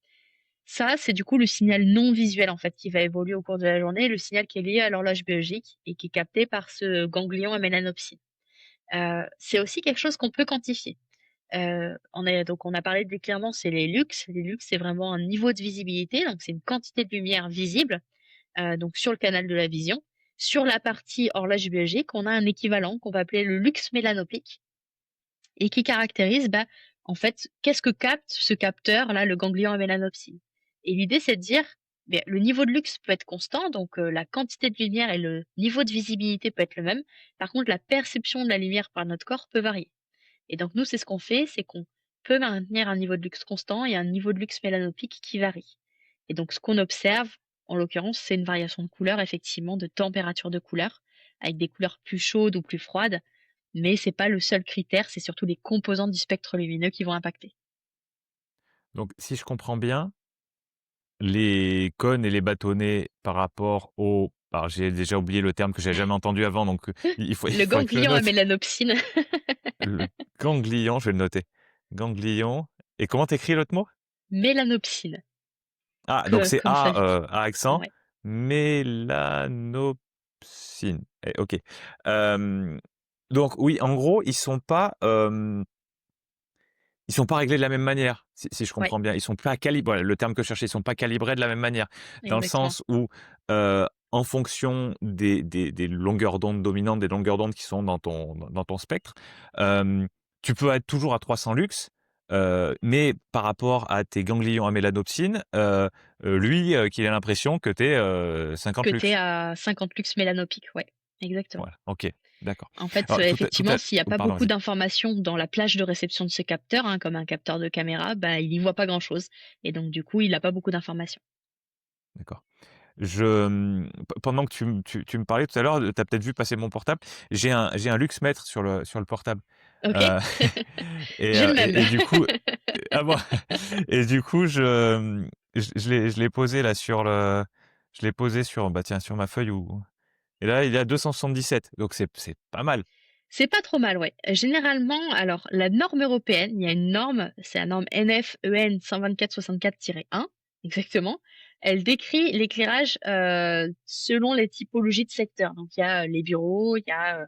Ça, c'est du coup le signal non visuel en fait qui va évoluer au cours de la journée, le signal qui est lié à l'horloge biologique et qui est capté par ce ganglion à mélanopsine. C'est aussi quelque chose qu'on peut quantifier. On a parlé d'éclairement, c'est les lux. Les lux, c'est vraiment un niveau de visibilité, donc c'est une quantité de lumière visible, donc sur le canal de la vision. Sur la partie horloge biologique, on a un équivalent qu'on va appeler le lux mélanopique et qui caractérise, en fait, qu'est-ce que capte ce capteur-là, le ganglion à mélanopsine? Et l'idée, c'est de dire, le niveau de luxe peut être constant, donc la quantité de lumière et le niveau de visibilité peut être le même. Par contre, la perception de la lumière par notre corps peut varier. Et donc nous, c'est ce qu'on fait, c'est qu'on peut maintenir un niveau de luxe constant et un niveau de luxe mélanopique qui varie. Et donc ce qu'on observe, en l'occurrence, c'est une variation de couleur, effectivement, de température de couleur, avec des couleurs plus chaudes ou plus froides, mais c'est pas le seul critère, c'est surtout les composantes du spectre lumineux qui vont impacter. Donc si je comprends bien, les cônes et les bâtonnets par rapport au alors j'ai déjà oublié le terme que j'avais jamais entendu avant, donc il Le faudrait que je le ganglion à note. mélanopsine, Le ganglion, je vais le noter. Ganglion et comment tu l'autre mot? mélanopsine, Ah donc c'est comme ça vite. A accent, Ouais, mélanopsine et OK. Hem, donc oui, en gros, ils sont pas réglés de la même manière, si je ouais, comprends bien. Ils sont pas calibrés, voilà, le terme que je cherchais, ils sont pas calibrés de la même manière. Dans le exactement. sens où, en fonction des longueurs d'onde dominantes, des longueurs d'onde qui sont dans ton spectre, hem, tu peux être toujours à 300 lux, mais par rapport à tes ganglions à mélanopsine, lui, qu'il ait l'impression que tu es, Que 50 tu es lux. à 50 lux mélanopiques, ouais, exactement. Voilà, OK, d'accord. En fait, Alors tout effectivement, à s'il y a pas pardon, beaucoup vas-y. d'informations dans la plage de réception de ce capteur, hein, comme un capteur de caméra, il y voit pas grand-chose et donc du coup, il a pas beaucoup d'informations. D'accord. Pendant que tu me parlais tout à l'heure, tu as peut-être vu passer mon portable. J'ai un luxmètre sur le portable, OK? heu J'ai le même. et du coup ah bon? Et du coup, je l'ai posé là je l'ai posé sur, bah, tiens, sur ma feuille où et là, il est à 277, donc c'est pas mal. C'est pas trop mal, ouais. Généralement, alors la norme européenne, il y a une norme, c'est la norme NF-EN 124-64-1, exactement. Elle décrit l'éclairage, selon les typologies de secteurs. Donc il y a, les bureaux, il y a,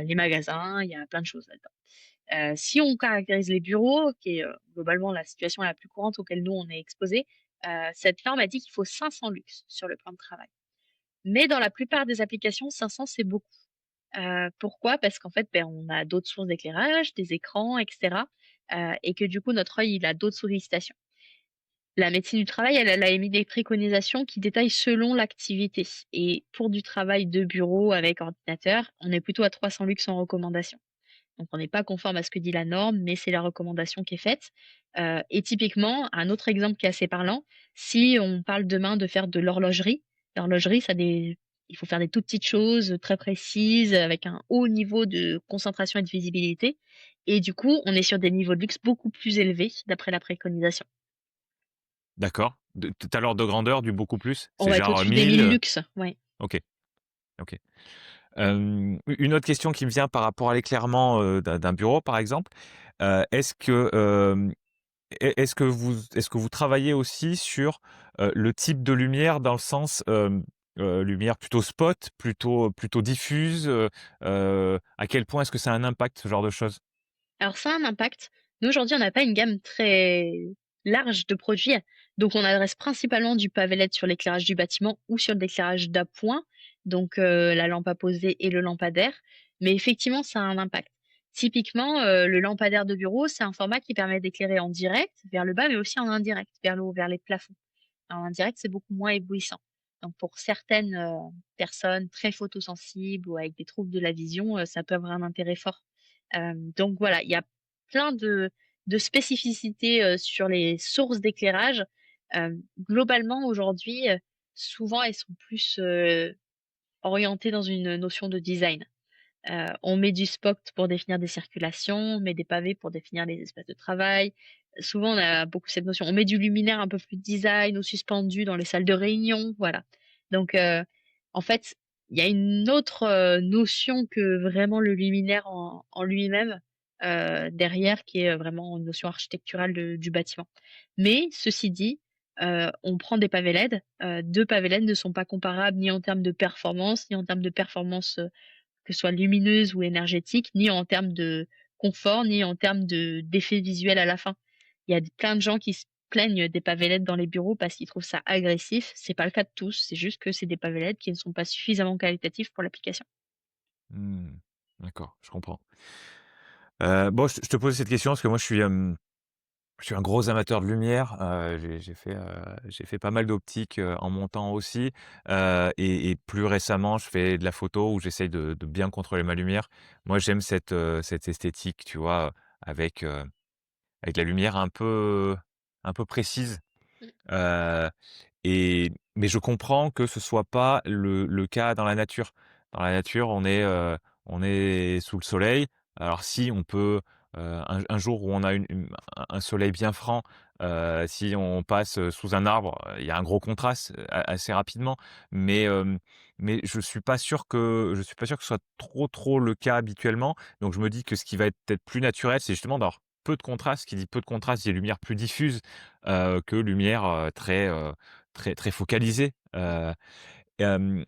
les magasins, il y a plein de choses là-dedans. Si on caractérise les bureaux, qui est, globalement la situation la plus courante auquel nous on est exposés, cette norme a dit qu'il faut 500 lux sur le plan de travail. Mais dans la plupart des applications, 500 c'est beaucoup. Pourquoi? Parce qu'en fait, on a d'autres sources d'éclairage, des écrans et cetera, et que du coup notre œil, il a d'autres sollicitations. La médecine du travail, elle a émis des préconisations qui détaillent selon l'activité et pour du travail de bureau avec ordinateur, on est plutôt à 300 lux en recommandation. Donc on n'est pas conforme à ce que dit la norme, mais c'est la recommandation qui est faite, et typiquement, un autre exemple qui est assez parlant, si on parle demain de faire de l'horlogerie, ça a des il faut faire des toutes petites choses, très précises, avec un haut niveau de concentration et de visibilité et du coup, on est sur des niveaux de luxe beaucoup plus élevés d'après la préconisation. D'accord. De tu as l'ordre de grandeur du beaucoup plus? On C'est va être genre au-dessus des 1000, 1000 lux, ouais. OK, OK. Une autre question qui me vient par rapport à l'éclairement, d'un bureau, par exemple. Est-ce que, est-ce que vous travaillez aussi sur, le type de lumière dans le sens, lumière plutôt spot, plutôt diffuse, à quel point est-ce que ça a un impact, ce genre de choses? Alors ça a un impact. Nous, aujourd'hui, on n'a pas une gamme très large de produits, donc on adresse principalement du pavé LED sur l'éclairage du bâtiment ou sur l'éclairage d'appoint, donc la lampe à poser et le lampadaire, mais effectivement, ça a un impact. Typiquement, le lampadaire de bureau, c'est un format qui permet d'éclairer en direct vers le bas, mais aussi en indirect vers le haut, vers les plafonds. En indirect, c'est beaucoup moins éblouissant. Donc pour certaines, personnes très photosensibles ou avec des troubles de la vision, ça peut avoir un intérêt fort. Donc voilà, il y a plein de spécificités, sur les sources d'éclairage. Globalement aujourd'hui, souvent elles sont plus, orientées dans une notion de design. On met du spot pour définir des circulations, on met des pavés pour définir les espaces de travail. Souvent, on a beaucoup cette notion. On met du luminaire un peu plus design ou suspendu dans les salles de réunion, voilà. Donc, en fait, il y a une autre, notion que vraiment le luminaire en lui-même, derrière qui est, vraiment une notion architecturale du bâtiment. Mais ceci dit, on prend des pavés LED, 2 pavés LED ne sont pas comparables ni en termes de performance, ni en termes de performance, que ce soit lumineuse ou énergétique, ni en termes de confort, ni en termes d'effets visuels à la fin. Il y a plein de gens qui se plaignent des pavés LED dans les bureaux parce qu'ils trouvent ça agressif. C'est pas le cas de tous, c'est juste que c'est des pavés LED qui ne sont pas suffisamment qualitatifs pour l'application. Mmh. D'accord, je comprends. Bon, je te pose cette question parce que moi je suis un gros amateur de lumière, j'ai fait pas mal d'optique, en montant aussi, et plus récemment, je fais de la photo où j'essaye de bien contrôler ma lumière. Moi, j'aime cette esthétique, tu vois? Avec, avec la lumière un peu précise. Mmh. Heu et mais je comprends que ce soit pas le cas dans la nature. Dans la nature, on est sous le soleil. Alors si on peut, un jour où on a un soleil bien franc, si on passe, sous un arbre, il y a un gros contraste, assez rapidement. Mais, mais je suis pas sûr que ce soit trop le cas habituellement. Donc je me dis que ce qui va être peut-être plus naturel, c'est justement d'avoir peu de contraste. Qui dit peu de contraste, dit lumière plus diffuse, que lumière, très focalisée.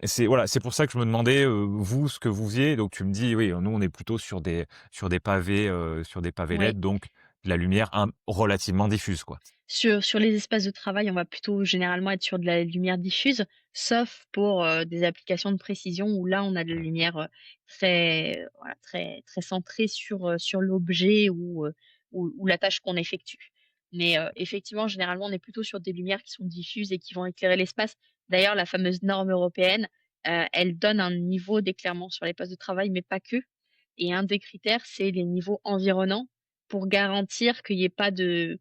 C'est voilà, c'est pour ça que je me demandais, vous, ce que vous faisiez. Donc tu me dis: «Oui, nous, on est plutôt sur des pavés Ouais. LED, donc de la lumière relativement diffuse, quoi». Sur les espaces de travail, on va plutôt généralement être sur de la lumière diffuse, sauf pour, des applications de précision où là, on a de la lumière, très, voilà, très centrée sur l'objet ou la tâche qu'on effectue. Mais, effectivement, généralement, on est plutôt sur des lumières qui sont diffuses et qui vont éclairer l'espace. D'ailleurs, la fameuse norme européenne, elle donne un niveau d'éclairement sur les postes de travail, mais pas que. Et un des critères, c'est les niveaux environnants pour garantir qu'il y ait pas de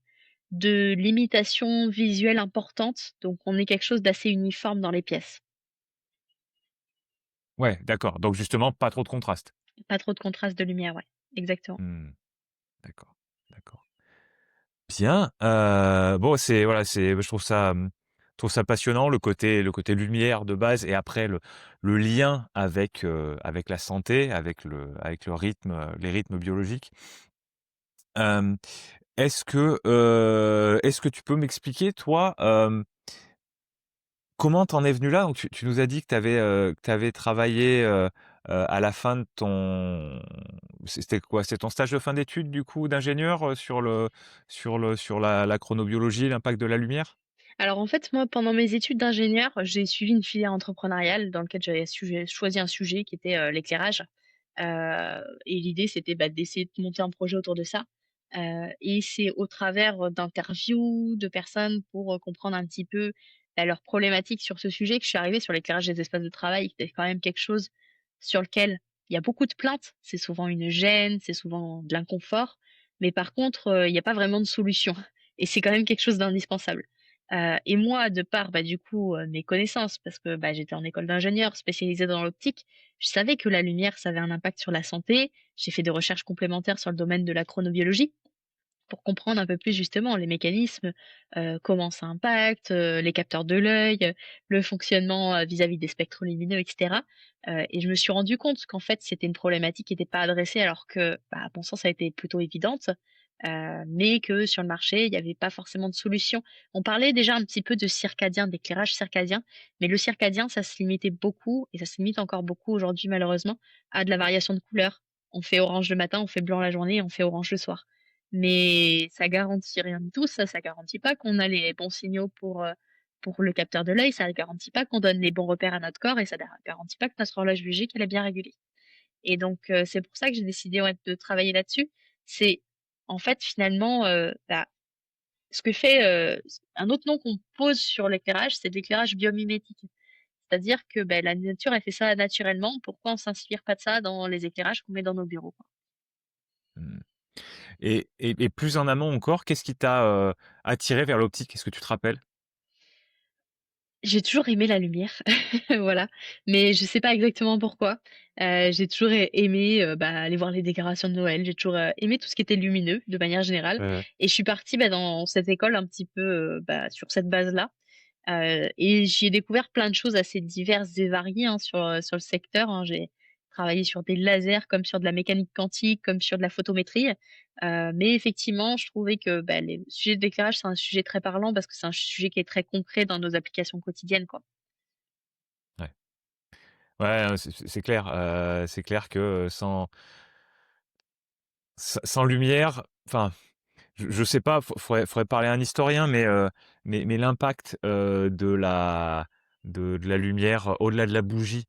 limitations visuelles importantes, donc on ait quelque chose d'assez uniforme dans les pièces. Ouais, d'accord, donc justement, pas trop de contraste. Pas trop de contraste de lumière, ouais, exactement. Mmh, d'accord, d'accord. Bien, bon, je trouve ça passionnant le côté lumière de base et après le lien avec la santé, avec le rythme, les rythmes biologiques. Hem, est-ce que tu peux m'expliquer toi, comment t'en es venu là? Donc tu nous as dit que tu avais travaillé, à la fin de ton c'était quoi? C'était ton stage de fin d'études du coup d'ingénieur, sur la chronobiologie, l'impact de la lumière? Alors en fait, moi, pendant mes études d'ingénieur, j'ai suivi une filière entrepreneuriale dans lequel j'ai choisi un sujet qui était, l'éclairage, et l'idée c'était, bah, d'essayer de monter un projet autour de ça, et c'est au travers, d'interviews de personnes pour, comprendre un petit peu, bah, leurs problématiques sur ce sujet que je suis arrivée sur l'éclairage des espaces de travail, qui est quand même quelque chose sur lequel il y a beaucoup de plaintes. C'est souvent une gêne, c'est souvent de l'inconfort, mais par contre, il y a pas vraiment de solution et c'est quand même quelque chose d'indispensable. Et moi, de par, bah, du coup, mes connaissances, parce que, bah, j'étais en école d'ingénieur spécialisée dans l'optique, je savais que la lumière, ça avait un impact sur la santé. J'ai fait des recherches complémentaires sur le domaine de la chronobiologie pour comprendre un peu plus justement les mécanismes, comment ça impacte, les capteurs de l'œil, le fonctionnement, vis-à-vis des spectres lumineux et cetera. Et je me suis rendu compte qu'en fait, c'était une problématique qui était pas adressée alors que, bah, à mon sens, elle était plutôt évidente, mais que sur le marché, il y avait pas forcément de solution. On parlait déjà un petit peu de circadien, d'éclairage circadien, mais le circadien, ça se limitait beaucoup et ça se limite encore beaucoup aujourd'hui malheureusement à de la variation de couleurs. On fait orange le matin, on fait blanc la journée, on fait orange le soir. Mais ça garantit rien du tout, ça garantit pas qu'on a les bons signaux pour le capteur de l'œil, ça garantit pas qu'on donne les bons repères à notre corps et ça garantit pas que notre horloge biologique, elle est bien régulée. et donc c'est pour ça que j'ai décidé, ouais, de travailler là-dessus. C'est en fait, finalement, bah, ce que fait, un autre nom qu'on pose sur l'éclairage, c'est de l'éclairage biomimétique. C'est-à-dire que, beh, la nature, elle fait ça naturellement. Pourquoi on s'inspire pas de ça dans les éclairages qu'on met dans nos bureaux, quoi? Mmh. Et plus en amont encore, qu'est-ce qui t'a, attiré vers l'optique? Est-ce que tu te rappelles? J'ai toujours aimé la lumière, voilà, mais je sais pas exactement pourquoi. J'ai toujours aimé, bah, aller voir les décorations de Noël. J'ai toujours, aimé tout ce qui était lumineux, de manière générale, et je suis partie, bah, dans cette école un petit peu, bah, sur cette base-là. Et j'y ai découvert plein de choses assez diverses et variées, hein, sur le secteur, hein. J'ai travaillé sur des lasers, comme sur de la mécanique quantique, comme sur de la photométrie. Mais effectivement, je trouvais que, bah, les sujets de l'éclairage, c'est un sujet très parlant parce que c'est un sujet qui est très concret dans nos applications quotidiennes, quoi. Ouais. Ouais, c'est clair, c'est clair que, sans lumière, enfin, je sais pas, faudrait parler à un historien, mais l'impact, de la lumière au-delà de la bougie.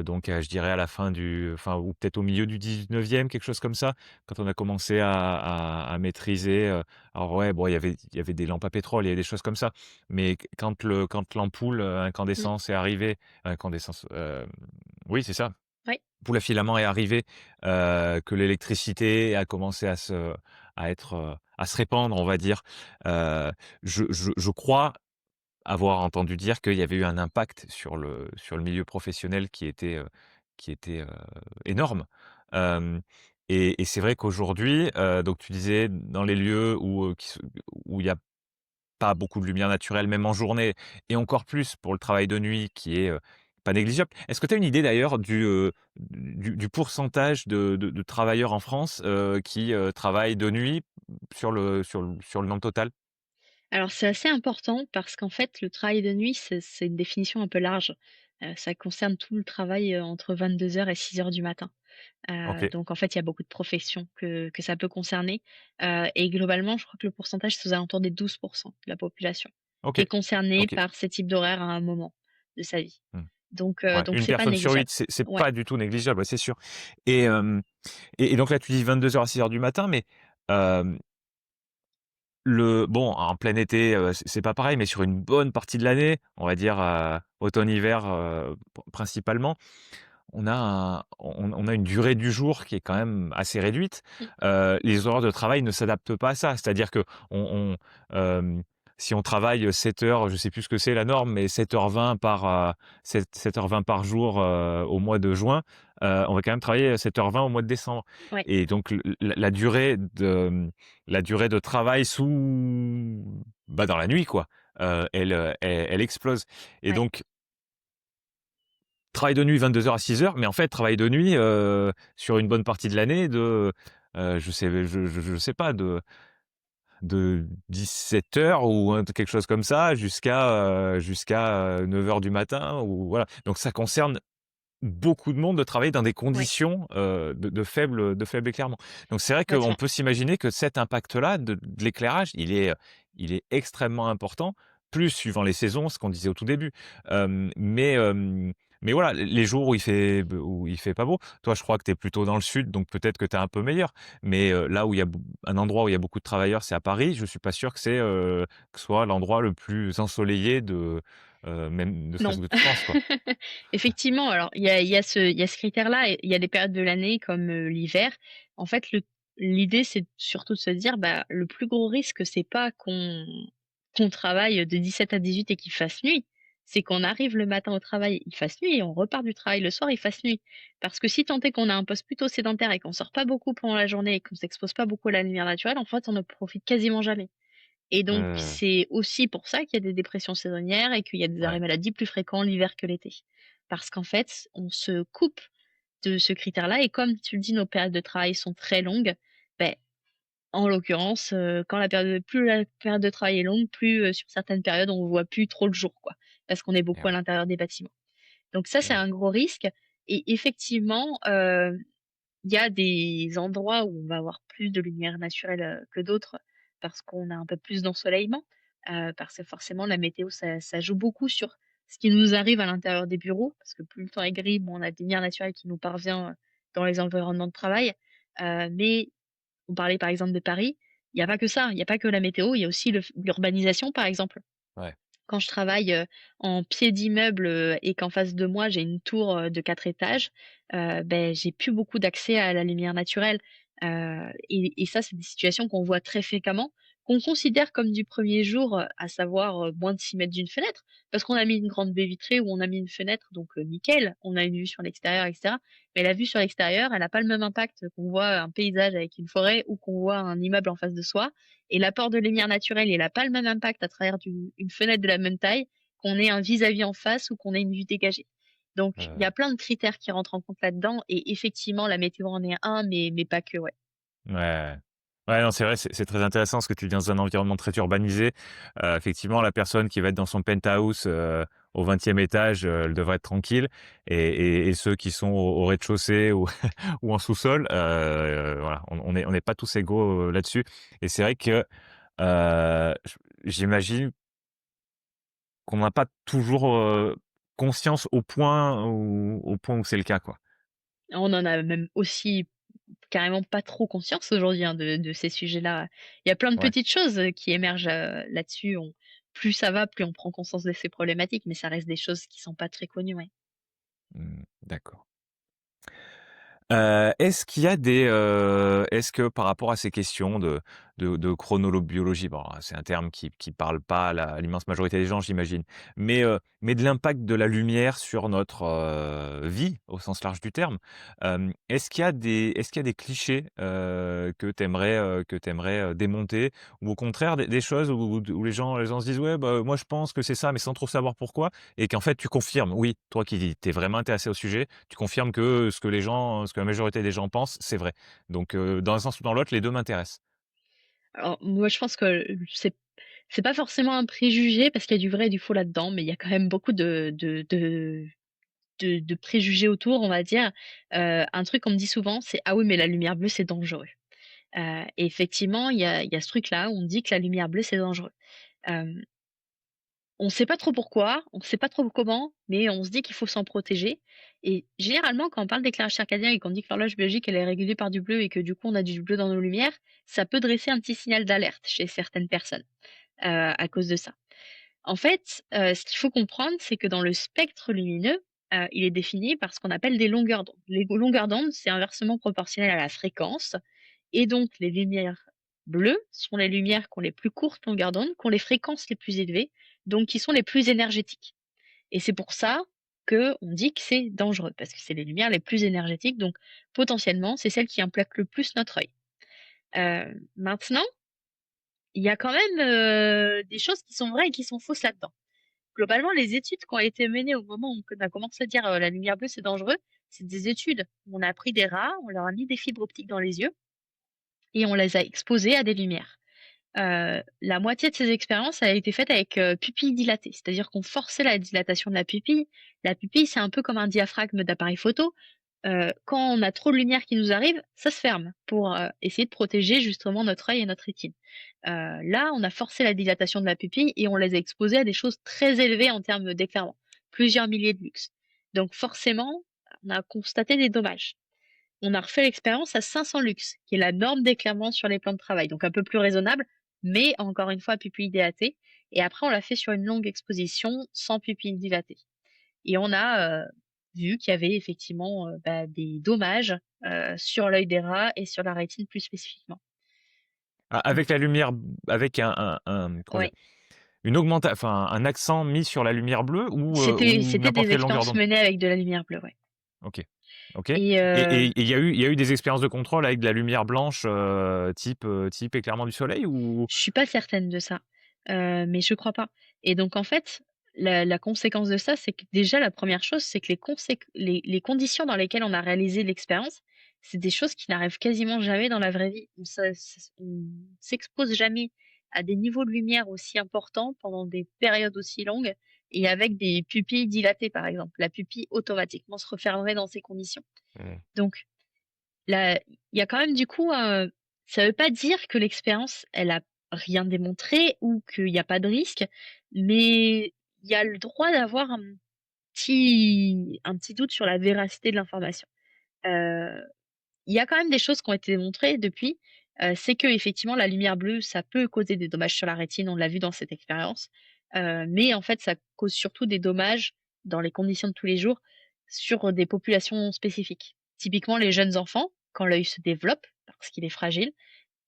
Donc je dirais à la fin enfin ou peut-être au milieu du 19e, quelque chose comme ça, quand on a commencé à maîtriser, alors ouais, bon, il y avait des lampes à pétrole, il y avait des choses comme ça, mais quand l'ampoule, Mmh. incandescence est arrivée, incandescence, oui, c'est ça, Ouais, ampoule à filament est arrivée, que l'électricité a commencé à se répandre, on va dire, heu, je crois avoir entendu dire qu'il y avait eu un impact sur le milieu professionnel qui était énorme. Hem et c'est vrai qu'aujourd'hui, donc tu disais dans les lieux où il y a pas beaucoup de lumière naturelle, même en journée et encore plus pour le travail de nuit qui est, pas négligeable. Est-ce que tu as une idée d'ailleurs du pourcentage de travailleurs en France, qui, travaillent de nuit sur le nombre total? alors c'est assez important parce qu'en fait, le travail de nuit, c'est une définition un peu large. Ça concerne tout le travail, entre 22 heures et 6 heures du matin. OK, Donc en fait, il y a beaucoup de professions que ça peut concerner, et globalement, je crois que le pourcentage, c'est aux alentours des 12% de la population qui OK, est concernée OK. par ces types d'horaires à un moment de sa vie. Mmh. Ouais, Donc une c'est pas personne sur négligeable. 8, c'est Ouais. pas du tout négligeable, ouais, c'est sûr. Et donc là, tu dis 22 heures à 6 heures du matin, mais, hem, bon, en plein été, c'est pas pareil, mais sur une bonne partie de l'année, on va dire, automne-hiver, principalement, on a une durée du jour qui est quand même assez réduite. Mmh. Les horaires de travail ne s'adaptent pas à ça. C'est-à-dire qu'on on, si on travaille 7 heures, je sais plus ce que c'est la norme, mais 7h20 7h20 par jour, au mois de juin, on va quand même travailler 7h20 au mois de décembre Ouais, et donc la durée de travail dans la nuit quoi, elle explose et ouais. donc travail de nuit 22 heures à 6 heures, mais en fait, travail de nuit, sur une bonne partie de l'année je sais pas, de 17 heures ou quelque chose comme ça jusqu'à 9 heures du matin ou voilà. Donc ça concerne beaucoup de monde de travailler dans des Ouais, conditions, de faible éclairement. Donc c'est vrai qu'on complètement. peut s'imaginer que cet impact-là de l'éclairage, il est extrêmement important, plus suivant les saisons, ce qu'on disait au tout début. Mais voilà, les jours où il fait pas beau, toi je crois que tu es plutôt dans le sud, donc peut-être que tu es un peu meilleur. Mais, là où il y a b un endroit où il y a beaucoup de travailleurs, c'est à Paris. Je suis pas sûr que ce soit l'endroit le plus ensoleillé même ne serait-ce Non. que de France, quoi. Effectivement, alors il y a ce critère-là et il y a des périodes de l'année comme, l'hiver. En fait, l'idée, c'est surtout de se dire, bah, le plus gros risque, c'est pas qu'on travaille de 17 à 18 et qu'il fasse nuit. C'est qu'on arrive le matin au travail, il fasse nuit et on repart du travail le soir, il fasse nuit. Parce que si tant est qu'on a un poste plutôt sédentaire et qu'on sort pas beaucoup pendant la journée et qu'on s'expose pas beaucoup à la lumière naturelle, en fait, on ne profite quasiment jamais. Et donc, Heu, c'est aussi pour ça qu'il y a des dépressions saisonnières et qu'il y a des arrêts ouais, maladie plus fréquents l'hiver que l'été. Parce qu'en fait, on se coupe de ce critère-là et comme tu le dis, nos périodes de travail sont très longues, beh, en l'occurrence, quand plus la période de travail est longue, plus, sur certaines périodes, on voit plus trop le jour, quoi. Parce qu'on est et beaucoup à ouais, l'intérieur des bâtiments. Donc ça, c'est mmh, un gros risque et effectivement, il y a des endroits où on va avoir plus de lumière naturelle, que d'autres parce qu'on a un peu plus d'ensoleillement, parce que forcément la météo ça joue beaucoup sur ce qui nous arrive à l'intérieur des bureaux parce que plus le temps est gris, moins on a de lumière naturelle qui nous parvient, dans les environnements de travail, mais on parlait par exemple de Paris, il y a pas que ça, il y a pas que la météo, il y a aussi l'urbanisation par exemple. Ouais. Quand je travaille, en pied d'immeuble, et qu'en face de moi j'ai une tour, de 4 étages, j'ai plus beaucoup d'accès à la lumière naturelle, et ça, c'est des situations qu'on voit très fréquemment, qu'on considère comme du premier jour, à savoir, moins de 6 mètres d'une fenêtre, parce qu'on a mis une grande baie vitrée ou on a mis une fenêtre donc nickel, on a une vue sur l'extérieur et cetera. Mais la vue sur l'extérieur, elle a pas le même impact qu'on voit un paysage avec une forêt ou qu'on voit un immeuble en face de soi, et l'apport de lumière naturelle, il a pas le même impact à travers une fenêtre de la même taille, qu'on ait un vis-à-vis en face ou qu'on ait une vue dégagée. Donc il y a plein de critères qui rentrent en compte là-dedans et effectivement la météo en est un, mais pas que, ouais. Ouais. Ouais, non, c'est vrai, c'est très intéressant ce que tu dis dans un environnement très urbanisé. Effectivement, la personne qui va être dans son penthouse, au 20e étage, elle devrait être tranquille et ceux qui sont au rez-de-chaussée ou ou en sous-sol, voilà, on n'est pas tous égaux, là-dessus et c'est vrai que, j'imagine qu'on n'a pas toujours, conscience au point où c'est le cas, quoi. On en a même aussi carrément pas trop conscience aujourd'hui, hein, de ces sujets-là. Il y a plein de Ouais. petites choses, qui émergent, là-dessus. On Plus ça va, plus on prend conscience de ces problématiques, mais ça reste des choses qui sont pas très connues, ouais. Mmh, d'accord. Est-ce que par rapport à ces questions de chronobiologie, bon, c'est un terme qui parle pas à l'immense majorité des gens, j'imagine, mais de l'impact de la lumière sur notre, vie au sens large du terme, est-ce qu'il y a des clichés, que tu aimerais démonter? Ou au contraire des choses où les gens se disent: «Ouais, bah, moi je pense que c'est ça», mais sans trop savoir pourquoi et qu'en fait tu confirmes? Oui, toi qui t'es vraiment intéressé au sujet, tu confirmes que ce que la majorité des gens pensent, c'est vrai. Donc, dans un sens ou dans l'autre, les 2 m'intéressent. Alors moi, je pense que c'est pas forcément un préjugé parce qu'il y a du vrai et du faux là-dedans, mais il y a quand même beaucoup de préjugés autour, on va dire. Un truc qu'on me dit souvent, c'est: «Ah oui, mais la lumière bleue, c'est dangereux». Et effectivement, il y a ce truc-là où on dit que la lumière bleue, c'est dangereux. Hem, on sait pas trop pourquoi, on sait pas trop comment, mais on se dit qu'il faut s'en protéger et généralement, quand on parle d'éclairage circadien et qu'on dit que l'horloge biologique, elle est régulée par du bleu et que du coup, on a du bleu dans nos lumières, ça peut dresser un petit signal d'alerte chez certaines personnes, à cause de ça. En fait, ce qu'il faut comprendre, c'est que dans le spectre lumineux, il est défini par ce qu'on appelle des longueurs d'onde. Les longueurs d'onde, c'est inversement proportionnel à la fréquence et donc les lumières bleues sont les lumières qui ont les plus courtes longueurs d'onde, qui ont les fréquences les plus élevées, donc qui sont les plus énergétiques et c'est pour ça qu'on dit que c'est dangereux parce que c'est les lumières les plus énergétiques, donc potentiellement, c'est celles qui impactent le plus notre œil. Maintenant, il y a quand même, des choses qui sont vraies et qui sont fausses là-dedans. Globalement, les études qui ont été menées au moment où on a commencé à dire, «La lumière bleue, c'est dangereux», c'est des études où on a pris des rats, on leur a mis des fibres optiques dans les yeux et on les a exposés à des lumières. La moitié de ces expériences, elle a été faite avec, pupille dilatée, c'est-à-dire qu'on forçait la dilatation de la pupille. La pupille, c'est un peu comme un diaphragme d'appareil photo. Quand on a trop de lumière qui nous arrive, ça se ferme pour, essayer de protéger justement notre œil et notre rétine. Là, on a forcé la dilatation de la pupille et on les a exposés à des choses très élevées en termes d'éclairement, plusieurs milliers de lux. Donc forcément, on a constaté des dommages. On a refait l'expérience à 500 lux, qui est la norme d'éclairement sur les plans de travail, donc un peu plus raisonnable, mais encore une fois pupille dilatée. Et après, on l'a fait sur une longue exposition sans pupille dilatée. Et on a vu qu'il y avait effectivement des dommages sur l'œil des rats et sur la rétine plus spécifiquement. Avec la lumière avec comment dire? Ouais. Enfin, un accent mis sur la lumière bleue ou C'était n'importe des quelle longueur expériences d'onde? menées avec de la lumière bleue, ouais. OK. OK Et et il y a eu des expériences de contrôle avec de la lumière blanche, type éclairement du soleil ou? je suis pas certaine de ça, mais je crois pas. Et donc en fait, la conséquence de ça, c'est que déjà la première chose, c'est que les conditions dans lesquelles on a réalisé l'expérience, c'est des choses qui n'arrivent quasiment jamais dans la vraie vie. On s'expose jamais à des niveaux de lumière aussi importants pendant des périodes aussi longues et avec des pupilles dilatées, par exemple. La pupille automatiquement se refermerait dans ces conditions. Mmh. Donc là, il y a quand même du coup, ça veut pas dire que l'expérience, elle a rien démontré ou qu'il y a pas de risque, mais il y a le droit d'avoir un petit doute sur la véracité de l'information. Heu, il y a quand même des choses qui ont été démontrées depuis, c'est que effectivement la lumière bleue, ça peut causer des dommages sur la rétine, on l'a vu dans cette expérience, mais en fait, ça cause surtout des dommages dans les conditions de tous les jours sur des populations spécifiques. Typiquement les jeunes enfants, quand l'œil se développe, parce qu'il est fragile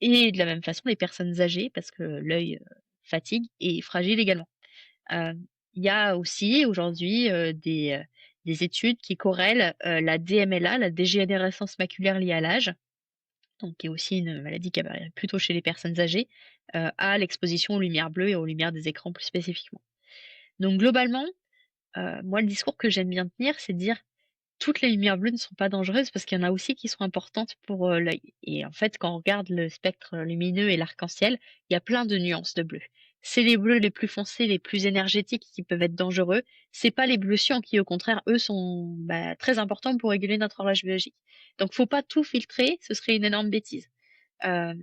et de la même façon les personnes âgées parce que l'œil, fatigue et est fragile également. Il y a aussi aujourd'hui, des études qui corrèlent, la DMLA, la dégénérescence maculaire liée à l'âge, donc qui est aussi une maladie qui apparaît plutôt chez les personnes âgées, à l'exposition aux lumières bleues et aux lumières des écrans plus spécifiquement. Donc globalement, moi le discours que j'aime bien tenir, c'est de dire: toutes les lumières bleues ne sont pas dangereuses parce qu'il y en a aussi qui sont importantes pour, l'œil et en fait, quand on regarde le spectre lumineux et l'arc-en-ciel, il y a plein de nuances de bleu. C'est les bleus les plus foncés, les plus énergétiques qui peuvent être dangereux. C'est pas les bleus cyan qui, au contraire, eux, sont, bah, très importants pour réguler notre horloge biologique. Donc faut pas tout filtrer, ce serait une énorme bêtise. Hem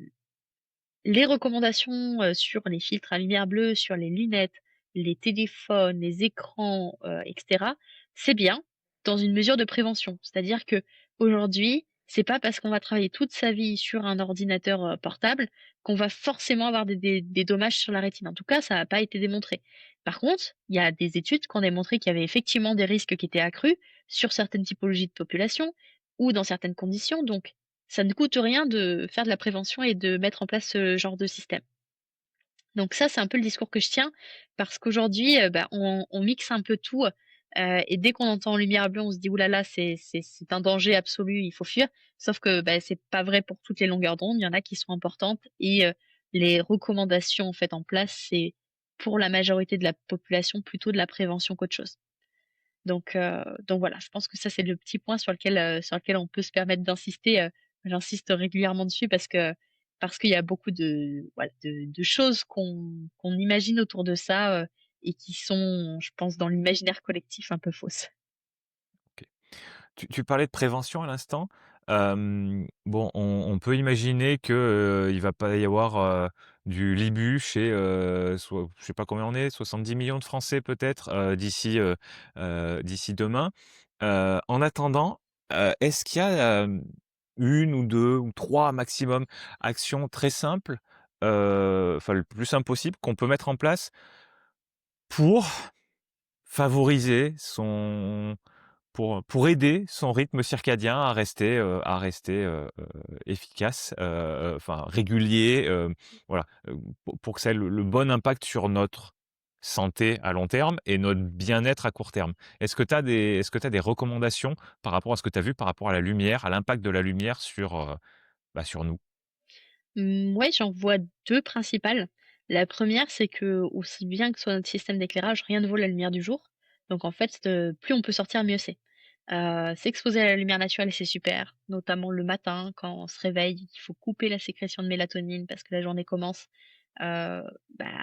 Les recommandations, sur les filtres à lumière bleue, sur les lunettes, les téléphones, les écrans, et cetera, c'est bien dans une mesure de prévention. C'est-à-dire qu'aujourd'hui, c'est pas parce qu'on va travailler toute sa vie sur un ordinateur, portable qu'on va forcément avoir des dommages sur la rétine. En tout cas, ça n'a pas été démontré. Par contre, il y a des études qui ont démontré qu'il y avait effectivement des risques qui étaient accrus sur certaines typologies de population ou dans certaines conditions. Donc ça ne coûte rien de faire de la prévention et de mettre en place ce genre de système. Donc ça, c'est un peu le discours que je tiens parce qu'aujourd'hui, bah, on mixe un peu tout, et dès qu'on entend lumière bleue, on se dit: «Ouh là là, c'est un danger absolu, il faut fuir». Sauf que, bah, c'est pas vrai pour toutes les longueurs d'onde, il y en a qui sont importantes et les recommandations en fait en place, c'est pour la majorité de la population plutôt de la prévention qu'autre chose. Donc voilà, je pense que ça, c'est le petit point sur lequel on peut se permettre d'insister, j'insiste régulièrement dessus parce qu'il y a beaucoup de voilà, de choses qu'on imagine autour de ça, et qui sont, je pense, dans l'imaginaire collectif un peu fausses. OK. Tu parlais de prévention à l'instant. Bon, on peut imaginer que, il va pas y avoir, du Libu chez, soit je sais pas combien on est, 70 millions de Français peut-être, d'ici demain. En attendant, est-ce qu'il y a, 1 ou 2 ou 3 maximum actions très simples, enfin le plus simple possible qu'on peut mettre en place pour favoriser son pour aider son rythme circadien à rester, efficace, enfin régulier, voilà, pour que ça ait le bon impact sur notre santé à long terme et notre bien-être à court terme. Est-ce que tu as des recommandations par rapport à ce que tu as vu par rapport à la lumière, à l'impact de la lumière sur, bah, sur nous? Ouais, j'en vois 2 principales. La première, c'est que aussi bien que soit notre système d'éclairage, rien ne vaut la lumière du jour. Donc en fait, plus on peut sortir, mieux c'est. S'exposer à la lumière naturelle, c'est super, notamment le matin quand on se réveille, il faut couper la sécrétion de mélatonine parce que la journée commence. Bah,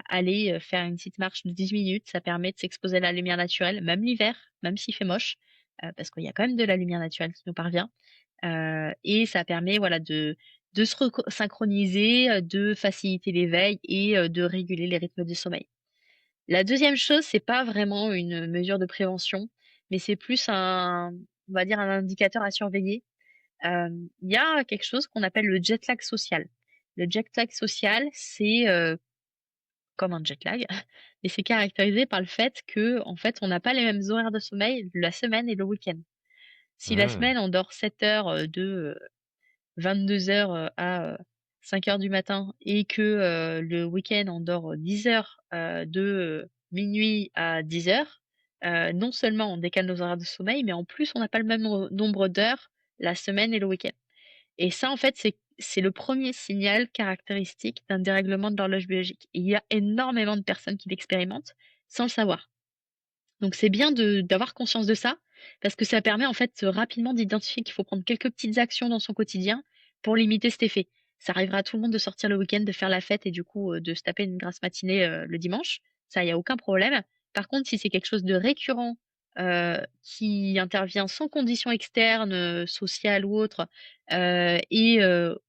aller, faire une petite marche de 10 minutes, ça permet de s'exposer à la lumière naturelle, même l'hiver, même s'il fait moche, parce qu'il y a quand même de la lumière naturelle qui nous parvient. Et ça permet, voilà, de se reco synchroniser, de faciliter l'éveil et de réguler les rythmes du sommeil. La deuxième chose, c'est pas vraiment une mesure de prévention, mais c'est plus un on va dire un indicateur à surveiller. Il y a quelque chose qu'on appelle le jet lag social. Le jet lag social, c'est, comme un jet lag, mais c'est caractérisé par le fait que, en fait, on n'a pas les mêmes horaires de sommeil la semaine et le week-end. Si la Mmh. semaine, on dort 7 heures, de 22:00, à 5 heures du matin et que, le week-end on dort 10 heures, de, minuit à 10 heures. Non seulement on décale nos horaires de sommeil, mais en plus on n'a pas le même nombre d'heures la semaine et le week-end et ça en fait c'est le premier signal caractéristique d'un dérèglement de l'horloge biologique et il y a énormément de personnes qui l'expérimentent sans le savoir. Donc c'est bien de d'avoir conscience de ça, parce que ça permet en fait, rapidement d'identifier qu'il faut prendre quelques petites actions dans son quotidien pour limiter cet effet. Ça arrivera à tout le monde de sortir le week-end, de faire la fête et du coup, de se taper une grasse matinée, le dimanche. Ça, il y a aucun problème. Par contre, si c'est quelque chose de récurrent, qui intervient sans condition externe, sociale ou autre, et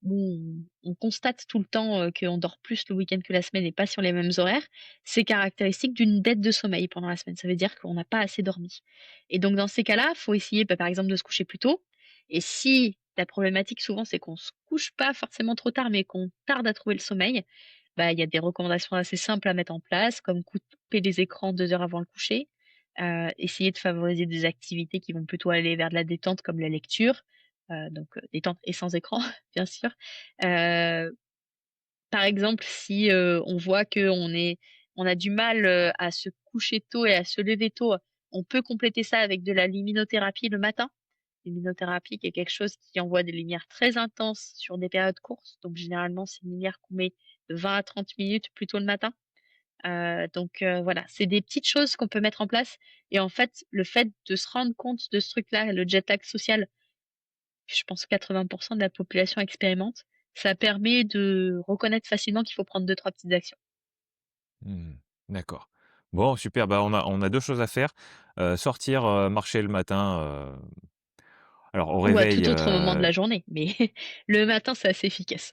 où on constate tout le temps, qu'on dort plus le week-end que la semaine et pas sur les mêmes horaires, c'est caractéristique d'une dette de sommeil pendant la semaine. Ça veut dire qu'on n'a pas assez dormi et donc dans ces cas-là, faut essayer, bah, par exemple, de se coucher plus tôt Et si la problématique souvent, c'est qu'on se couche pas forcément trop tard, mais qu'on tarde à trouver le sommeil, bah, il y a des recommandations assez simples à mettre en place, comme couper les écrans 2 heures avant le coucher, essayer de favoriser des activités qui vont plutôt aller vers de la détente comme la lecture, détente et sans écran, bien sûr. Heu, Par exemple, si, on voit qu'on a du mal, à se coucher tôt et à se lever tôt, on peut compléter ça avec de la luminothérapie le matin. Luminothérapie qui est quelque chose qui envoie des lumières très intenses sur des périodes courtes, donc généralement, c'est une lumière qu'on met de 20 à 30 minutes plutôt le matin. Voilà, c'est des petites choses qu'on peut mettre en place et en fait, le fait de se rendre compte de ce truc-là, le jet lag social, je pense que 80 de la population expérimente, ça permet de reconnaître facilement qu'il faut prendre deux trois petites actions. Mmh. D'accord. Bon super, bah, on a 2 choses à faire, sortir, marcher le matin, alors au Ou à réveil, tout autre moment de la journée, mais le matin, c'est assez efficace.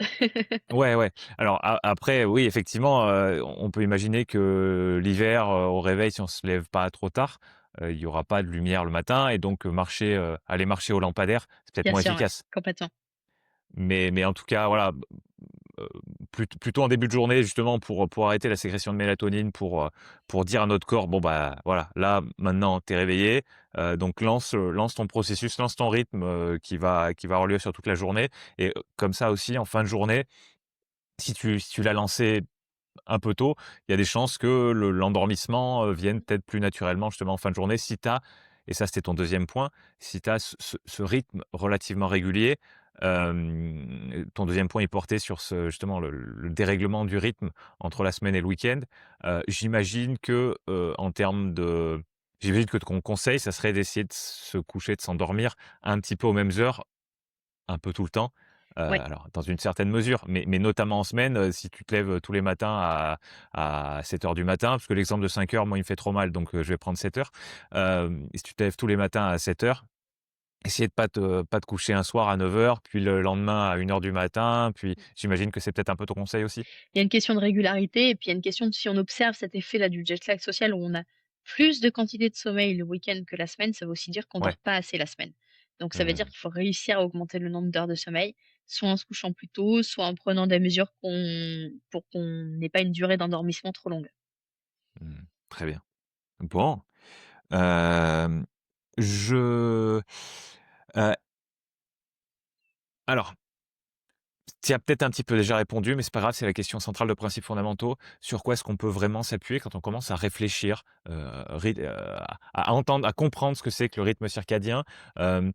ouais, ouais. Alors après oui effectivement, on peut imaginer que l'hiver, au réveil si on se lève pas trop tard, il y aura pas de lumière le matin et donc marcher, aller marcher au lampadaire, c'est peut-être Bien moins sûr, ouais, efficace. complètement. Mais en tout cas voilà, heu, plutôt en début de journée justement pour arrêter la sécrétion de mélatonine, pour dire à notre corps: «Bon bah, voilà, là maintenant tu es réveillé, donc lance ton processus, lance ton rythme, qui va avoir lieu sur toute la journée» et comme ça aussi en fin de journée, si tu l'as lancé un peu tôt, il y a des chances que l'endormissement, vienne peut-être plus naturellement justement en fin de journée si tu as et ça c'était ton deuxième point, si tu as ce rythme relativement régulier, ton deuxième point est porté sur ce justement le dérèglement du rythme entre la semaine et le week-end. J'imagine que, en termes de j'imagine que ton conseil, ça serait d'essayer de se coucher, de s'endormir un petit peu aux mêmes heures un peu tout le temps, Ouais. alors dans une certaine mesure, mais notamment en semaine, si tu te lèves, tous les matins à 7 heures du matin, parce que l'exemple de 5 heures, moi, il me fait trop mal, donc je vais prendre 7 heures. Si tu te lèves tous les matins à 7 heures, essayer de pas te coucher un soir à 9 heures, puis le lendemain à 1 heure du matin, puis j'imagine que c'est peut-être un peu ton conseil aussi? Il y a une question de régularité et puis il y a une question de si on observe cet effet-là du jet lag social où on a plus de quantité de sommeil le week-end que la semaine, ça veut aussi dire qu'on Ouais. dort pas assez la semaine. Donc ça veut dire Mmh. qu'il faut réussir à augmenter le nombre d'heures de sommeil, soit en se couchant plus tôt, soit en prenant des mesures pour qu'on n'ait pas une durée d'endormissement trop longue. Mmh. Très bien. Bon, hem, je alors tu y as peut-être un petit peu déjà répondu, mais c'est pas grave, c'est la question centrale de principes fondamentaux. Sur quoi est-ce qu'on peut vraiment s'appuyer quand on commence à réfléchir, à entendre, à comprendre ce que c'est que le rythme circadien? Hem,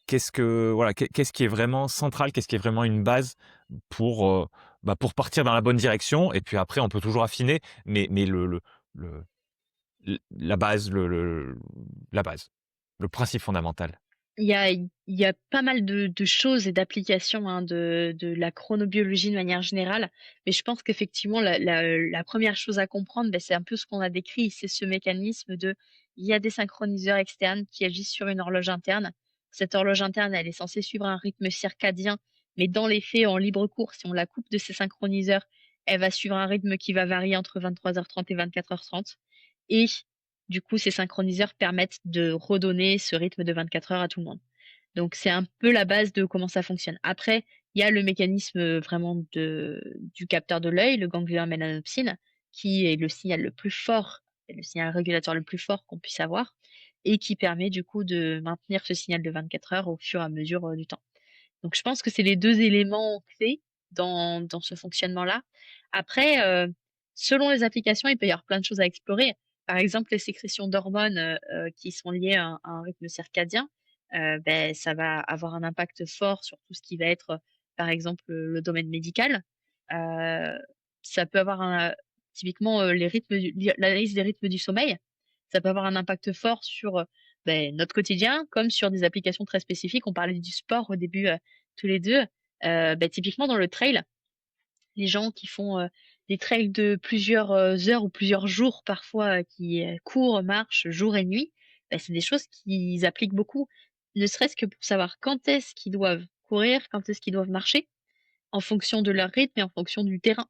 qu'est-ce que voilà, qu'est-ce qui est vraiment central? Qu'est-ce qui est vraiment une base pour, pour partir dans la bonne direction? Et puis après, on peut toujours affiner, mais le la base, la base, le principe fondamental. Il y a pas mal de choses et d'applications, hein, de la chronobiologie de manière générale, mais je pense qu'effectivement la 1re chose à comprendre, c'est un peu ce qu'on a décrit, c'est ce mécanisme de il y a des synchroniseurs externes qui agissent sur une horloge interne. Cette horloge interne, elle est censée suivre un rythme circadien, mais dans les faits, en libre cours, si on la coupe de ces synchroniseurs, elle va suivre un rythme qui va varier entre 23h30 et 24h30 et du coup, ces synchroniseurs permettent de redonner ce rythme de 24 heures à tout le monde. Donc c'est un peu la base de comment ça fonctionne. Après, il y a le mécanisme, vraiment du capteur de l'œil, le ganglion mélanopsine, qui est le signal le plus fort et le signal régulateur le plus fort qu'on puisse avoir et qui permet du coup de maintenir ce signal de 24 heures au fur et à mesure, du temps. Donc je pense que c'est les 2 éléments clés dans ce fonctionnement-là. Après, selon les applications, il peut y avoir plein de choses à explorer. Par exemple, les sécrétions d'hormones, qui sont liées à un rythme circadien, ça va avoir un impact fort sur tout ce qui va être, par exemple, le domaine médical. Heu, Ça peut avoir un typiquement, les rythmes du l'analyse des rythmes du sommeil, ça peut avoir un impact fort sur, notre quotidien comme sur des applications très spécifiques. On parlait du sport au début, tous les 2. Typiquement dans le trail, les gens qui font, des trails de plusieurs, heures ou plusieurs jours parfois, qui, courent, marchent jour et nuit, c'est des choses qu'ils appliquent beaucoup. Ne serait-ce que pour savoir quand est-ce qu'ils doivent courir, quand est-ce qu'ils doivent marcher, en fonction de leur rythme et en fonction du terrain.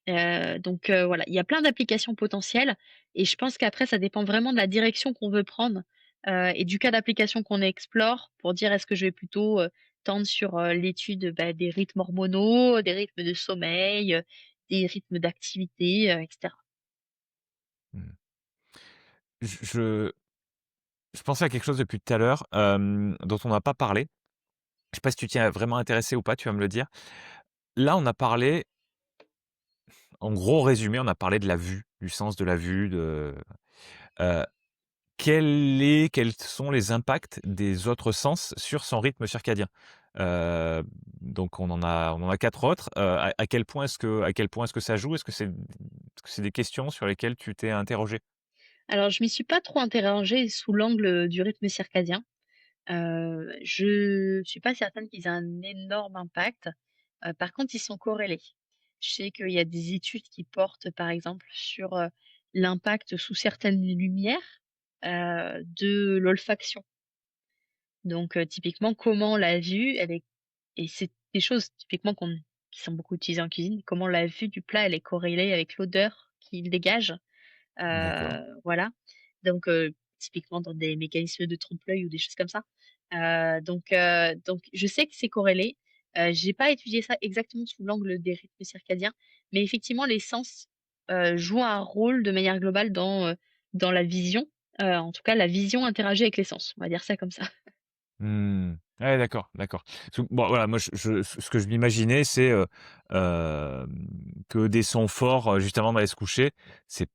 Voilà, il y a plein d'applications potentielles et je pense qu'après ça dépend vraiment de la direction qu'on veut prendre et du cas d'application qu'on explore pour dire est-ce que je vais plutôt, tendre sur, l'étude, bah, des rythmes hormonaux, des rythmes de sommeil, des rythmes d'activité, et cetera. Mmh. Je je pensais à quelque chose depuis tout à l'heure, dont on n'a pas parlé. Je sais pas si tu t'y es vraiment intéressé ou pas, tu vas me le dire. Là, on a parlé, en gros résumé, on a parlé de la vue, du sens de la vue, heu, quels sont les impacts des autres sens sur son rythme circadien? Heu, donc on en a 4 autres, à quel point est-ce que ça joue? Est-ce que c'est des questions sur lesquelles tu t'es interrogé? Alors je m'y suis pas trop interrogée sous l'angle, du rythme circadien. Je suis pas certaine qu'ils aient un énorme impact. Par contre, ils sont corrélés. Je sais qu'il y a des études qui portent, par exemple, sur, l'impact sous certaines lumières, de l'olfaction. Donc, typiquement, comment la vue, elle est et c'est des choses typiquement qui sont beaucoup utilisées en cuisine, comment la vue du plat, elle est corrélée avec l'odeur qu'il dégage. D'accord. Voilà, donc typiquement dans des mécanismes de trompe-l'œil ou des choses comme ça. Donc je sais que c'est corrélé. J'ai pas étudié ça exactement sous l'angle des rythmes circadiens, mais effectivement les sens, jouent un rôle de manière globale dans la vision. En tout cas, la vision interagit avec les sens, on va dire ça comme ça. Mmh. Ouais, d'accord, d'accord. Parce que bon, voilà, moi, ce que je m'imaginais, c'est, que des sons forts, juste avant d'aller se coucher, c'est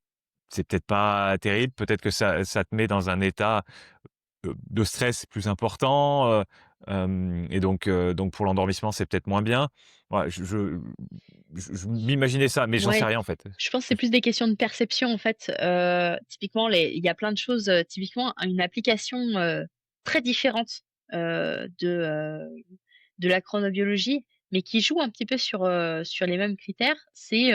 c'est peut-être pas terrible. Peut-être que ça te met dans un état, de stress plus important, et donc pour l'endormissement, c'est peut-être moins bien. Voilà, je m'imaginais ça, mais j'en sais Ouais, rien, en fait. je pense que c'est plus des questions de perception en fait. Typiquement il y a plein de choses, typiquement une application, très différente, de la chronobiologie, mais qui joue un petit peu sur les mêmes critères. C'est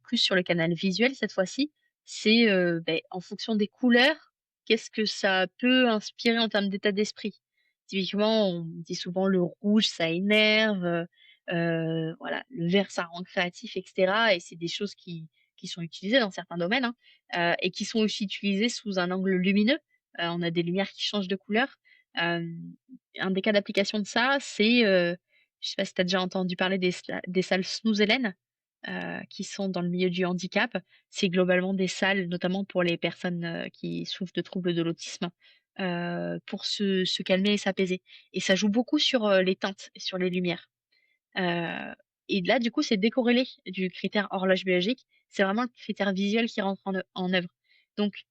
plus sur le canal visuel cette fois-ci. C'est, beh, en fonction des couleurs, qu'est-ce que ça peut inspirer en termes d'état d'esprit? Typiquement, on dit souvent le rouge ça énerve, voilà, le vert ça rend créatif et cetera et c'est des choses qui sont utilisées dans certains domaines, hein, et qui sont aussi utilisées sous un angle lumineux. On a des lumières qui changent de couleur. Hem, un des cas d'application de ça, c'est, je sais pas si tu as déjà entendu parler des salles Snooze Hélène, qui sont dans le milieu du handicap. C'est globalement des salles, notamment pour les personnes, qui souffrent de troubles de l'autisme, pour se calmer et s'apaiser et ça joue beaucoup sur, les teintes et sur les lumières. Heu et là, du coup, c'est décorrélé du critère horloge biologique. C'est vraiment le critère visuel qui rentre en œuvre. Donc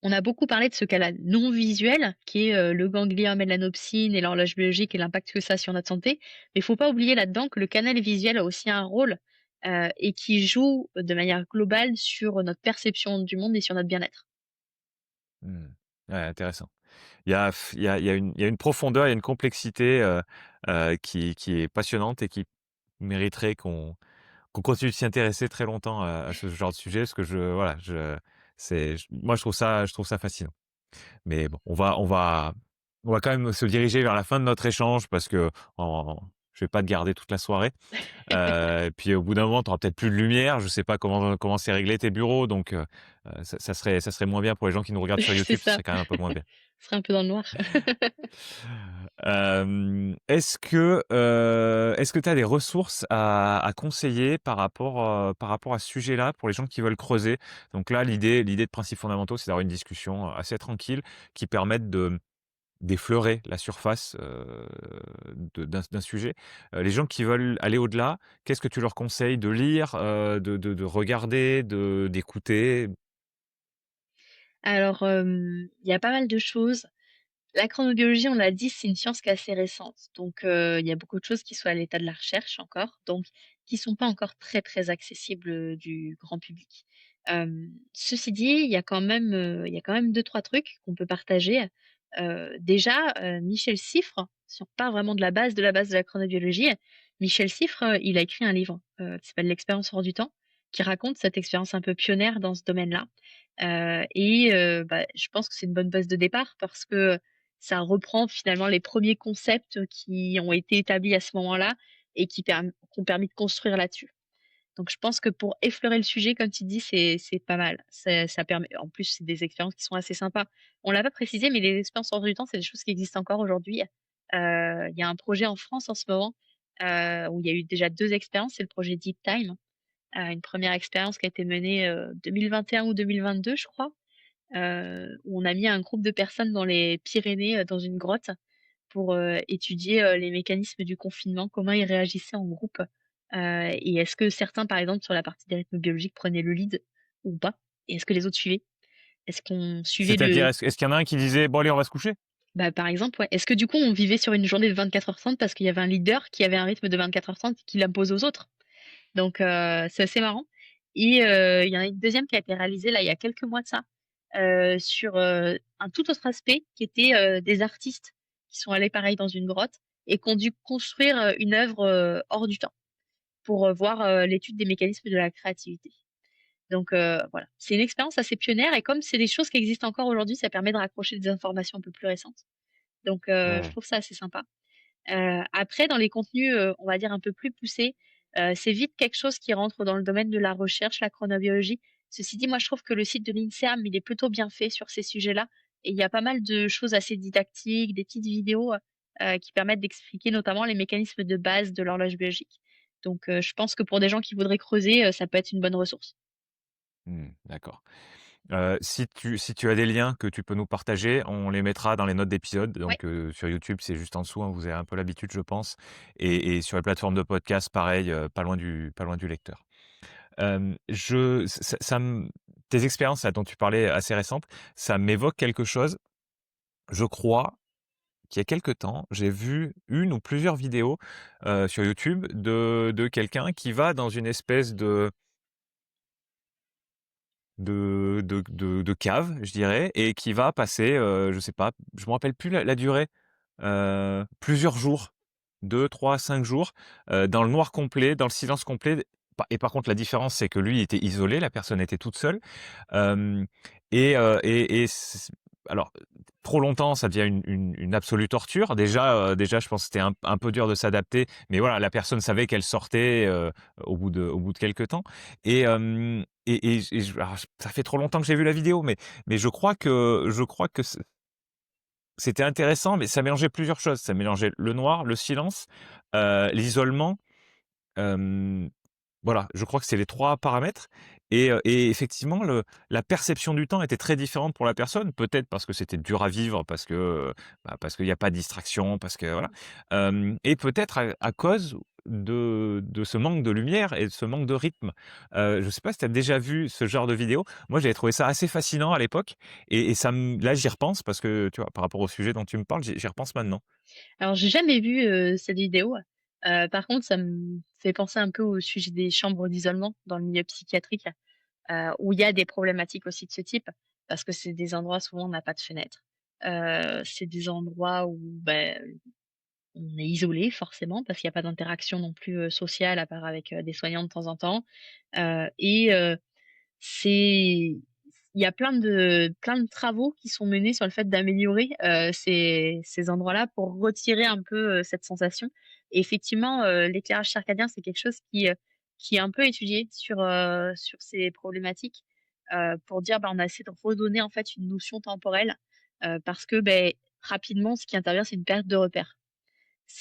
on a beaucoup parlé de ce cas-là non visuel, qui est, le ganglion mélanopsine et l'horloge biologique et l'impact que ça a sur notre santé. Mais il faut pas oublier là-dedans que le canal visuel a aussi un rôle, et qui joue de manière globale sur notre perception du monde et sur notre bien-être. Mmh. Ouais, intéressant. Il y a une profondeur, il y a une complexité, qui est passionnante et qui mériterait qu'on continue de s'y intéresser très longtemps à ce genre de sujet parce que voilà, moi je trouve ça fascinant. Mais bon, on va quand même se diriger vers la fin de notre échange parce que je vais pas te garder toute la soirée. Et puis au bout d'un moment, tu auras peut-être plus de lumière. Je sais pas comment c'est réglé tes bureaux, donc ça serait moins bien pour les gens qui nous regardent sur C'est YouTube, ce ça, serait quand même un peu moins bien. ce serait un peu dans le noir. Est-ce que tu as des ressources à conseiller par rapport à ce sujet-là, pour les gens qui veulent creuser? Donc là, l'idée de principes fondamentaux, c'est d'avoir une discussion, assez tranquille, qui permette d'effleurer la surface, d'un sujet. Les gens qui veulent aller au-delà, qu'est-ce que tu leur conseilles de lire, de regarder, d'écouter? Alors, il y a pas mal de choses. La chronobiologie, on l'a dit, c'est une science qui est assez récente. Donc, il y a beaucoup de choses qui sont à l'état de la recherche encore, donc qui sont pas encore très, très accessibles, du grand public. Ceci dit, il y a quand même 2-3 trucs qu'on peut partager. Déjà, Michel Siffre, si on part vraiment de la base de la chronobiologie, Michel Siffre, il a écrit un livre, qui s'appelle «L'expérience hors du temps», qui raconte cette expérience un peu pionnière dans ce domaine-là. Bah, je pense que c'est une bonne base de départ parce que ça reprend finalement les premiers concepts qui ont été établis à ce moment-là et qui ont permis de construire là-dessus. Donc je pense que pour effleurer le sujet, comme tu dis, c'est pas mal. Ça permet en plus, c'est des expériences qui sont assez sympas. On l'a pas précisé, mais les expériences hors du temps, c'est des choses qui existent encore aujourd'hui. Il y a un projet en France en ce moment, où il y a eu déjà 2 expériences, c'est le projet Deep Time. Une première expérience qui a été menée, 2021 ou 2022, je crois, où on a mis un groupe de personnes dans les Pyrénées, dans une grotte pour, étudier, les mécanismes du confinement, comment ils réagissaient en groupe, et est-ce que certains, par exemple, sur la partie des rythmes biologiques, prenaient le lead ou pas? Et est-ce que les autres suivaient? Est-ce qu'on suivait C'est-à-dire, le est-ce qu'il y en a un qui disait: «Bon allez, on va se coucher»? bah, par exemple, ouais. Est-ce que du coup, on vivait sur une journée de 24 heures 30 parce qu'il y avait un leader qui avait un rythme de 24 heures 30 qui l'impose aux autres? Donc c'est assez marrant et il y en a une deuxième qui a été réalisée là, il y a quelques mois de ça, sur, un tout autre aspect qui était, des artistes qui sont allés pareil dans une grotte et qui ont dû construire, une œuvre, hors du temps pour, voir, l'étude des mécanismes de la créativité. Donc voilà, c'est une expérience assez pionnière et comme c'est des choses qui existent encore aujourd'hui, ça permet de raccrocher des informations un peu plus récentes. Donc je Mmh. trouve ça assez sympa. Après dans les contenus, on va dire un peu plus poussés, c'est vite quelque chose qui rentre dans le domaine de la recherche, la chronobiologie. Ceci dit, moi je trouve que le site de l'INSERM, il est plutôt bien fait sur ces sujets-là et il y a pas mal de choses assez didactiques, des petites vidéos, qui permettent d'expliquer notamment les mécanismes de base de l'horloge biologique. Donc je pense que pour des gens qui voudraient creuser, ça peut être une bonne ressource. Mmh, d'accord. Si tu as des liens que tu peux nous partager, on les mettra dans les notes d'épisode. Ouais. Donc, sur YouTube, c'est juste en dessous, hein, vous avez un peu l'habitude, je pense. Et sur les plateformes de podcast, pareil, pas loin du lecteur. Je ça ça me tes expériences là dont tu parlais assez récentes, ça m'évoque quelque chose. Je crois qu'il y a quelque temps, j'ai vu une ou plusieurs vidéos, sur YouTube de quelqu'un qui va dans une espèce de cave, je dirais, et qui va passer, je sais pas, je me rappelle plus la durée, plusieurs jours, 2, 3, 5 jours, dans le noir complet, dans le silence complet. Par contre, la différence, c'est que lui était isolé, la personne était toute seule. Hem et alors, trop longtemps, ça devient une absolue torture. Déjà, je pense que c'était un peu dur de s'adapter, mais voilà, la personne savait qu'elle sortait, au bout de quelque temps. Et alors, ça fait trop longtemps que j'ai vu la vidéo, mais je crois que c'était intéressant, mais ça mélangeait plusieurs choses. Ça mélangeait le noir, le silence, l'isolement. Hem, voilà, je crois que c'est les 3 paramètres. Et effectivement, la perception du temps était très différente pour la personne. Peut-être parce que c'était dur à vivre, parce que, parce qu'il y a pas de distraction, parce que voilà. Et peut-être à cause de ce manque de lumière et de ce manque de rythme. Je ne sais pas si tu as déjà vu ce genre de vidéo? Moi, j'avais trouvé ça assez fascinant à l'époque, et ça me là, j'y repense parce que, tu vois, par rapport au sujet dont tu me parles, j'y repense maintenant. Alors j'ai jamais vu, cette vidéo, par contre ça me fait penser un peu au sujet des chambres d'isolement dans le milieu psychiatrique. Où il y a des problématiques aussi de ce type, parce que c'est des endroits souvent on n'a pas de fenêtre. C'est des endroits où, on est isolé forcément parce qu'il y a pas d'interaction non plus, sociale à part avec, des soignants de temps en temps. Et c'est il y a plein de travaux qui sont menés sur le fait d'améliorer, ces endroits-là pour retirer un peu, cette sensation et effectivement, l'éclairage circadien, c'est quelque chose qui est un peu étudié sur ces problématiques, pour dire, on a essayé de redonner en fait une notion temporelle, parce que, rapidement, ce qui intervient, c'est une perte de repère.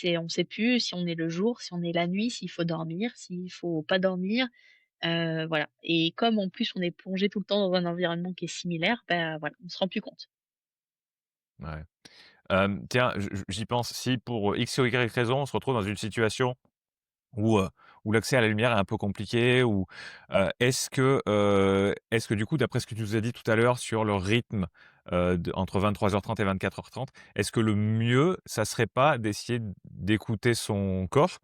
On sait plus si on est le jour, si on est la nuit, s'il faut dormir, s'il faut pas dormir. Voilà et comme en plus on est plongé tout le temps dans un environnement qui est similaire, voilà, on se rend plus compte. Ouais. Tiens, j'y pense, si pour X ou Y raison, on se retrouve dans une situation où, où l'accès à la lumière est un peu compliqué, ou est-ce que du coup, d'après ce que tu nous as dit tout à l'heure sur le rythme, entre 23h30 et 24h30, est-ce que le mieux, ça serait pas d'essayer d'écouter son corps,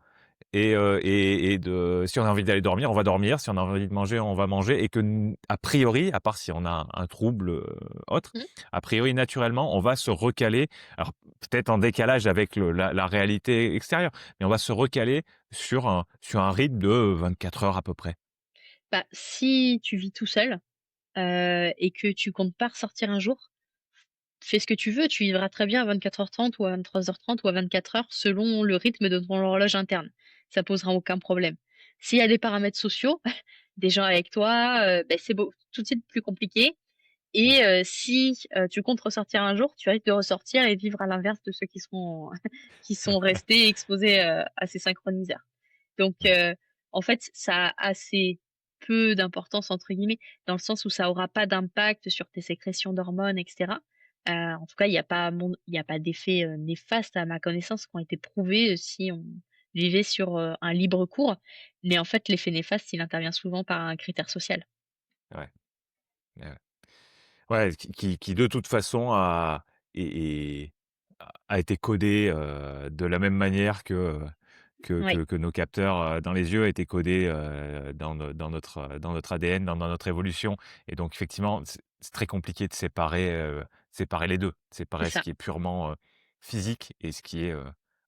et de si on a envie d'aller dormir, on va dormir, si on a envie de manger, on va manger, et que n a priori, à part si on a un trouble, autre, Mmh. a priori, naturellement, on va se recaler. Alors peut-être en décalage avec la réalité extérieure, mais on va se recaler sur un rythme de 24 heures à peu près. Si tu vis tout seul, et que tu comptes pas ressortir un jour, fais ce que tu veux, tu vivras très bien à 24h30 ou à 23h30 ou à 24 heures selon le rythme de ton horloge interne. Ça posera aucun problème. S'il y a des paramètres sociaux, des gens avec toi, c'est beau tout de suite plus compliqué Mmh. et si, tu comptes ressortir un jour, tu risques de ressortir et vivre à l'inverse de ceux qui sont qui sont restés exposés, à ces synchroniseurs. Donc Ouais, en fait, ça a assez peu «d'importance» entre guillemets, dans le sens où ça aura pas d'impact sur tes sécrétions d'hormones et cetera. En tout cas, il y a pas d'effets, néfastes à ma connaissance qui ont été prouvés, si on vivait sur, un libre cours. Mais en fait, l'effet néfaste, il intervient souvent par un critère social. ouais, ouais, ouais. Ouais, qui de toute façon est a été codé, de la même manière Oui, que nos capteurs, dans les yeux étaient codés, dans notre ADN, dans notre évolution et donc effectivement, c'est très compliqué de séparer les 2, c'est séparer ce ça. qui est purement, physique et ce qui est,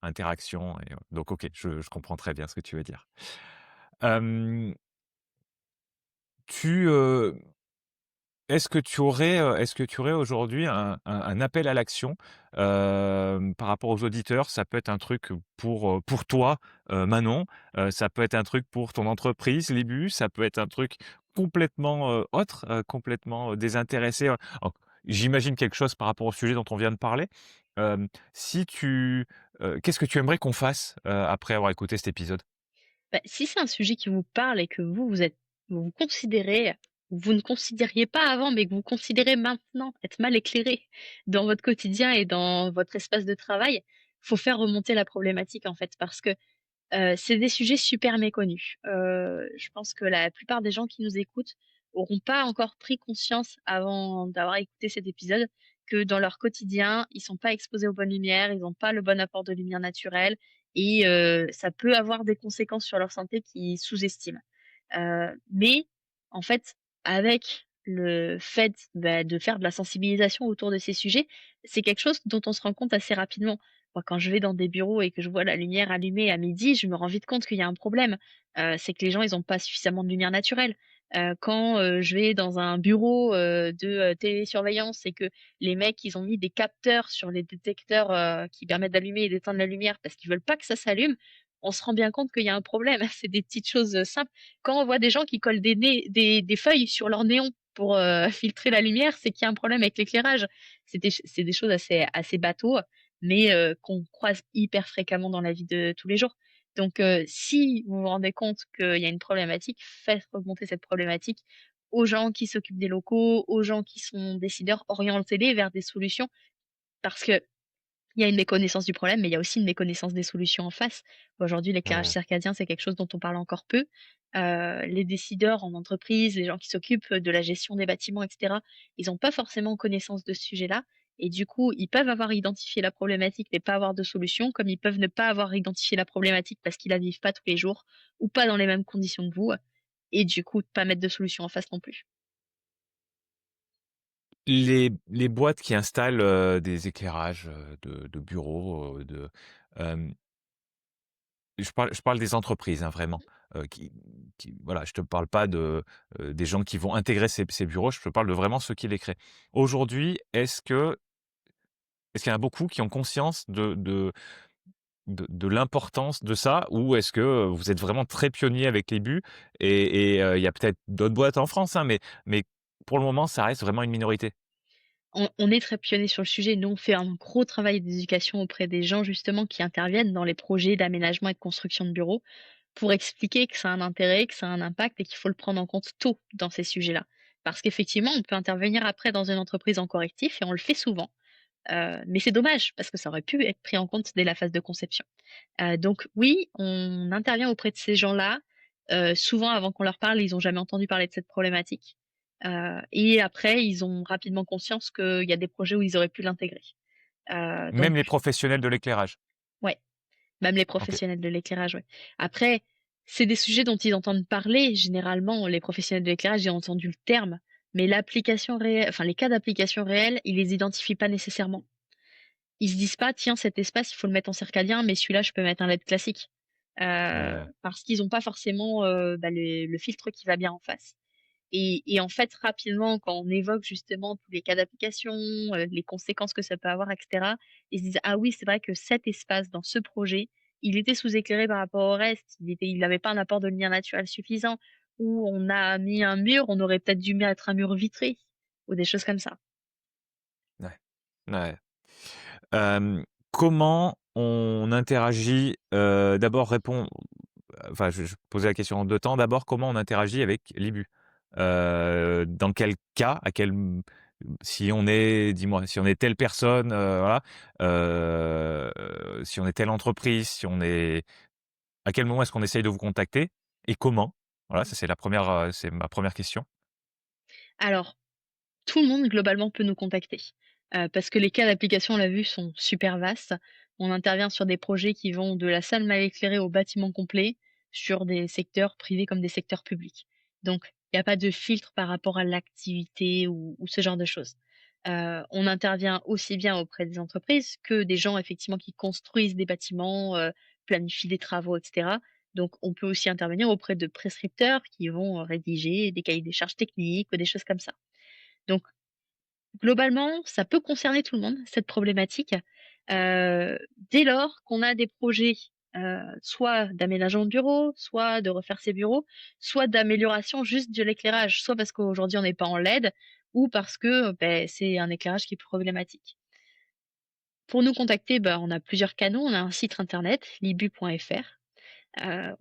interaction et donc OK, je comprends très bien ce que tu veux dire. Hem, tu, est-ce que tu aurais aujourd'hui un appel à l'action, par rapport aux auditeurs? Ça peut être un truc pour toi, Manon, ça peut être un truc pour ton entreprise, Libu, ça peut être un truc complètement, autre, complètement, désintéressé, en j'imagine quelque chose par rapport au sujet dont on vient de parler. Si tu qu'est-ce que tu aimerais qu'on fasse, après avoir écouté cet épisode? Bah, si c'est un sujet qui vous parle et que vous vous considérez vous ne considériez pas avant, mais que vous considérez maintenant être mal éclairé dans votre quotidien et dans votre espace de travail, faut faire remonter la problématique, en fait, parce que c'est des sujets super méconnus. Je pense que la plupart des gens qui nous écoutent auront pas encore pris conscience avant d'avoir écouté cet épisode que dans leur quotidien, ils sont pas exposés aux bonnes lumières, ils ont pas le bon apport de lumière naturelle et ça peut avoir des conséquences sur leur santé qu'ils sous-estiment. Mais en fait, avec le fait, de faire de la sensibilisation autour de ces sujets, c'est quelque chose dont on se rend compte assez rapidement. Moi, quand je vais dans des bureaux et que je vois la lumière allumée à midi, je me rends vite compte qu'il y a un problème. C'est que les gens, ils ont pas suffisamment de lumière naturelle. Quand, je vais dans un bureau, de, télésurveillance et que les mecs, ils ont mis des capteurs sur les détecteurs, qui permettent d'allumer et d'éteindre la lumière parce qu'ils veulent pas que ça s'allume, on se rend bien compte qu'il y a un problème. C'est des petites choses, simples. Quand on voit des gens qui collent des feuilles sur leur néon pour, filtrer la lumière, c'est qu'il y a un problème avec l'éclairage. C'est des choses assez bateaux, mais qu'on croise hyper fréquemment dans la vie de tous les jours. Donc si vous vous rendez compte qu'il y a une problématique, faites remonter cette problématique aux gens qui s'occupent des locaux, aux gens qui sont décideurs, orientez-les vers des solutions parce qu'il y a une méconnaissance du problème, mais il y a aussi une méconnaissance des solutions en face. Aujourd'hui, l'éclairage Mmh. circadien, c'est quelque chose dont on parle encore peu. Les décideurs en entreprise, les gens qui s'occupent de la gestion des bâtiments et cetera, ils ont pas forcément connaissance de ce sujet-là et du coup, ils peuvent avoir identifié la problématique mais pas avoir de solution, comme ils peuvent ne pas avoir identifié la problématique parce qu'ils la vivent pas tous les jours ou pas dans les mêmes conditions que vous et du coup, pas mettre de solution en face non plus. Les boîtes qui installent, des éclairages, de bureaux, hem, je parle des entreprises, hein, vraiment, voilà, je te parle pas des gens qui vont intégrer ces bureaux, je te parle de vraiment ceux qui les créent. Aujourd'hui, est-ce qu'il y en a beaucoup qui ont conscience de l'importance de ça? Ou est-ce que, vous êtes vraiment très pionniers avec les buts il y a peut-être d'autres boîtes en France, hein, mais pour le moment, ça reste vraiment une minorité? On est très pionniers sur le sujet. Nous, on fait un gros travail d'éducation auprès des gens justement qui interviennent dans les projets d'aménagement et de construction de bureaux pour expliquer que ça a un intérêt, que ça a un impact et qu'il faut le prendre en compte tôt dans ces sujets-là. Parce qu'effectivement, on peut intervenir après dans une entreprise en correctif et on le fait souvent. Mais c'est dommage parce que ça aurait pu être pris en compte dès la phase de conception. Donc oui, on intervient auprès de ces gens-là. Souvent, avant qu'on leur parle, ils ont jamais entendu parler de cette problématique. Et après, ils ont rapidement conscience qu'il y a des projets où ils auraient pu l'intégrer. Même Donc les professionnels de l'éclairage? ouais, même les OK. professionnels de l'éclairage, ouais. Après, c'est des sujets dont ils entendent parler. Généralement, les professionnels de l'éclairage, ils ont entendu le terme, mais l'application réelle enfin les cas d'application réelle, ils les identifient pas nécessairement. Ils se disent pas: «Tiens, cet espace, il faut le mettre en circadien, mais celui-là, je peux mettre un LED classique». Parce qu'ils ont pas forcément, le filtre qui va bien en face. Et en fait, rapidement, quand on évoque justement tous les cas d'application, les conséquences que ça peut avoir et cetera, ils se disent: «Ah oui, c'est vrai que cet espace dans ce projet, il était sous-éclairé par rapport au reste, il avait pas un apport de lumière naturelle suffisant, ou on a mis un mur, on aurait peut-être dû mettre un mur vitré ou des choses comme ça. Ouais. Ouais. Comment on interagit, d'abord réponds enfin, je posais la question en 2 temps. D'abord, comment on interagit avec l'IBU? Dans quel cas? À quel si on est dis-moi, si on est telle personne, voilà, si on est telle entreprise, si on est à quel moment est-ce qu'on essaye de vous contacter et comment? Voilà, ça c'est la première, c'est ma première question. Alors, tout le monde globalement peut nous contacter, parce que les cas d'application, on l'a vu, sont super vastes. On intervient sur des projets qui vont de la salle mal éclairée au bâtiment complet, sur des secteurs privés comme des secteurs publics. Donc il y a pas de filtre par rapport à l'activité ou ce genre de choses. On intervient aussi bien auprès des entreprises que des gens effectivement qui construisent des bâtiments, planifient des travaux et cetera. Donc on peut aussi intervenir auprès de prescripteurs qui vont, rédiger des cahiers des charges techniques ou des choses comme ça. Donc globalement, ça peut concerner tout le monde, cette problématique, dès lors qu'on a des projets, soit d'aménagement de bureaux, soit de refaire ses bureaux, soit d'amélioration juste de l'éclairage, soit parce qu'aujourd'hui on n'est pas en LED ou parce que, c'est un éclairage qui est problématique. Pour nous contacter, on a plusieurs canaux. On a un site internet, libu.fr.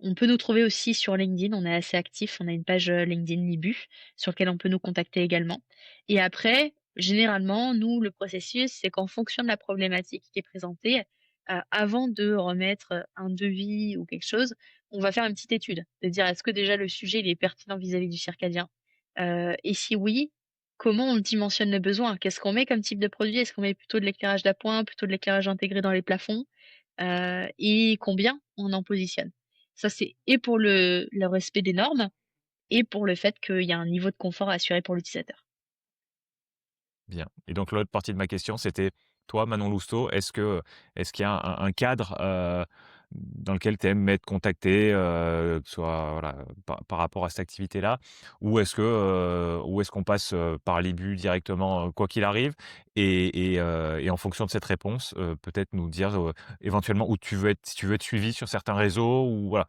On peut nous trouver aussi sur LinkedIn, on est assez actif, on a une page, LinkedIn Libu sur lequel on peut nous contacter également et après, généralement, nous, le processus, c'est qu'en fonction de la problématique qui est présentée, avant de remettre, un devis ou quelque chose, on va faire une petite étude, de dire: «Est-ce que déjà le sujet, il est pertinent vis-à-vis du circadien?» Et si oui, comment on dimensionne le besoin? Qu'est-ce qu'on met comme type de produit? Est-ce qu'on met plutôt de l'éclairage d'appoint, plutôt de l'éclairage intégré dans les plafonds? Et combien on en positionne. Ça, c'est et pour le respect des normes et pour le fait qu'il y a un niveau de confort assuré pour l'utilisateur. Bien et donc l'autre partie de ma question, c'était toi, Manon Lousteau, est-ce qu'il y a un cadre, dans lequel tu aimes être contacté, que ce soit, voilà, par rapport à cette activité-là? Ou est-ce qu'on passe, par l'IBU directement, quoi qu'il arrive? Et en fonction de cette réponse, peut-être nous dire, éventuellement où tu veux être si tu veux être suivi sur certains réseaux ou voilà,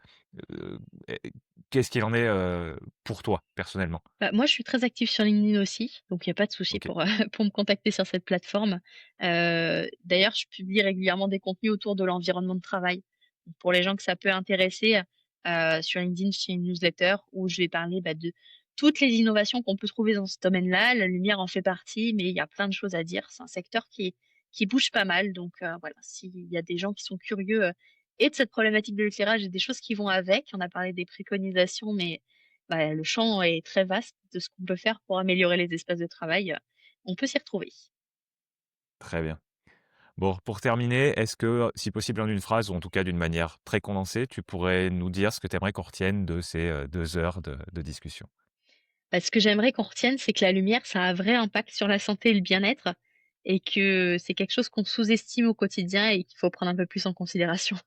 heu, et qu'est-ce qu'il en est, pour toi, personnellement? Moi, je suis très active sur LinkedIn aussi, donc il y a pas de souci OK. pour, pour me contacter sur cette plateforme. D'ailleurs, je publie régulièrement des contenus autour de l'environnement de travail. Donc pour les gens que ça peut intéresser, sur LinkedIn, j'ai une newsletter où je vais parler, de toutes les innovations qu'on peut trouver dans ce domaine-là. La lumière en fait partie, mais il y a plein de choses à dire. C'est un secteur qui bouge pas mal, donc voilà, s'il y a des gens qui sont curieux, et de cette problématique de l'éclairage et des choses qui vont avec, on a parlé des préconisations, mais le champ est très vaste de ce qu'on peut faire pour améliorer les espaces de travail, on peut s'y retrouver. Très bien. Bon, pour terminer, est-ce que, si possible en une phrase ou en tout cas d'une manière très condensée, tu pourrais nous dire ce que tu aimerais qu'on retienne de ces, 2 heures de discussion? Ce que j'aimerais qu'on retienne, c'est que la lumière, ça a un vrai impact sur la santé et le bien-être et que c'est quelque chose qu'on sous-estime au quotidien et qu'il faut prendre un peu plus en considération.